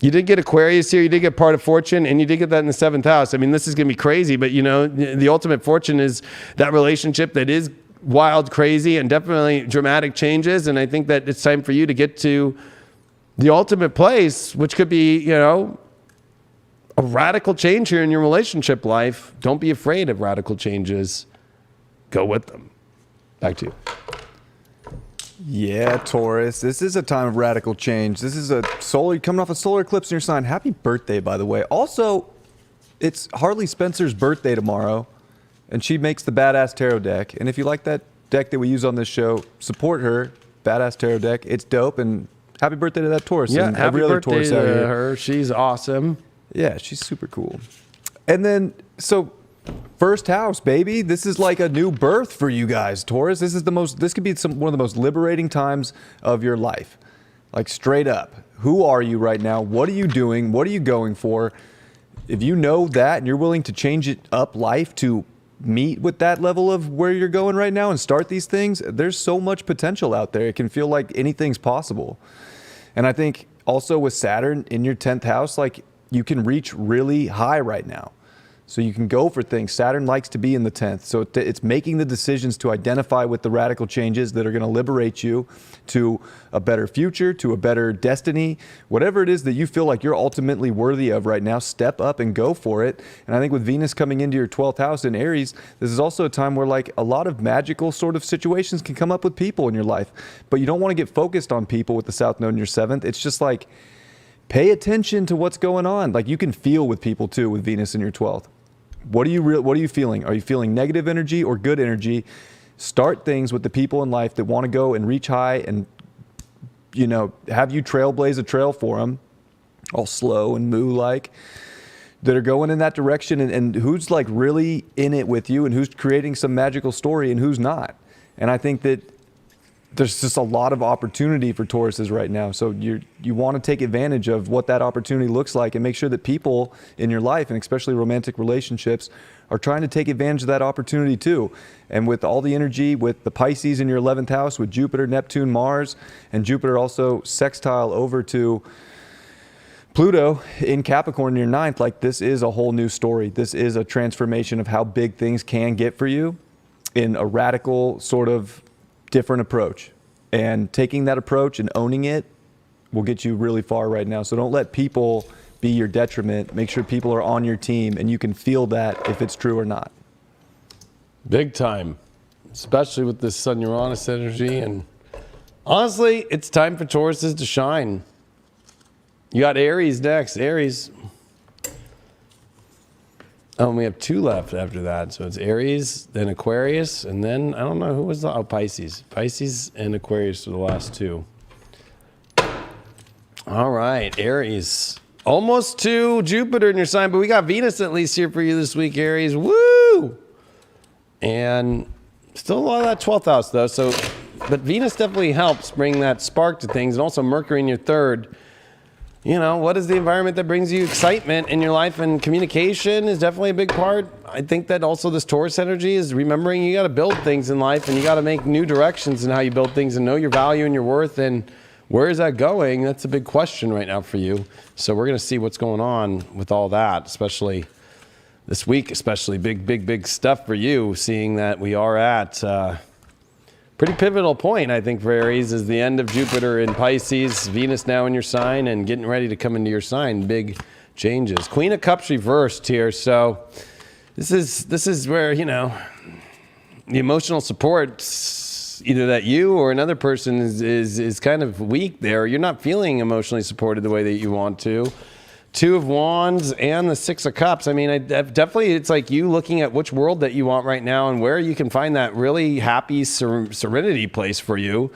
You did get Aquarius here. You did get part of fortune, and you did get that in the 7th house. This is going to be crazy, but the ultimate fortune is that relationship that is wild, crazy, and definitely dramatic changes. And I think that it's time for you to get to the ultimate place, which could be, a radical change here in your relationship life. Don't be afraid of radical changes. Go with them. Back to you. Yeah, Taurus, this is a time of radical change. This is coming off a solar eclipse in your sign. Happy birthday, by the way. Also, it's Harley Spencer's birthday tomorrow, and she makes the Badass Tarot deck. And if you like that deck that we use on this show, support her. Badass Tarot deck. It's dope, and happy birthday to that Taurus. Yeah, and happy every other birthday Taurus to out here. her. She's awesome. Yeah, she's super cool. And then, first house, baby. This is like a new birth for you guys, Taurus. This could be one of the most liberating times of your life. Like, straight up. Who are you right now? What are you doing? What are you going for? If you know that and you're willing to change it up life to meet with that level of where you're going right now and start these things, there's so much potential out there. It can feel like anything's possible. And I think also with Saturn in your 10th house, you can reach really high right now. So you can go for things. Saturn likes to be in the 10th. So it's making the decisions to identify with the radical changes that are going to liberate you to a better future, to a better destiny. Whatever it is that you feel like you're ultimately worthy of right now, step up and go for it. And I think with Venus coming into your 12th house in Aries, this is also a time where a lot of magical sort of situations can come up with people in your life. But you don't want to get focused on people with the South Node in your 7th. It's just pay attention to what's going on. You can feel with people too with Venus in your 12th. What are you feeling? Are you feeling negative energy or good energy? Start things with the people in life that want to go and reach high and, have you trailblaze a trail for them, all slow and moo-like, that are going in that direction and who's really in it with you and who's creating some magical story and who's not. And I think that there's just a lot of opportunity for Tauruses right now. So you want to take advantage of what that opportunity looks like and make sure that people in your life, and especially romantic relationships, are trying to take advantage of that opportunity too. And with all the energy, with the Pisces in your 11th house, with Jupiter, Neptune, Mars, and Jupiter also sextile over to Pluto in Capricorn in your 9th, this is a whole new story. This is a transformation of how big things can get for you in a radical sort of different approach. And taking that approach and owning it will get you really far right now. So don't let people be your detriment. Make sure people are on your team and you can feel that if it's true or not. Big time, especially with this Sun Uranus energy. And honestly, it's time for Tauruses to shine. You got Aries next. Aries. Oh, and we have 2 left after that. So it's Aries, then Aquarius, and then I don't know who was the Pisces. Pisces and Aquarius are the last 2. All right, Aries. Almost to Jupiter in your sign, but we got Venus at least here for you this week, Aries. Woo! And still a lot of that 12th house though. So, but Venus definitely helps bring that spark to things, and also Mercury in your 3rd. You know, what is the environment that brings you excitement in your life? And communication is definitely a big part. I think that also this Taurus energy is remembering you got to build things in life, and you got to make new directions in how you build things and know your value and your worth. And where is that going? That's a big question right now for you. So we're going to see what's going on with all that, especially this week, especially big stuff for you, seeing that we are at pretty pivotal point, I think, for Aries, is the end of Jupiter in Pisces, Venus now in your sign, and getting ready to come into your sign. Big changes. Queen of Cups reversed here. So this is where, you know, the emotional support, either that you or another person is kind of weak there. You're not feeling emotionally supported the way that you want to. 2 of Wands and the 6 of Cups. I mean, definitely it's like you looking at which world that you want right now and where you can find that really happy serenity place for you.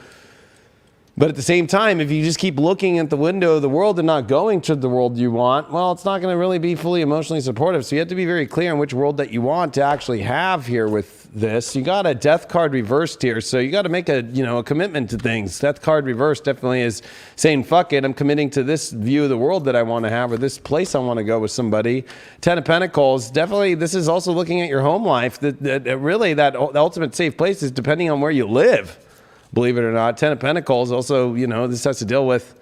But at the same time, if you just keep looking at the window of the world and not going to the world you want, well, it's not going to really be fully emotionally supportive. So you have to be very clear on which world that you want to actually have here with this. You got a Death card reversed here, so you got to make a commitment to things. Death card reversed definitely is saying, fuck it, I'm committing to this view of the world that I want to have, or this place I want to go with somebody. 10 of Pentacles, definitely this is also looking at your home life. That really the ultimate safe place is depending on where you live. Believe it or not. 10 of Pentacles also, this has to deal with,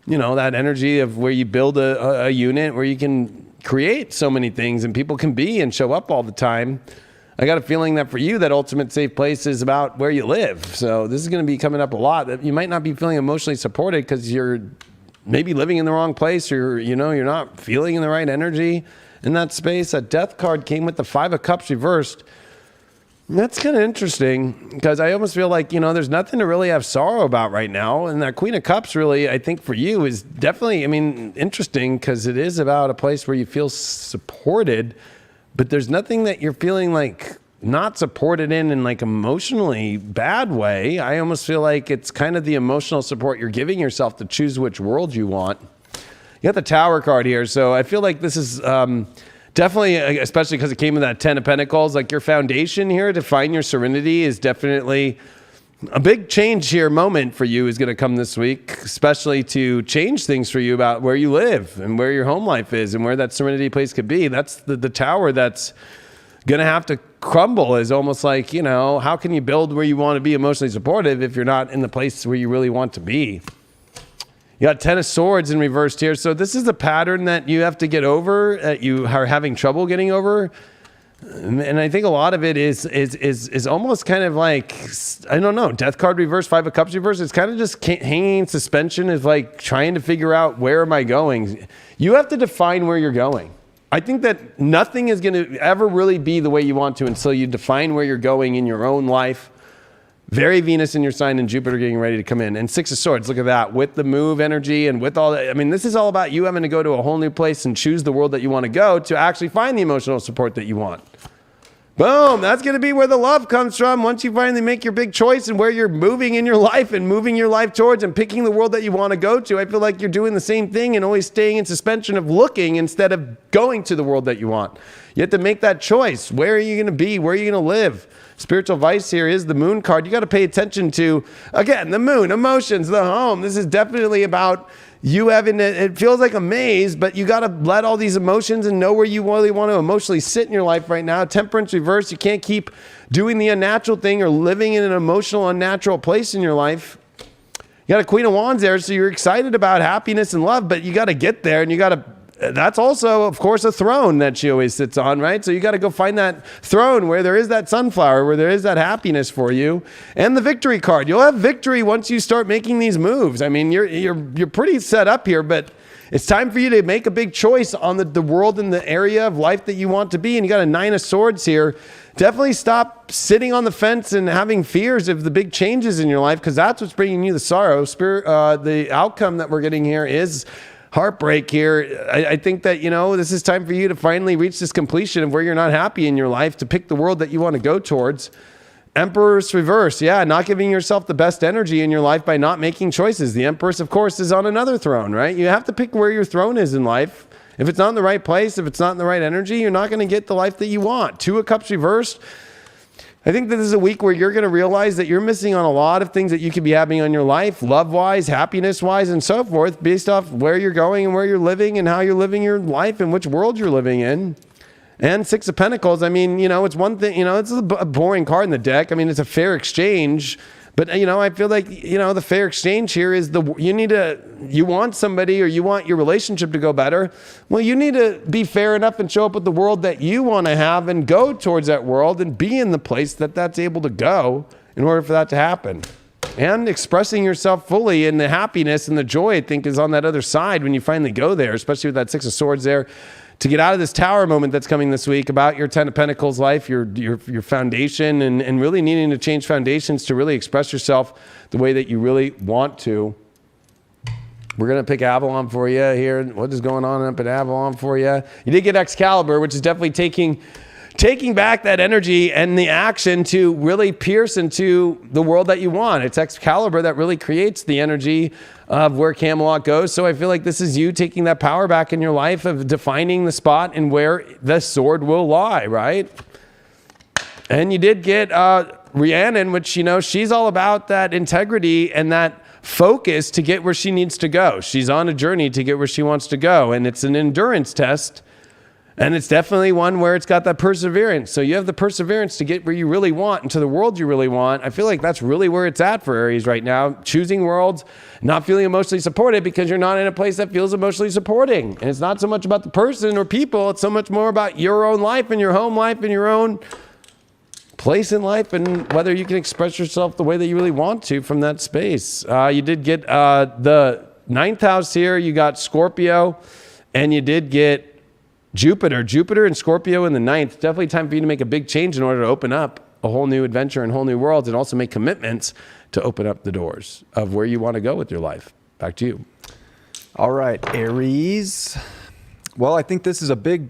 that energy of where you build a unit where you can create so many things and people can be and show up all the time. I got a feeling that for you, that ultimate safe place is about where you live. So this is going to be coming up a lot. That you might not be feeling emotionally supported because you're maybe living in the wrong place, or you're not feeling in the right energy in that space. A Death card came with the 5 of Cups reversed. That's kind of interesting because I almost feel like, there's nothing to really have sorrow about right now. And that Queen of Cups really, I think for you is definitely, interesting because it is about a place where you feel supported, but there's nothing that you're feeling like not supported in like emotionally bad way. I almost feel like it's kind of the emotional support you're giving yourself to choose which world you want. You got the Tower card here. So I feel like this is, definitely, especially because it came with that 10 of Pentacles, like your foundation here to find your serenity is definitely a big change here moment for you is going to come this week, especially to change things for you about where you live and where your home life is and where that serenity place could be. That's the tower that's going to have to crumble, is almost like, how can you build where you want to be emotionally supportive if you're not in the place where you really want to be? You got 10 of Swords in reversed here. So this is a pattern that you have to get over, that you are having trouble getting over. And I think a lot of it is almost kind of like, I don't know, Death card reversed, 5 of Cups reversed. It's kind of just hanging in suspension, of like trying to figure out, where am I going? You have to define where you're going. I think that nothing is going to ever really be the way you want to until you define where you're going in your own life. Very Venus in your sign and Jupiter getting ready to come in. And 6 of Swords, look at that. With the move energy and with all that. This is all about you having to go to a whole new place and choose the world that you want to go to actually find the emotional support that you want. Boom. That's going to be where the love comes from. Once you finally make your big choice and where you're moving in your life and moving your life towards and picking the world that you want to go to, I feel like you're doing the same thing and always staying in suspension of looking instead of going to the world that you want. You have to make that choice. Where are you going to be? Where are you going to live? Spiritual vice here is the Moon card. You got to pay attention to, again, the moon, emotions, the home. This is definitely about you having it feels like a maze, but you got to let all these emotions and know where you really want to emotionally sit in your life right now. Temperance reverse. You can't keep doing the unnatural thing or living in an emotional, unnatural place in your life. You got a Queen of Wands there, so you're excited about happiness and love, but you got to get there and you got to that's also, of course, a throne that she always sits on, right? So you got to go find that throne where there is that sunflower, where there is that happiness for you. And the victory card. You'll have victory once you start making these moves. I mean, you're pretty set up here, but it's time for you to make a big choice on the world and the area of life that you want to be. And you got a 9 of Swords here. Definitely stop sitting on the fence and having fears of the big changes in your life, because that's what's bringing you the sorrow. The outcome that we're getting here is heartbreak here. I think that, this is time for you to finally reach this completion of where you're not happy in your life, to pick the world that you want to go towards. Empress reverse. Yeah, not giving yourself the best energy in your life by not making choices. The Empress, of course, is on another throne, right? You have to pick where your throne is in life. If it's not in the right place, if it's not in the right energy, you're not going to get the life that you want. 2 of Cups reversed. I think that this is a week where you're going to realize that you're missing on a lot of things that you could be having on your life, love-wise, happiness-wise, and so forth, based off where you're going and where you're living and how you're living your life and which world you're living in. And 6 of Pentacles, I mean, it's one thing, it's a boring card in the deck. I mean, it's a fair exchange. But, I feel like, the fair exchange here is you want somebody, or you want your relationship to go better. Well, you need to be fair enough and show up with the world that you want to have and go towards that world and be in the place that's able to go in order for that to happen. And expressing yourself fully, and the happiness and the joy, I think, is on that other side when you finally go there, especially with that 6 of Swords there. To get out of this Tower moment that's coming this week about your 10 of Pentacles life, your foundation, and really needing to change foundations to really express yourself the way that you really want to. We're going to pick Avalon for you here. What is going on up at Avalon for you? You did get Excalibur, which is definitely taking back that energy and the action to really pierce into the world that you want. It's Excalibur that really creates the energy of where Camelot goes. So I feel like this is you taking that power back in your life of defining the spot and where the sword will lie, right? And you did get Rhiannon, which, she's all about that integrity and that focus to get where she needs to go. She's on a journey to get where she wants to go. And it's an endurance test. And it's definitely one where it's got that perseverance. So you have the perseverance to get where you really want and to the world you really want. I feel like that's really where it's at for Aries right now. Choosing worlds, not feeling emotionally supported because you're not in a place that feels emotionally supporting. And it's not so much about the person or people. It's so much more about your own life and your home life and your own place in life, and whether you can express yourself the way that you really want to from that space. You did get the 9th house here. You got Scorpio, and you did get Jupiter and Scorpio in the 9th. Definitely time for you to make a big change in order to open up a whole new adventure and whole new worlds, and also make commitments to open up the doors of where you want to go with your life. Back to you. All right, Aries. Well, I think this is a big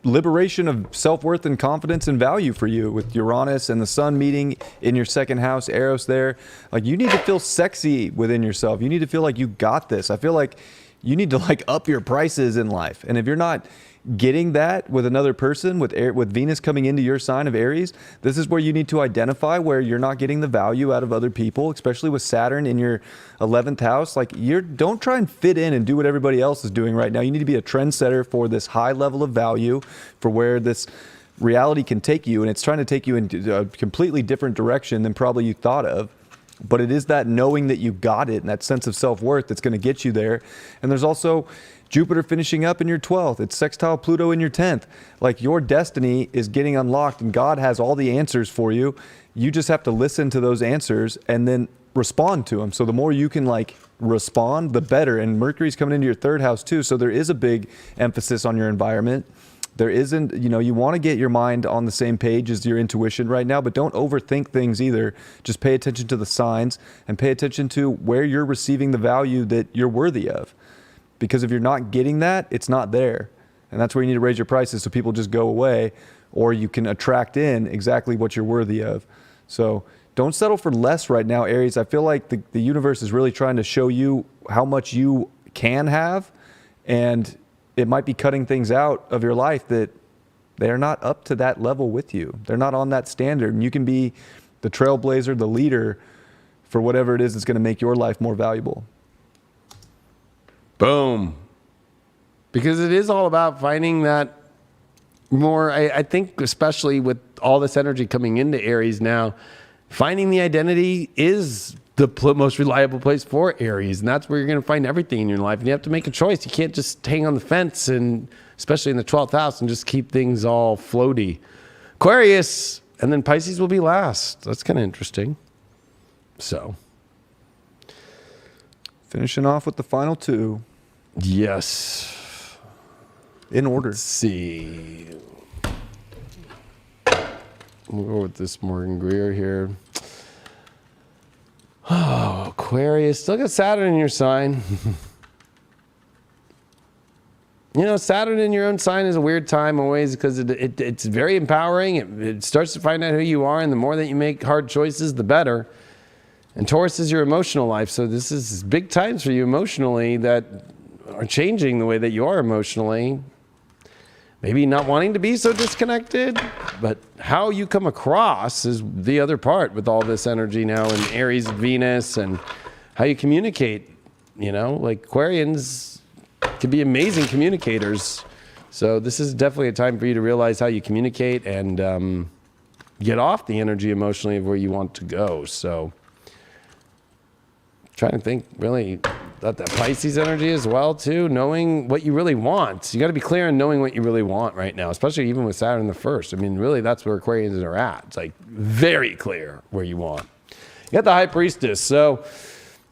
liberation of self-worth and confidence and value for you, with Uranus and the Sun meeting in your 2nd house, Eros there. Like, you need to feel sexy within yourself. You need to feel like you got this. I feel like you need to up your prices in life. And if you're not getting that with another person, with Venus coming into your sign of Aries, this is where you need to identify where you're not getting the value out of other people, especially with Saturn in your 11th house. Don't try and fit in and do what everybody else is doing right now. You need to be a trendsetter for this high level of value, for where this reality can take you. And it's trying to take you in a completely different direction than probably you thought of. But it is that knowing that you got it and that sense of self-worth that's going to get you there. And there's also Jupiter finishing up in your 12th. It's sextile Pluto in your 10th. Your destiny is getting unlocked, and God has all the answers for you. You just have to listen to those answers and then respond to them. So the more you can respond, the better. And Mercury's coming into your 3rd house too. So there is a big emphasis on your environment. There isn't, you want to get your mind on the same page as your intuition right now, but don't overthink things either. Just pay attention to the signs and pay attention to where you're receiving the value that you're worthy of. Because if you're not getting that, it's not there. And that's where you need to raise your prices so people just go away, or you can attract in exactly what you're worthy of. So don't settle for less right now, Aries. I feel like the universe is really trying to show you how much you can have, and it might be cutting things out of your life that they're not up to that level with you. They're not on that standard. And you can be the trailblazer, the leader for whatever it is that's going to make your life more valuable. Boom. Because it is all about finding that more, I think, especially with all this energy coming into Aries now, finding the identity is most reliable place for Aries. And that's where you're going to find everything in your life. And you have to make a choice. You can't just hang on the fence, and especially in the 12th house, and just keep things all floaty. Aquarius, and then Pisces will be last. That's kind of interesting. So, finishing off with the final two. Yes. In order. Let's see. We'll go with this Morgan Greer here. Oh, Aquarius. Still got Saturn in your sign. You know, Saturn in your own sign is a weird time always because it's very empowering. It starts to find out who you are, and the more that you make hard choices, the better. And Taurus is your emotional life, so this is big times for you emotionally that are changing the way that you are emotionally. Maybe not wanting to be so disconnected, but how you come across is the other part with all this energy now in Aries, Venus, and how you communicate. You know, like Aquarians can be amazing communicators. So this is definitely a time for you to realize how you communicate and get off the energy emotionally of where you want to go. So trying to think really that Pisces energy as well too, knowing what you really want. You got to be clear in knowing what you really want right now, especially even with Saturn the first. I mean, really that's where Aquarians are at. It's like very clear where you want. You got the High Priestess. So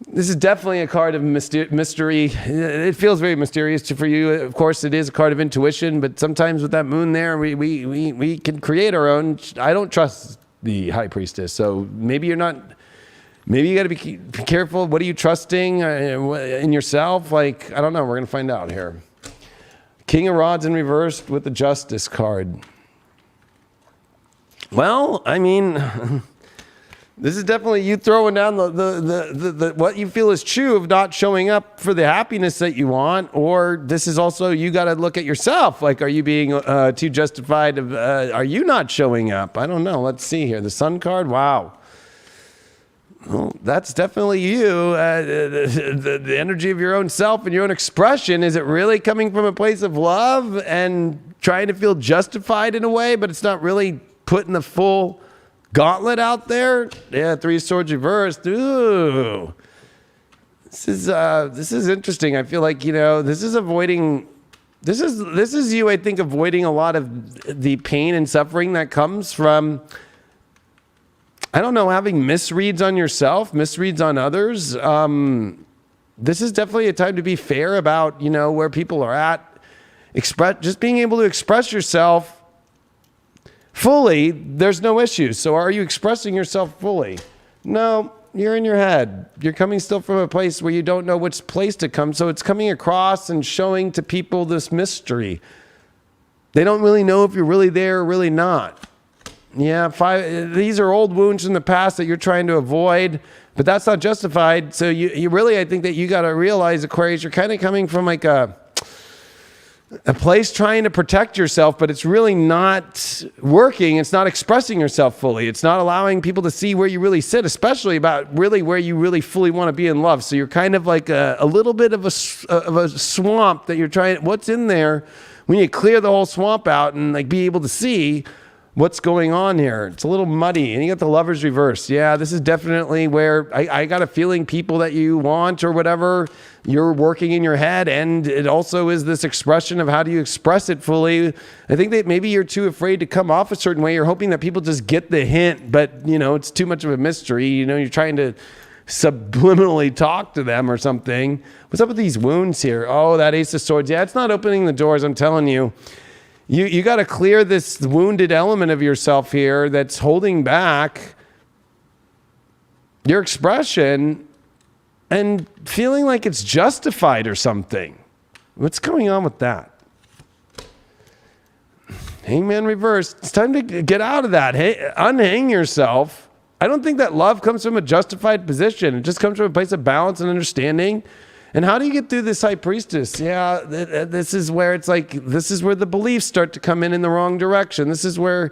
this is definitely a card of mystery. It feels very mysterious for you. Of course, it is a card of intuition, but sometimes with that moon there, we can create our own. I don't trust the High Priestess, so maybe you're not. Maybe you got to be careful. What are you trusting in yourself? Like, I don't know. We're going to find out here. King of Rods in reversed with the Justice card. Well, I mean, this is definitely you throwing down the what you feel is true of not showing up for the happiness that you want, or this is also you got to look at yourself. Like, are you being too justified? Are you not showing up? I don't know. Let's see here. The Sun card. Wow. Well, that's definitely you. The energy of your own self and your own expression. Is it really coming from a place of love and trying to feel justified in a way, but it's not really putting the full gauntlet out there? Yeah, Three of Swords reversed. Ooh. This is interesting. I feel like, you know, this is you, I think, avoiding a lot of the pain and suffering that comes from, I don't know, having misreads on yourself, misreads on others. This is definitely a time to be fair about, you know, where people are at. Just being able to express yourself fully, there's no issues. So are you expressing yourself fully? No, you're in your head. You're coming still from a place where you don't know which place to come. So it's coming across and showing to people this mystery. They don't really know if you're really there or really not. Yeah, these are old wounds in the past that you're trying to avoid, but that's not justified. So you really, I think that you got to realize, Aquarius, you're kind of coming from like a place trying to protect yourself, but it's really not working. It's not expressing yourself fully. It's not allowing people to see where you really sit, especially about really where you really fully want to be in love. So you're kind of like a little bit of a swamp that you're trying. What's in there? When you clear the whole swamp out and like be able to see what's going on here. It's a little muddy. And you got the Lovers reverse. Yeah, this is definitely where I got a feeling people that you want or whatever, you're working in your head. And it also is this expression of how do you express it fully. I think that maybe you're too afraid to come off a certain way. You're hoping that people just get the hint, but you know, it's too much of a mystery. You know, you're trying to subliminally talk to them or something. What's up with these wounds here? Oh, that Ace of Swords. Yeah, it's not opening the doors. I'm telling you. You got to clear this wounded element of yourself here that's holding back your expression and feeling like it's justified or something. What's going on with that? Hangman reverse. It's time to get out of that. Hey, unhang yourself. I don't think that love comes from a justified position. It just comes from a place of balance and understanding. And how do you get through this High Priestess? Yeah, this is where it's like, this is where the beliefs start to come in the wrong direction. This is where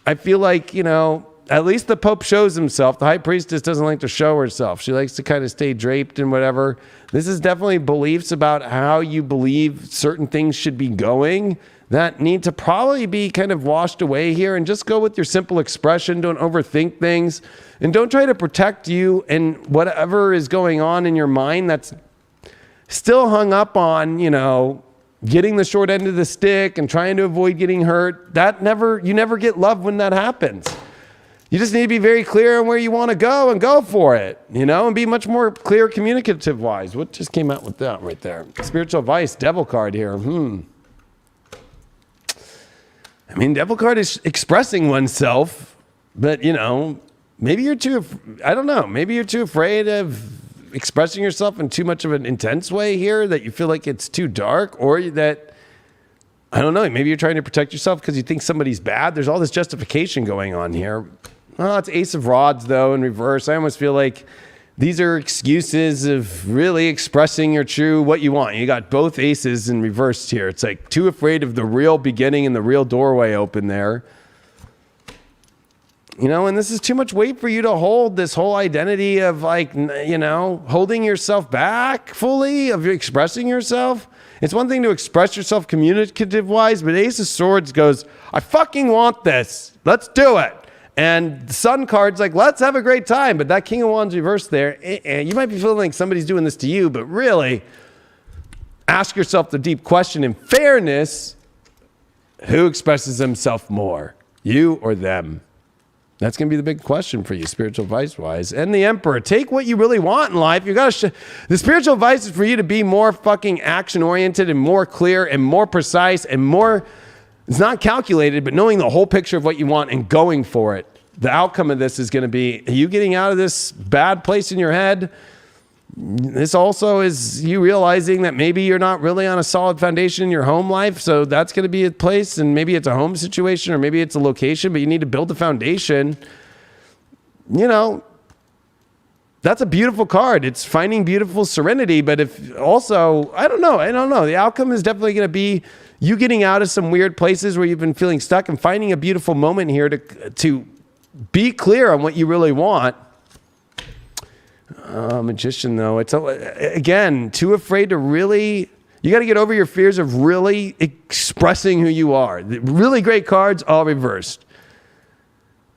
I feel like, you know, at least the Pope shows himself. The High Priestess doesn't like to show herself. She likes to kind of stay draped and whatever. This is definitely beliefs about how you believe certain things should be going that need to probably be kind of washed away here, and just go with your simple expression. Don't overthink things, and don't try to protect you and whatever is going on in your mind that's still hung up on, getting the short end of the stick and trying to avoid getting hurt. You never get love when that happens. You just need to be very clear on where you want to go and go for it, and be much more clear communicative wise. What just came out with that right there? Spiritual advice, devil card here. Devil card is expressing oneself, but maybe you're too, I don't know, maybe you're too afraid of expressing yourself in too much of an intense way here, that you feel like it's too dark, or that, I don't know, maybe you're trying to protect yourself because you think somebody's bad. There's all this justification going on here. Oh, it's Ace of Rods though in reverse. I almost feel like these are excuses of really expressing your true what you want. You got both aces in reverse here. It's like too afraid of the real beginning and the real doorway open there. And this is too much weight for you to hold, this whole identity of holding yourself back fully, of expressing yourself. It's one thing to express yourself communicative wise, but Ace of Swords goes, I fucking want this. Let's do it. And the Sun card's like, let's have a great time. But that King of Wands reversed there, you might be feeling like somebody's doing this to you, but really ask yourself the deep question in fairness, who expresses himself more, you or them? That's going to be the big question for you, spiritual advice wise. And the Emperor, take what you really want in life. You got to the spiritual advice is for you to be more fucking action oriented and more clear and more precise and more, it's not calculated, but knowing the whole picture of what you want and going for it. The outcome of this is going to be you getting out of this bad place in your head. This also is you realizing that maybe you're not really on a solid foundation in your home life. So that's going to be a place, and maybe it's a home situation or maybe it's a location, but you need to build a foundation. That's a beautiful card. It's finding beautiful serenity. But if also, I don't know. The outcome is definitely going to be you getting out of some weird places where you've been feeling stuck and finding a beautiful moment here to be clear on what you really want. Magician, though, it's again too afraid to really. You got to get over your fears of really expressing who you are. The really great cards, all reversed.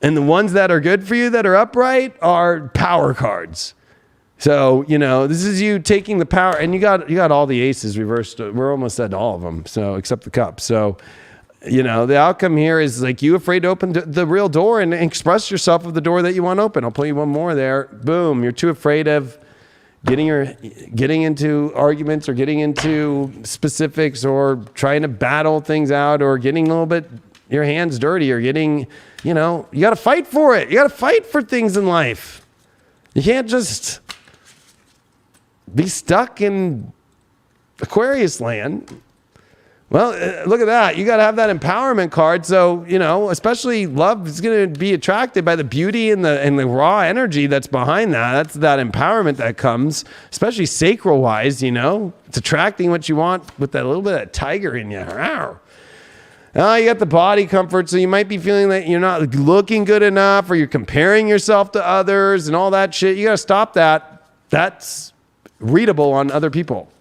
And the ones that are good for you, that are upright, are power cards. So, this is you taking the power, and you got all the aces reversed. We're almost at all of them, so except the cup. So, the outcome here is like you afraid to open the real door and express yourself of the door that you want open. I'll play you one more there. Boom. You're too afraid of getting into arguments or getting into specifics or trying to battle things out or getting a little bit your hands dirty or getting, you got to fight for it. You got to fight for things in life. You can't just be stuck in Aquarius land. Well, look at that. You got to have that empowerment card. So, especially love is going to be attracted by the beauty and the raw energy that's behind that. That's that empowerment that comes, especially sacral wise, it's attracting what you want with that little bit of tiger in you. You got the body comfort. So you might be feeling that you're not looking good enough or you're comparing yourself to others and all that shit. You got to stop that. That's readable on other people.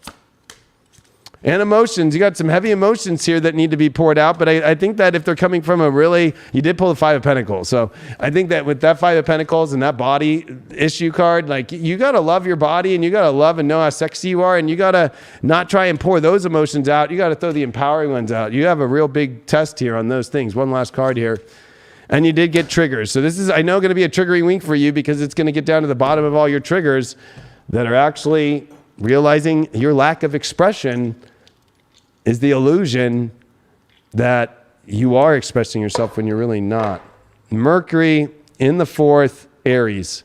And emotions, you got some heavy emotions here that need to be poured out. But I think that if they're coming from you did pull the Five of Pentacles. So I think that with that Five of Pentacles and that body issue card, like you got to love your body and you got to love and know how sexy you are. And you got to not try and pour those emotions out. You got to throw the empowering ones out. You have a real big test here on those things. One last card here. And you did get triggers. So this is, I know, going to be a triggering week for you because it's going to get down to the bottom of all your triggers that are actually realizing your lack of expression is the illusion that you are expressing yourself when you're really not. Mercury in the fourth, Aries.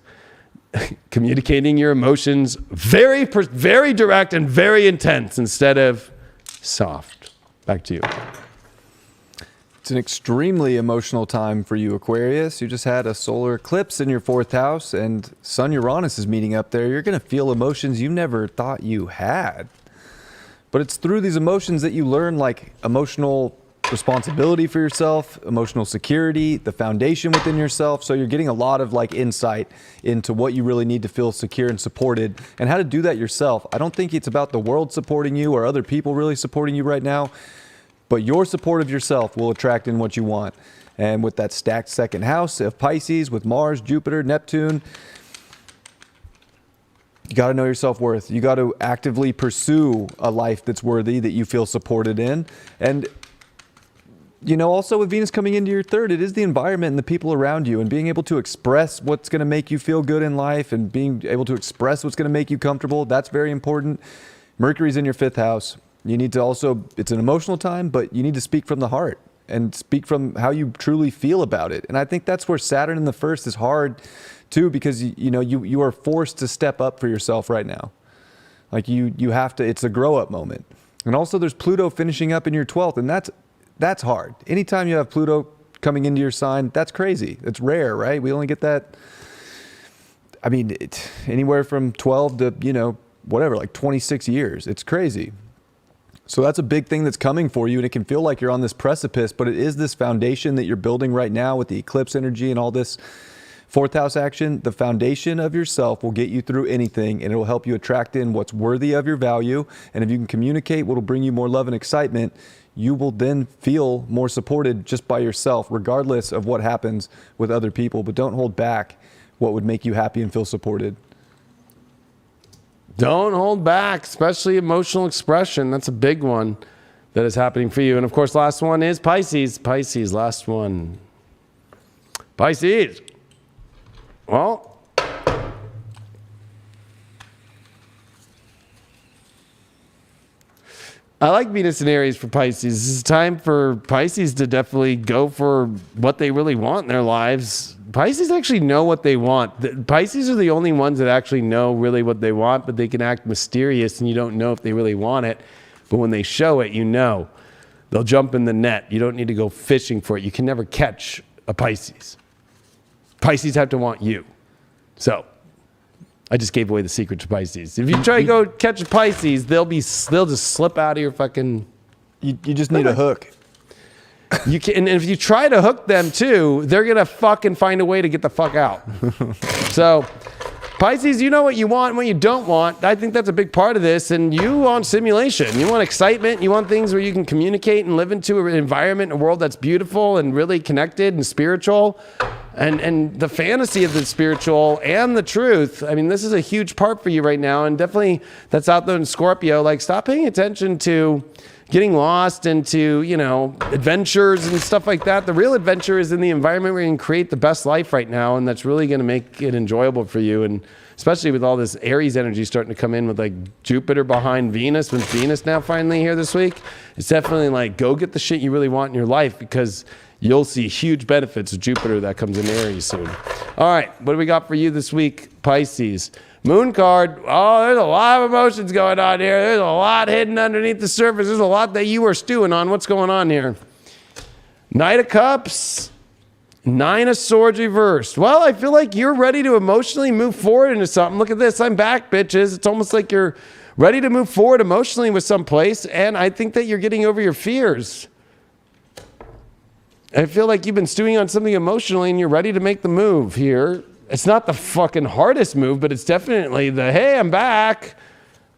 Communicating your emotions very, very direct and very intense instead of soft. Back to you. It's an extremely emotional time for you, Aquarius. You just had a solar eclipse in your fourth house, and Sun Uranus is meeting up there. You're going to feel emotions you never thought you had. But it's through these emotions that you learn like emotional responsibility for yourself, emotional security, the foundation within yourself. So you're getting a lot of like insight into what you really need to feel secure and supported and how to do that yourself. I don't think it's about the world supporting you or other people really supporting you right now, but your support of yourself will attract in what you want. And with that stacked second house of Pisces with Mars, Jupiter, Neptune, you got to know your self-worth. You got to actively pursue a life that's worthy, that you feel supported in. And, you know, also with Venus coming into your third, it is the environment and the people around you and being able to express what's going to make you feel good in life and being able to express what's going to make you comfortable. That's very important. Mercury's in your fifth house. You need to also, it's an emotional time, but you need to speak from the heart and speak from how you truly feel about it. And I think that's where Saturn in the first is hard too, because you are forced to step up for yourself right now. Like you have to, it's a grow up moment. And also there's Pluto finishing up in your 12th, and that's hard. Anytime you have Pluto coming into your sign, that's crazy. It's rare, right? We only get that, I mean, anywhere from 12 to, whatever, like 26 years. It's crazy. So that's a big thing that's coming for you, and it can feel like you're on this precipice, but it is this foundation that you're building right now with the eclipse energy and all this fourth house action. The foundation of yourself will get you through anything, and it will help you attract in what's worthy of your value. And if you can communicate what will bring you more love and excitement, you will then feel more supported just by yourself, regardless of what happens with other people. But don't hold back what would make you happy and feel supported. Don't hold back, especially emotional expression. That's a big one that is happening for you. And of course, last one is Pisces. Pisces, last one. Pisces. Well, I like Venus and Aries for Pisces. This is time for Pisces to definitely go for what they really want in their lives. Pisces actually know what they want. Pisces are the only ones that actually know really what they want, but they can act mysterious and you don't know if they really want it. But when they show it, you know. They'll jump in the net. You don't need to go fishing for it. You can never catch a Pisces. Pisces have to want you. So I just gave away the secret to Pisces. If you try to go catch a Pisces, they'll just slip out of your fucking... You just need a hook. You can, and if you try to hook them too, they're going to fucking find a way to get the fuck out. So Pisces, you know what you want and what you don't want. I think that's a big part of this. And you want simulation. You want excitement. You want things where you can communicate and live into an environment, a world that's beautiful and really connected and spiritual. And the fantasy of the spiritual and the truth. I mean, this is a huge part for you right now. And definitely that's out there in Scorpio. Like, stop paying attention to getting lost into, adventures and stuff like that. The real adventure is in the environment where you can create the best life right now. And that's really going to make it enjoyable for you. And especially with all this Aries energy starting to come in with like Jupiter behind Venus, with Venus now finally here this week. It's definitely like, go get the shit you really want in your life, because you'll see huge benefits of Jupiter that comes in Aries soon. All right, what do we got for you this week, Pisces? Moon card. Oh, there's a lot of emotions going on here. There's a lot hidden underneath the surface. There's a lot that you are stewing on. What's going on here? Knight of Cups. Nine of Swords reversed. Well, I feel like you're ready to emotionally move forward into something. Look at this. I'm back, bitches. It's almost like you're ready to move forward emotionally with some place, and I think that you're getting over your fears. I feel like you've been stewing on something emotionally, and you're ready to make the move here. It's not the fucking hardest move, but it's definitely the, hey, I'm back.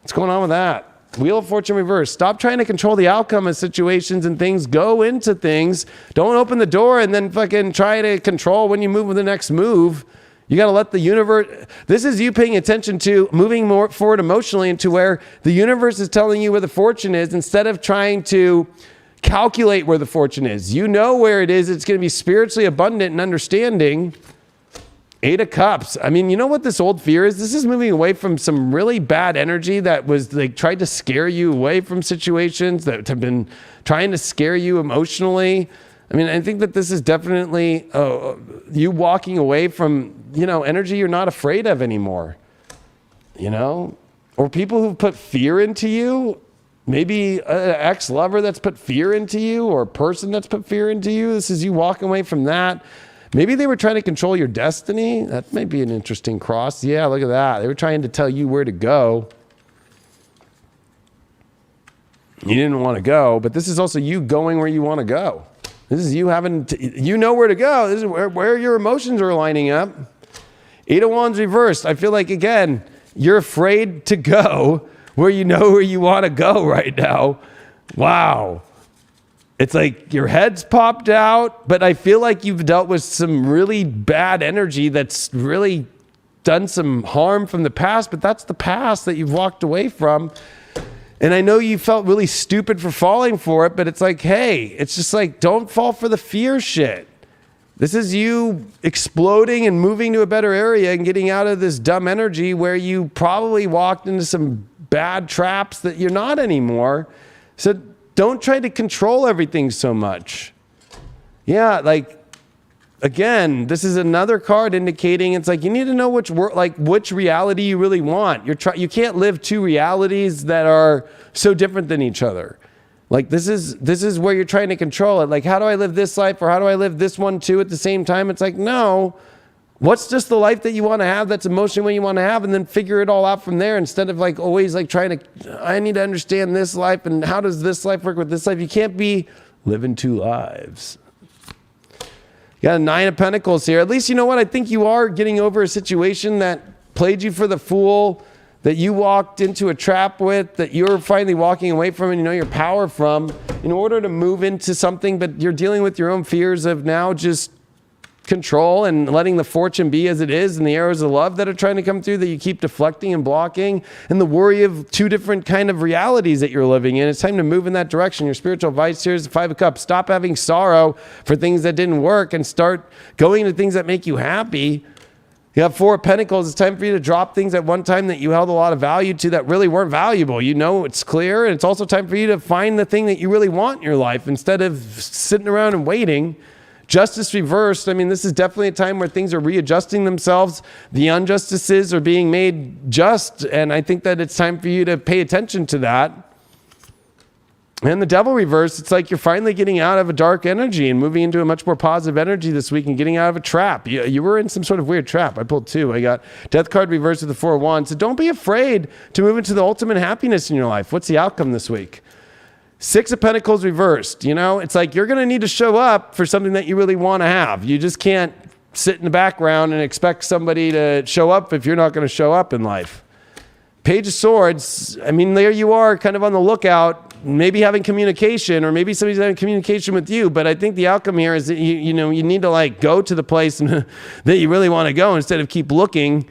What's going on with that? Wheel of Fortune reverse. Stop trying to control the outcome of situations and things. Go into things. Don't open the door and then fucking try to control when you move with the next move. You got to let the universe... This is you paying attention to moving more forward emotionally into where the universe is telling you where the fortune is, instead of trying to calculate where the fortune is. You know where it is. It's going to be spiritually abundant and understanding. Eight of Cups. I mean, you know what this old fear is? This is moving away from some really bad energy that was like tried to scare you away from situations that have been trying to scare you emotionally. I mean, I think that this is definitely you walking away from, energy you're not afraid of anymore, or people who've put fear into you. Maybe an ex-lover that's put fear into you, or a person that's put fear into you. This is you walking away from that. Maybe they were trying to control your destiny. That may be an interesting cross. Yeah, look at that. They were trying to tell you where to go. you didn't want to go, but this is also you going where you want to go. This is you having to, you know where to go. This is where your emotions are lining up. 8 of Wands reversed. I feel like, again, you're afraid to go where you know where you want to go right now. Wow. It's like your head's popped out, but I feel like you've dealt with some really bad energy that's really done some harm from the past, but that's the past that you've walked away from. And I know you felt really stupid for falling for it, but it's like, hey, it's just like, don't fall for the fear shit. This is you exploding and moving to a better area and getting out of this dumb energy where you probably walked into some bad traps that you're not anymore. So don't try to control everything so much. Yeah, like, again, this is another card indicating it's like you need to know which reality you really want. You can't live two realities that are so different than each other. Like this is where you're trying to control it. Like, how do I live this life or how do I live this one too at the same time? It's like, no. What's just the life that you want to have that's emotionally what you want to have, and then figure it all out from there instead of like always like trying to, I need to understand this life and how does this life work with this life? You can't be living two lives. You got a 9 of Pentacles here. At least you know what? I think you are getting over a situation that played you for the fool, that you walked into a trap with, that you're finally walking away from and you know your power from in order to move into something, but you're dealing with your own fears of now just control and letting the fortune be as it is and the arrows of love that are trying to come through that you keep deflecting and blocking and the worry of two different kind of realities that you're living in. It's time to move in that direction. Your spiritual advice here is the 5 of Cups. Stop having sorrow for things that didn't work and start going to things that make you happy. You have 4 of Pentacles. It's time for you to drop things at one time that you held a lot of value to that really weren't valuable. You know it's clear, and it's also time for you to find the thing that you really want in your life instead of sitting around and waiting. Justice reversed. I mean, this is definitely a time where things are readjusting themselves. The injustices are being made just, and I think that it's time for you to pay attention to that. And the Devil reversed. It's like you're finally getting out of a dark energy and moving into a much more positive energy this week and getting out of a trap. You were in some sort of weird trap. I pulled 2. I got Death card reversed with the 4 of Wands. So don't be afraid to move into the ultimate happiness in your life. What's the outcome this week? 6 of Pentacles reversed. You know, it's like you're going to need to show up for something that you really want to have. You just can't sit in the background and expect somebody to show up if you're not going to show up in life. Page of Swords. I mean, there you are kind of on the lookout, maybe having communication or maybe somebody's having communication with you. But I think the outcome here is that you need to like go to the place that you really want to go instead of keep looking.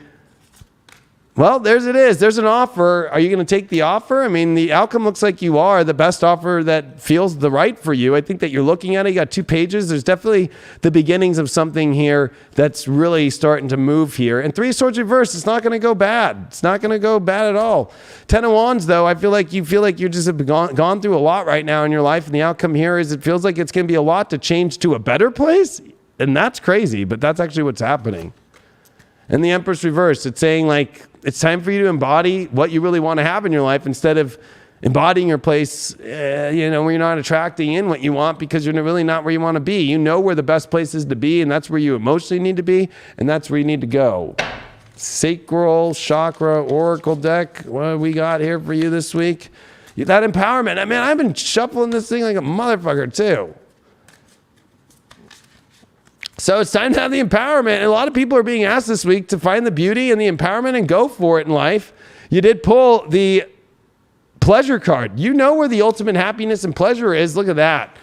Well, there's it is. There's an offer. Are you going to take the offer? I mean, the outcome looks like you are the best offer that feels the right for you. I think that you're looking at it. You got 2 pages. There's definitely the beginnings of something here that's really starting to move here. And 3 of Swords reversed. It's not going to go bad. It's not going to go bad at all. 10 of Wands, though, I feel like you're just have gone through a lot right now in your life. And the outcome here is it feels like it's going to be a lot to change to a better place. And that's crazy, but that's actually what's happening. And the Empress reversed. It's saying like, it's time for you to embody what you really want to have in your life instead of embodying your place, where you're not attracting in what you want because you're really not where you want to be. You know where the best place is to be, and that's where you emotionally need to be, and that's where you need to go. Sacral Chakra Oracle deck. What do we got here for you this week? That empowerment. I mean, I've been shuffling this thing like a motherfucker too. So it's time to have the empowerment. And a lot of people are being asked this week to find the beauty and the empowerment and go for it in life. You did pull the pleasure card. You know where the ultimate happiness and pleasure is. Look at that.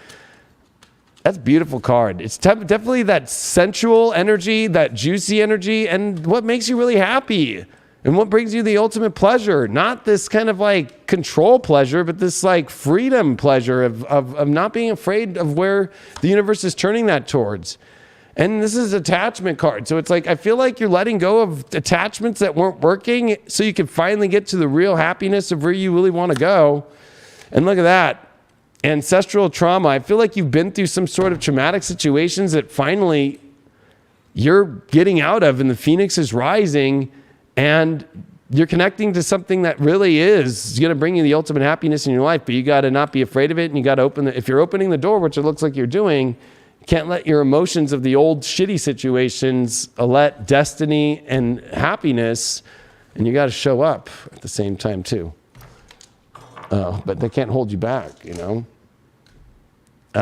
That's a beautiful card. It's definitely that sensual energy, that juicy energy, and what makes you really happy and what brings you the ultimate pleasure. Not this kind of like control pleasure, but this like freedom pleasure of not being afraid of where the universe is turning that towards. And this is attachment card. So it's like, I feel like you're letting go of attachments that weren't working so you can finally get to the real happiness of where you really want to go. And look at that. Ancestral trauma. I feel like you've been through some sort of traumatic situations that finally you're getting out of and the phoenix is rising and you're connecting to something that really is going to bring you the ultimate happiness in your life. But you got to not be afraid of it. And you got to if you're opening the door, which it looks like you're doing, can't let your emotions of the old shitty situations let destiny and happiness, and you got to show up at the same time too. But they can't hold you back, you know.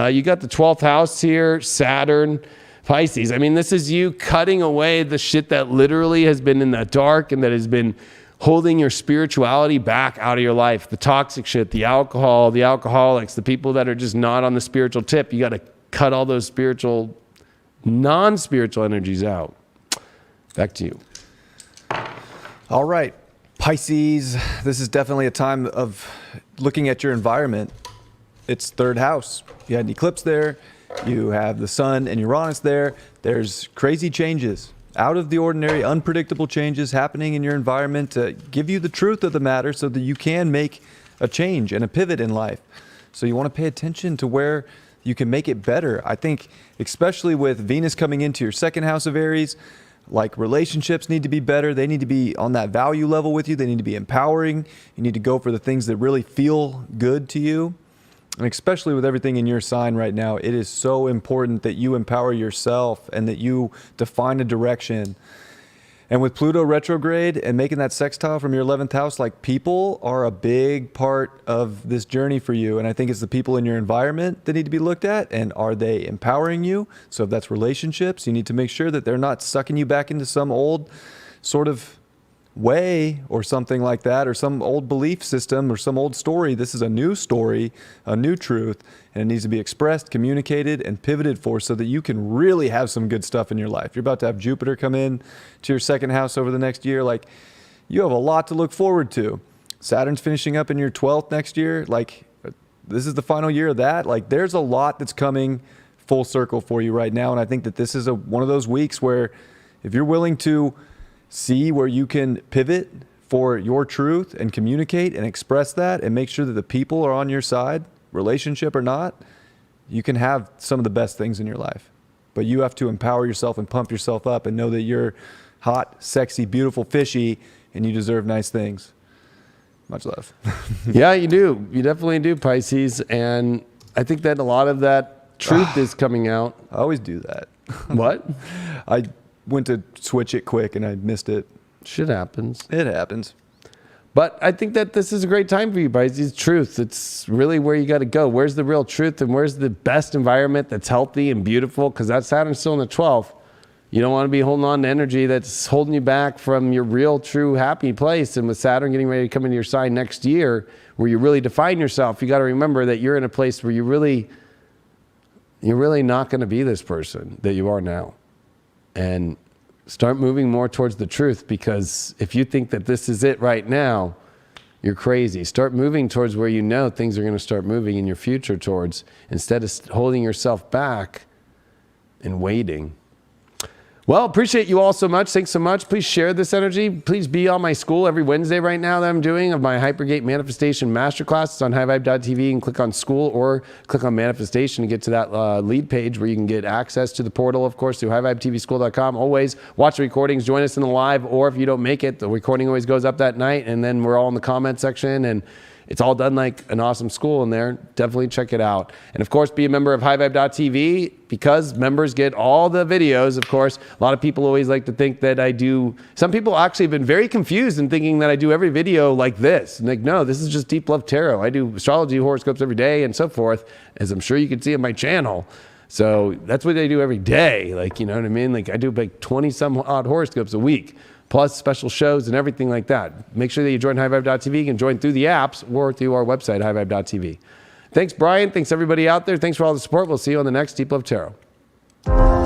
You got the 12th house here, Saturn, Pisces. I mean, this is you cutting away the shit that literally has been in the dark and that has been holding your spirituality back out of your life. The toxic shit, the alcohol, the alcoholics, the people that are just not on the spiritual tip. You got to cut all those spiritual, non-spiritual energies out. Back to you. All right, Pisces, this is definitely a time of looking at your environment. It's third house. You had an eclipse there. You have the sun and Uranus there. There's crazy changes, out of the ordinary, unpredictable changes happening in your environment to give you the truth of the matter so that you can make a change and a pivot in life. So you want to pay attention to where you can make it better. I think especially with Venus coming into your second house of Aries, like relationships need to be better. They need to be on that value level with you. They need to be empowering. You need to go for the things that really feel good to you. And especially with everything in your sign right now, it is so important that you empower yourself and that you define a direction. And with Pluto retrograde and making that sextile from your 11th house, like people are a big part of this journey for you. And I think it's the people in your environment that need to be looked at. And are they empowering you? So if that's relationships, you need to make sure that they're not sucking you back into some old sort of way or something like that, or some old belief system or some old story. This is a new story, a new truth, and it needs to be expressed, communicated, and pivoted for so that you can really have some good stuff in your life. You're about to have Jupiter come in to your second house over the next year. Like, you have a lot to look forward to. Saturn's finishing up in your 12th next year. Like, this is the final year of that. Like, there's a lot that's coming full circle for you right now, and I think that this is one of those weeks where if you're willing to see where you can pivot for your truth and communicate and express that and make sure that the people are on your side, relationship or not, you can have some of the best things in your life. But you have to empower yourself and pump yourself up and know that you're hot, sexy, beautiful, fishy, and you deserve nice things. Much love. Yeah, you do. You definitely do, Pisces. And I think that a lot of that truth is coming out. I always do that. What? I went to switch it quick and I missed it. Shit happens. It happens. But I think that this is a great time for you, Pisces. Truth. It's really where you got to go. Where's the real truth and where's the best environment that's healthy and beautiful? Because that Saturn's still in the 12th. You don't want to be holding on to energy that's holding you back from your real, true, happy place. And with Saturn getting ready to come into your sign next year, where you really define yourself, you got to remember that you're in a place where you're really not going to be this person that you are now. And start moving more towards the truth, because if you think that this is it right now, you're crazy. Start moving towards where you know things are going to start moving in your future towards, instead of holding yourself back and waiting. Well, appreciate you all so much. Thanks so much. Please share this energy. Please be on my school every Wednesday right now that I'm doing of my Hypergate Manifestation Masterclass. It's on highvibe.tv, and click on school or click on manifestation to get to that lead page where you can get access to the portal, of course, through highvibetvschool.com. Always watch the recordings, join us in the live, or if you don't make it, the recording always goes up that night, and then we're all in the comment section, and it's all done like an awesome school in there. Definitely check it out. And of course, be a member of highvibe.tv, because members get all the videos. Of course, a lot of people always like to think that I do. Some people actually have been very confused in thinking that I do every video like this. And like, no, this is just Deep Love Tarot. I do astrology, horoscopes every day, and so forth, as I'm sure you can see on my channel. So that's what I do every day. Like, you know what I mean? Like, I do like 20 some odd horoscopes a week, plus special shows and everything like that. Make sure that you join highvibe.tv. You can join through the apps or through our website, highvibe.tv. Thanks, Brian. Thanks, everybody out there. Thanks for all the support. We'll see you on the next Deep Love Tarot.